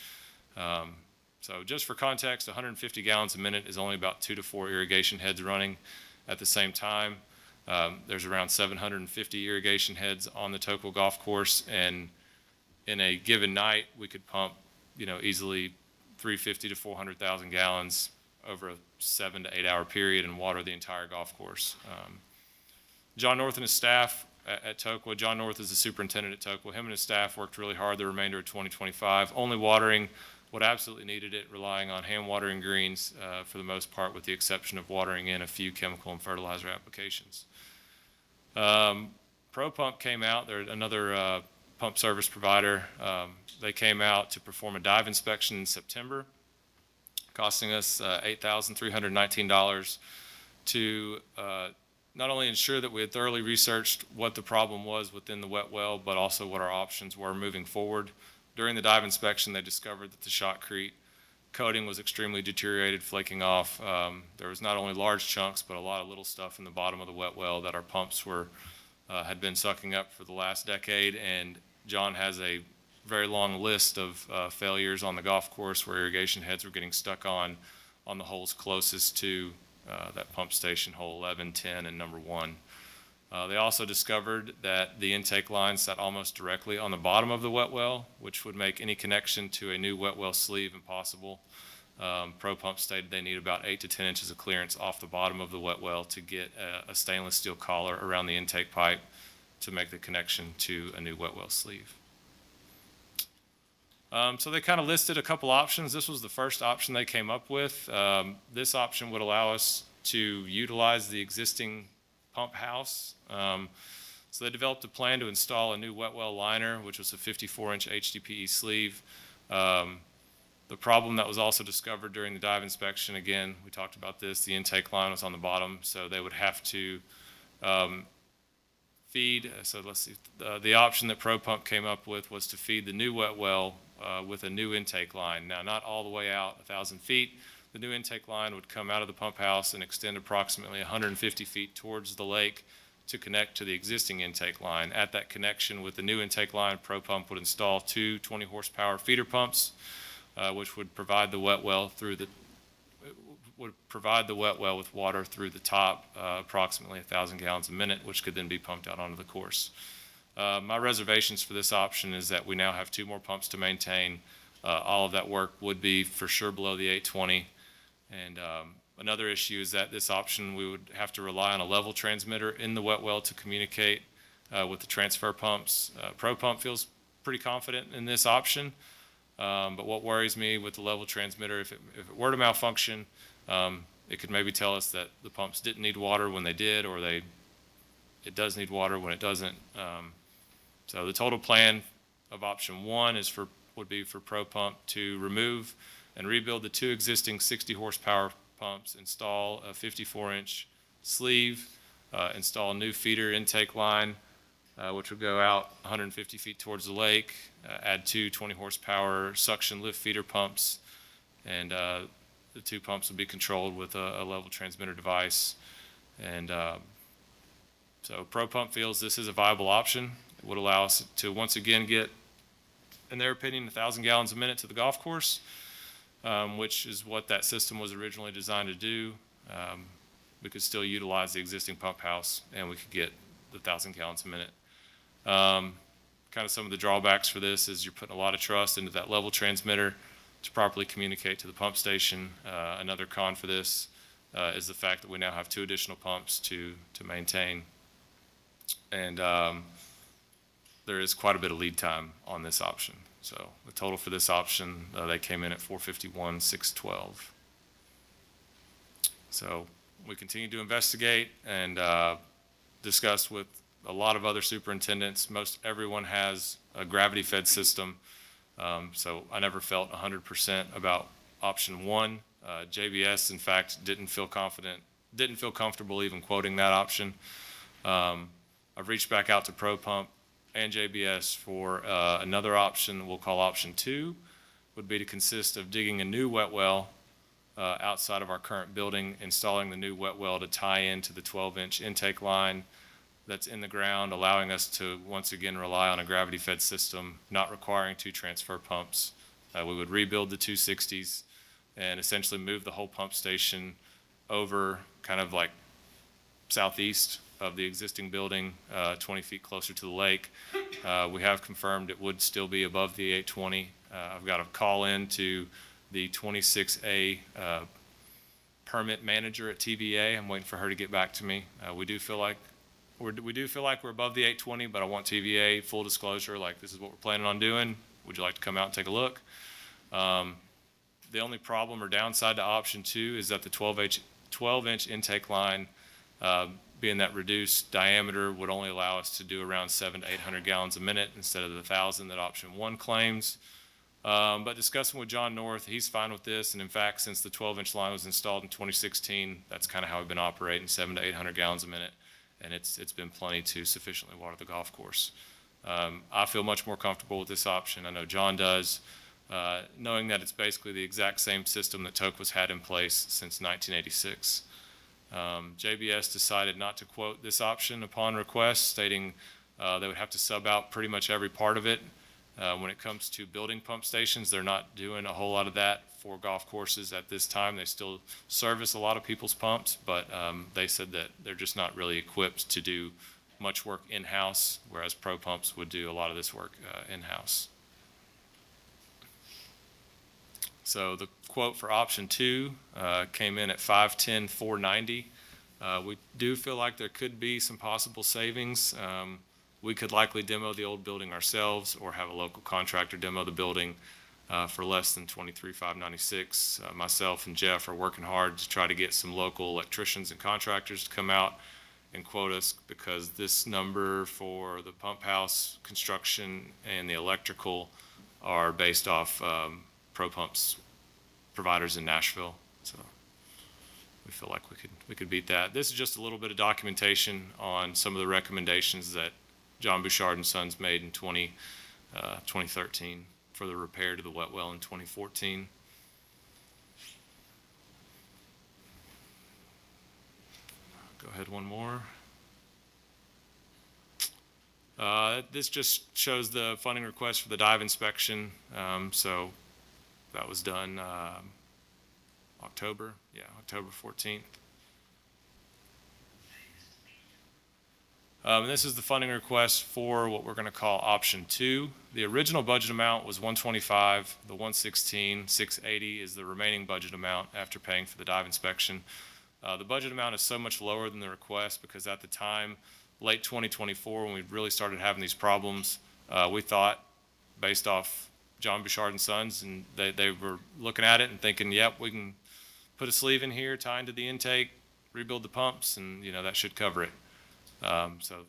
So just for context, 150 gallons a minute is only about 2 to 4 irrigation heads running at the same time. There's around 750 irrigation heads on the Tocqueville golf course, and in a given night, we could pump, easily 350 to 400,000 gallons over a 7 to 8 hour period and water the entire golf course. John North and his staff at Tocqueville, John North is the superintendent at Tocqueville, him and his staff worked really hard the remainder of 2025, only watering what absolutely needed it, relying on hand watering greens for the most part, with the exception of watering in a few chemical and fertilizer applications. ProPump came out, they're another pump service provider. They came out to perform a dive inspection in September, costing us $8,319 to not only ensure that we had thoroughly researched what the problem was within the wet well, but also what our options were moving forward. During the dive inspection, they discovered that the shotcrete coating was extremely deteriorated, flaking off. There was not only large chunks, but a lot of little stuff in the bottom of the wet well that our pumps had been sucking up for the last decade. And John has a very long list of failures on the golf course where irrigation heads were getting stuck on the holes closest to that pump station, hole 11, 10, and number 1. They also discovered that the intake line sat almost directly on the bottom of the wet well, which would make any connection to a new wet well sleeve impossible. ProPump stated they need about 8 to 10 inches of clearance off the bottom of the wet well to get a stainless steel collar around the intake pipe to make the connection to a new wet well sleeve. So they kind of listed a couple options. This was the first option they came up with. This option would allow us to utilize the existing pump house. So they developed a plan to install a new wet well liner, which was a 54-inch HDPE sleeve. The problem that was also discovered during the dive inspection, again, we talked about this, the intake line was on the bottom, so they would have to feed, so let's see, the option that ProPump came up with was to feed the new wet well with a new intake line. Now, not all the way out 1,000 feet. The new intake line would come out of the pump house and extend approximately 150 feet towards the lake to connect to the existing intake line. At that connection with the new intake line, ProPump would install 2 20-horsepower feeder pumps, which would provide the wet well with water through the top, approximately 1,000 gallons a minute, which could then be pumped out onto the course. My reservations for this option is that we now have 2 more pumps to maintain. All of that work would be for sure below the 820. And another issue is that this option, we would have to rely on a level transmitter in the wet well to communicate with the transfer pumps. ProPump feels pretty confident in this option, but what worries me with the level transmitter, if it were to malfunction, it could maybe tell us that the pumps didn't need water when they did, or it does need water when it doesn't. So the total plan of option 1 would be for ProPump to remove and rebuild the 2 existing 60 horsepower pumps, install a 54-inch sleeve, install a new feeder intake line, which would go out 150 feet towards the lake, add 2 20 horsepower suction lift feeder pumps, and the 2 pumps would be controlled with a level transmitter device. And so ProPump feels this is a viable option. It would allow us to once again get, in their opinion, 1,000 gallons a minute to the golf course, which is what that system was originally designed to do. We could still utilize the existing pump house, and we could get the 1,000 gallons a minute. Kind of some of the drawbacks for this is you're putting a lot of trust into that level transmitter. to properly communicate to the pump station. Another con for this is the fact that we now have 2 additional pumps to maintain. And there is quite a bit of lead time on this option. So the total for this option, they came in at $451,612. So we continue to investigate and discuss with a lot of other superintendents. Most everyone has a gravity-fed system, so I never felt 100% about option 1. JBS, in fact, didn't feel comfortable even quoting that option. I've reached back out to ProPump and JBS for another option we'll call option 2, would be to consist of digging a new wet well outside of our current building, installing the new wet well to tie into the 12-inch intake line that's in the ground, allowing us to once again rely on a gravity-fed system, not requiring 2 transfer pumps. We would rebuild the 260s and essentially move the whole pump station over kind of like southeast of the existing building, 20 feet closer to the lake. We have confirmed it would still be above the 820. I've got a call in to the 26A permit manager at TVA. I'm waiting for her to get back to me. We do feel like we're above the 820, but I want TVA full disclosure, like this is what we're planning on doing. Would you like to come out and take a look? The only problem or downside to option 2 is that the 12-inch intake line, being that reduced diameter, would only allow us to do around 700 to 800 gallons a minute instead of the 1,000 that option 1 claims. But discussing with John North, he's fine with this. And in fact, since the 12-inch line was installed in 2016, that's kind of how we've been operating, 700 to 800 gallons a minute. And it's been plenty to sufficiently water the golf course. I feel much more comfortable with this option. I know John does, knowing that it's basically the exact same system that Toqua's had in place since 1986. JBS decided not to quote this option upon request, stating they would have to sub out pretty much every part of it. When it comes to building pump stations, they're not doing a whole lot of that for golf courses at this time. They still service a lot of people's pumps, but they said that they're just not really equipped to do much work in-house, whereas Pro Pumps would do a lot of this work in-house. So the quote for option 2 came in at $510,490. We do feel like there could be some possible savings. We could likely demo the old building ourselves or have a local contractor demo the building for less than $23,596. Myself and Jeff are working hard to try to get some local electricians and contractors to come out and quote us, because this number for the pump house construction and the electrical are based off Pro Pumps providers in Nashville. So we feel like we could beat that. This is just a little bit of documentation on some of the recommendations that John Bouchard and Sons made in 2013 for the repair to the wet well in 2014. Go ahead one more. This just shows the funding request for the dive inspection. So that was done October 14th. And this is the funding request for what we're going to call option 2. The original budget amount was $125. The $116,680 is the remaining budget amount after paying for the dive inspection. The budget amount is so much lower than the request because at the time, late 2024, when we really started having these problems, we thought, based off John Bouchard and Sons, and they were looking at it and thinking, yep, we can put a sleeve in here, tie into the intake, rebuild the pumps, and that should cover it. So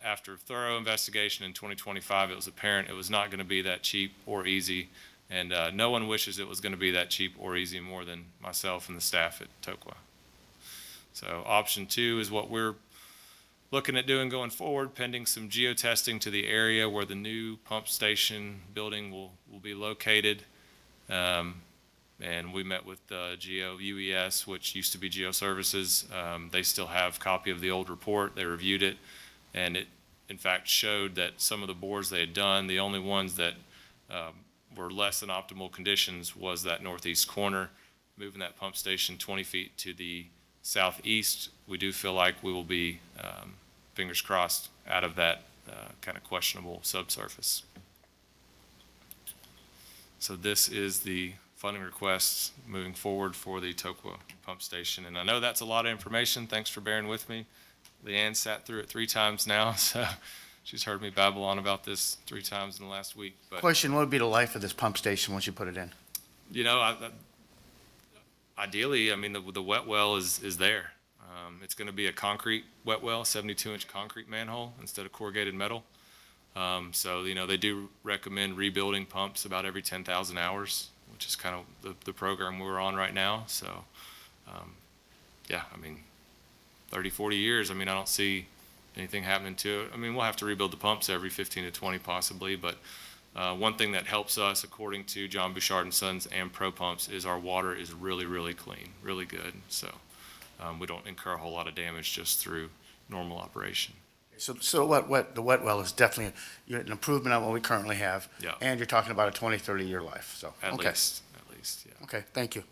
after thorough investigation in 2025, it was apparent it was not going to be that cheap or easy, and no one wishes it was going to be that cheap or easy more than myself and the staff at Toqua. So option 2 is what we're looking at doing going forward, pending some geotesting to the area where the new pump station building will be located. And we met with UES, which used to be Geo Services. They still have a copy of the old report. They reviewed it, and it, in fact, showed that some of the bores they had done, the only ones that were less than optimal conditions was that northeast corner. Moving that pump station 20 feet to the southeast, we do feel like we will be, fingers crossed, out of that kind of questionable subsurface. So this is the funding requests moving forward for the Tokwa Pump Station. And I know that's a lot of information. Thanks for bearing with me. Leanne sat through it 3 times now, so she's heard me babble on about this 3 times in the last week. But Question, what would be the life of this pump station once you put it in? you know, ideally, I mean, the wet well is there. It's going to be a concrete wet well, 72-inch concrete manhole instead of corrugated metal. So, you know, they do recommend rebuilding pumps about every 10,000 hours, which is kind of the program we're on right now. So, yeah, I mean, 30, 40 years, I mean, I don't see anything happening to it. I mean, we'll have to rebuild the pumps every 15 to 20 possibly, but one thing that helps us, according to John Bouchard and Sons and Pro Pumps, is our water is really, really clean, really good. So we don't incur a whole lot of damage just through normal operation. So the wet well is definitely an improvement on what we currently have. Yeah. And you're talking about a 20, 30-year life, so. At okay. least, yeah. Okay, thank you.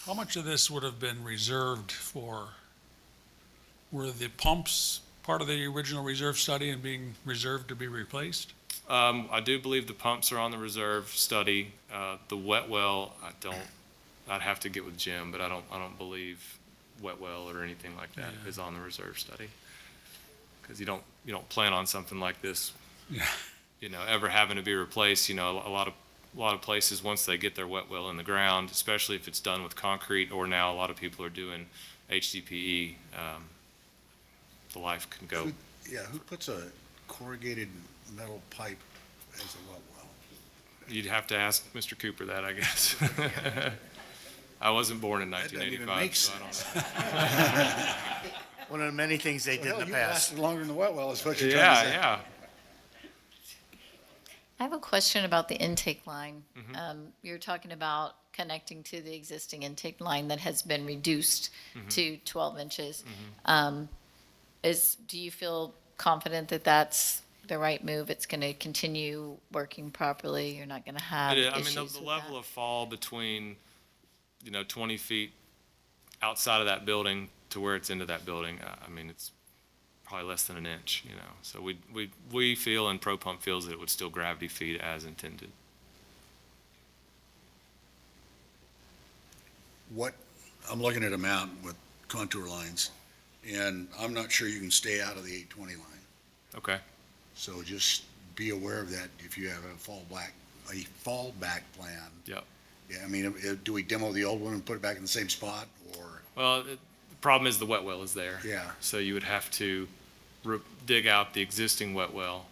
How much of this would have been reserved for, were the pumps part of the original reserve study and being reserved to be replaced? I do believe the pumps are on the reserve study. The wet well, I'd have to get with Jim, but I don't believe wet well or anything like that is on the reserve study. Because you don't plan on something like this, you know, ever having to be replaced. You know, a lot of places, once they get their wet well in the ground, especially if it's done with concrete, or now a lot of people are doing HDPE, the life can go. Who puts a corrugated metal pipe as a wet well? You'd have to ask Mr. Cooper that, I guess. I wasn't born in 1985, so I don't know. One of the many things they did in the You past. lasted longer than the wet well, is what you're trying to say. Yeah. I have a question about the intake line. You're talking about connecting to the existing intake line that has been reduced to 12 inches. Do you feel confident that that's the right move? It's going to continue working properly? You're not going to have issues I mean, the level of fall between, 20 feet outside of that building to where it's into that building, I mean, it's probably less than an inch, So we feel, and Pro Pump feels, that it would still gravity feed as intended. I'm looking at a map with contour lines, and I'm not sure you can stay out of the 820 line. Okay. So just be aware of that if you have a fallback plan. Yep. Yeah, I mean, do we demo the old one and put it back in the same spot, or? Well, the problem is the wet well is there. Yeah. So you would have to dig out the existing wet well.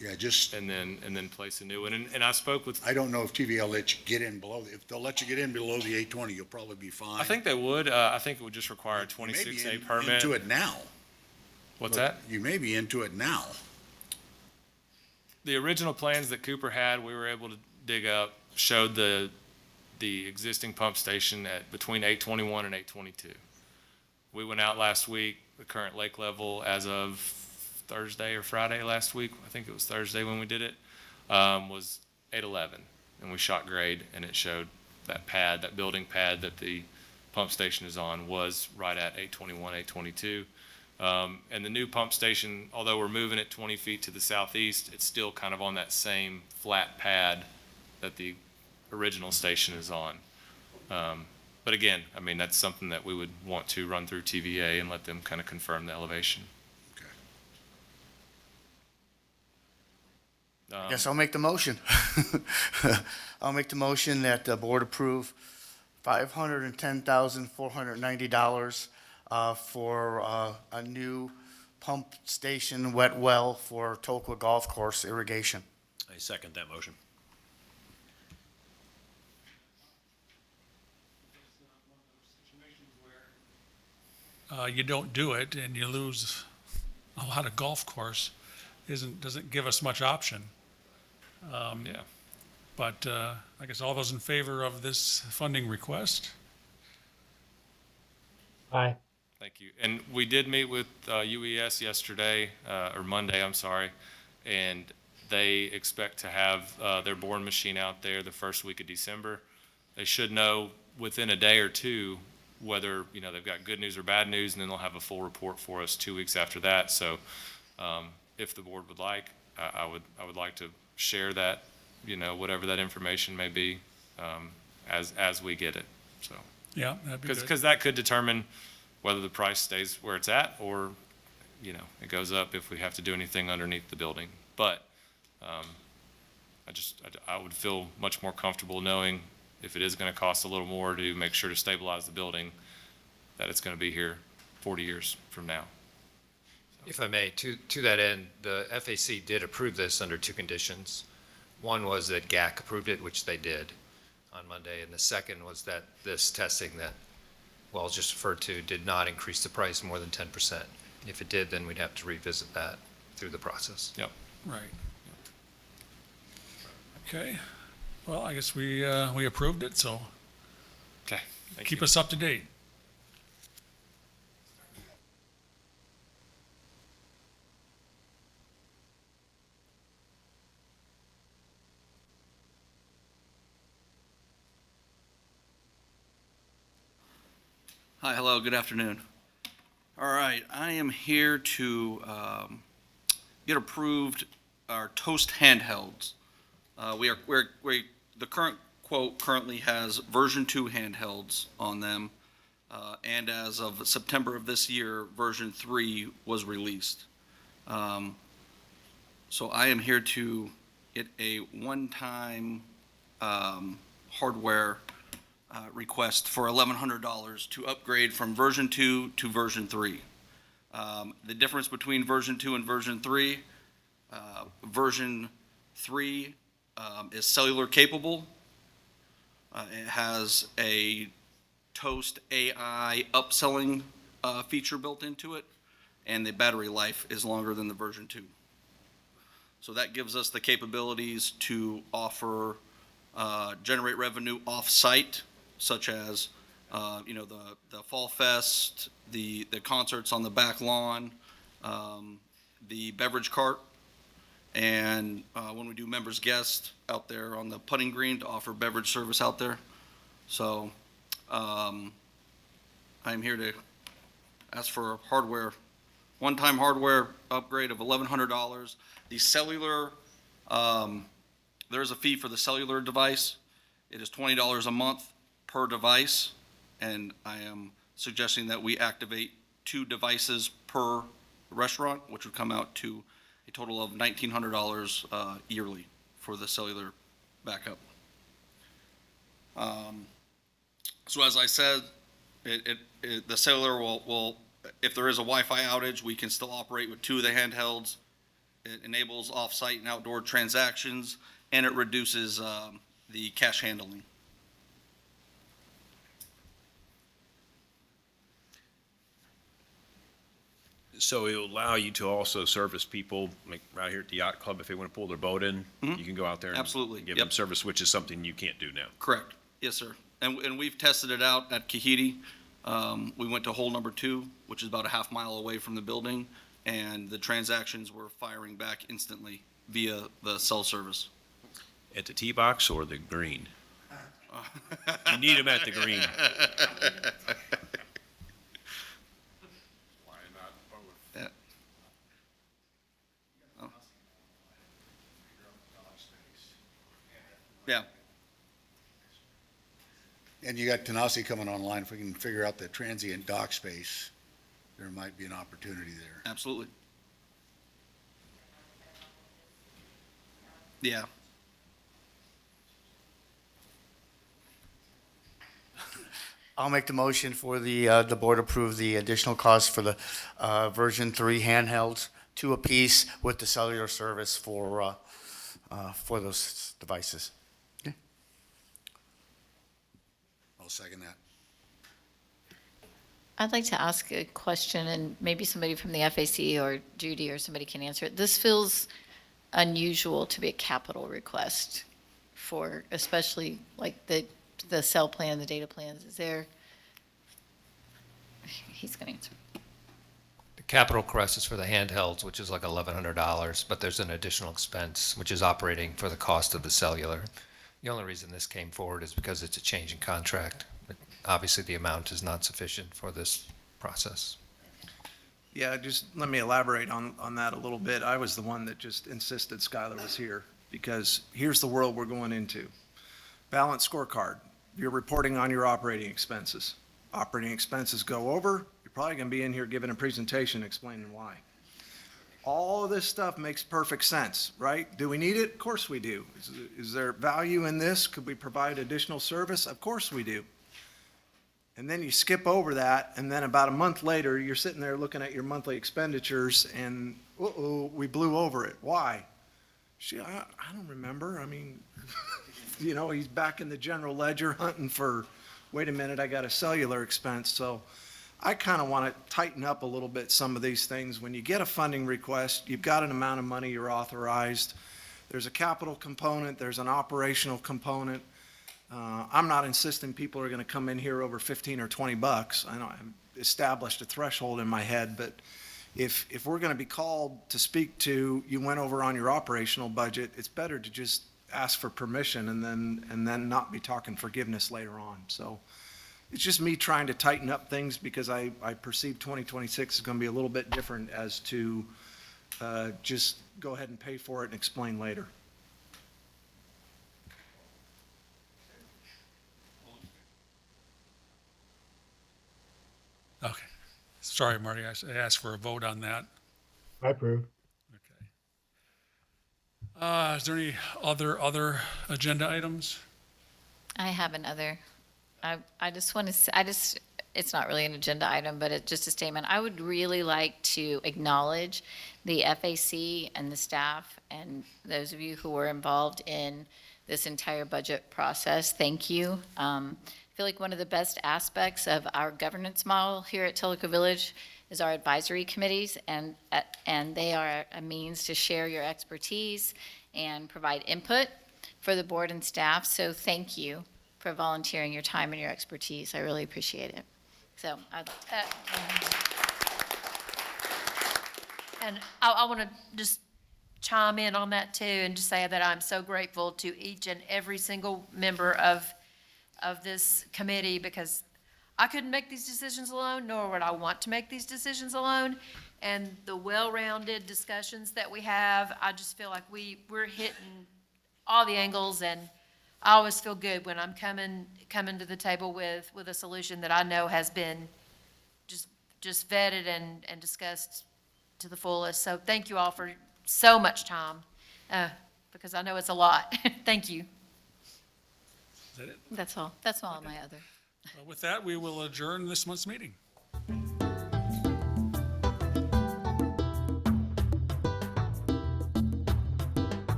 Yeah, and then place a new one. And I spoke with. I don't know if TVA will let you get in below. If they'll let you get in below the 820, you'll probably be fine. I think they would. I think it would just require a 26A permit. Into it now. What's that? You may be into it now. The original plans that Cooper had, we were able to dig up, showed the existing pump station at between 821 and 822. We went out last week. The current lake level as of Thursday or Friday last week, I think it was Thursday when we did it, was 811. And we shot grade, and it showed that building pad that the pump station is on was right at 821, 822. And the new pump station, although we're moving it 20 feet to the southeast, it's still kind of on that same flat pad that the original station is on. But again, I mean, that's something that we would want to run through TVA and let them kind of confirm the elevation. Yes, I'll make the motion. I'll make the motion that the board approve $510,490 for a new pump station wet well for Tokwa Golf Course irrigation. I second that motion. You don't do it and you lose a lot of golf course, doesn't give us much option. Yeah. But I guess all those in favor of this funding request? Aye. Thank you. And we did meet with UES yesterday, or Monday, I'm sorry, and they expect to have their boring machine out there the first week of December. They should know within a day or two whether, they've got good news or bad news, and then they'll have a full report for us 2 weeks after that. So if the board would like, I would like to share that whatever that information may be, as we get it, so. Yeah, that'd be good. Because that could determine whether the price stays where it's at, or, it goes up if we have to do anything underneath the building. But, I would feel much more comfortable knowing if it is gonna cost a little more to make sure to stabilize the building, that it's gonna be here 40 years from now. If I may, to that end, the FAC did approve this under two conditions. One was that GAC approved it, which they did on Monday, and the second was that this testing that Wells just referred to did not increase the price more than 10%. If it did, then we'd have to revisit that through the process. Yep. Right. Okay, well, I guess we approved it, so Okay. Thank keep you. us up to date. Hi, hello, good afternoon. All right, I am here to get approved our Toast handhelds. The current quote currently has version 2 handhelds on them, and as of September of this year, version 3 was released. So I am here to get a one-time hardware request for $1,100 to upgrade from version 2 to version 3. The difference between version 2 and version 3, version 3 is cellular capable. It has a Toast AI upselling feature built into it, and the battery life is longer than the version 2. So that gives us the capabilities to offer, generate revenue off-site, such as, the Fall Fest, the concerts on the back lawn, the beverage cart, and when we do members guest out there on the putting green to offer beverage service out there. So I'm here to ask for a one-time hardware upgrade of $1,100. The cellular, there's a fee for the cellular device. It is $20 a month per device, and I am suggesting that we activate 2 devices per restaurant, which would come out to a total of $1,900 yearly for the cellular backup. So as I said, the cellular will, if there is a Wi-Fi outage, we can still operate with 2 of the handhelds. It enables off-site and outdoor transactions, and it reduces the cash handling. So it'll allow you to also service people, like right here at the yacht club, if they want to pull their boat in, you can go out there and Absolutely. give Yep. them service, which is something you can't do now. Correct. Yes, sir. And we've tested it out at Kahiti. We went to hole number 2, which is about a half mile away from the building, and the transactions were firing back instantly via the cell service. At the tee box or the green? You need them at the green. Yeah. Oh. Yeah. And you got Tanasi coming online. If we can figure out the transient dock space, there might be an opportunity there. Absolutely. Yeah. I'll make the motion for the board approve the additional cost for the version 3 handhelds, 2 apiece with the cellular service for those devices. Okay. I'll second that. I'd like to ask a question, and maybe somebody from the FAC or Judy or somebody can answer it. This feels unusual to be a capital request for, especially like the cell plan, the data plans. Is there, he's going to answer. The capital request is for the handhelds, which is like $1,100, but there's an additional expense, which is operating for the cost of the cellular. The only reason this came forward is because it's a change in contract. But obviously, the amount is not sufficient for this process. Yeah, just let me elaborate on that a little bit. I was the one that just insisted Skylar was here because here's the world we're going into. Balanced scorecard, you're reporting on your operating expenses. Operating expenses go over, you're probably gonna be in here giving a presentation explaining why. All of this stuff makes perfect sense, right? Do we need it? Of course we do. Is there value in this? Could we provide additional service? Of course we do. And then you skip over that, and then about a month later, you're sitting there looking at your monthly expenditures, and, uh-oh, we blew over it. Why? I don't remember. I mean, you know, he's back in the general ledger hunting for, wait a minute, I got a cellular expense. So I kind of want to tighten up a little bit some of these things. When you get a funding request, you've got an amount of money you're authorized. There's a capital component, there's an operational component. I'm not insisting people are going to come in here over 15 or 20 bucks. I know I've established a threshold in my head, but if we're going to be called to speak to, you went over on your operational budget, it's better to just ask for permission and then not be talking forgiveness later on. So it's just me trying to tighten up things because I perceive 2026 is going to be a little bit different as to just go ahead and pay for it and explain later. Okay. Sorry, Marty, I asked for a vote on that. I approve. Is there any other agenda items? I have another. I just want to say, it's not really an agenda item, but it's just a statement. I would really like to acknowledge the FAC and the staff and those of you who were involved in this entire budget process. Thank you. I feel like one of the best aspects of our governance model here at Tellico Village is our advisory committees, and they are a means to share your expertise and provide input for the board and staff. So thank you for volunteering your time and your expertise. I really appreciate it. So And I want to just chime in on that too and just say that I'm so grateful to each and every single member of this committee, because I couldn't make these decisions alone, nor would I want to make these decisions alone. And the well-rounded discussions that we have, I just feel like we're hitting all the angles, and I always feel good when I'm coming to the table with a solution that I know has been just vetted and discussed to the fullest. So thank you all for so much time, because I know it's a lot. Thank you. Is that it? that's all. That's all my other. With that, we will adjourn this month's meeting.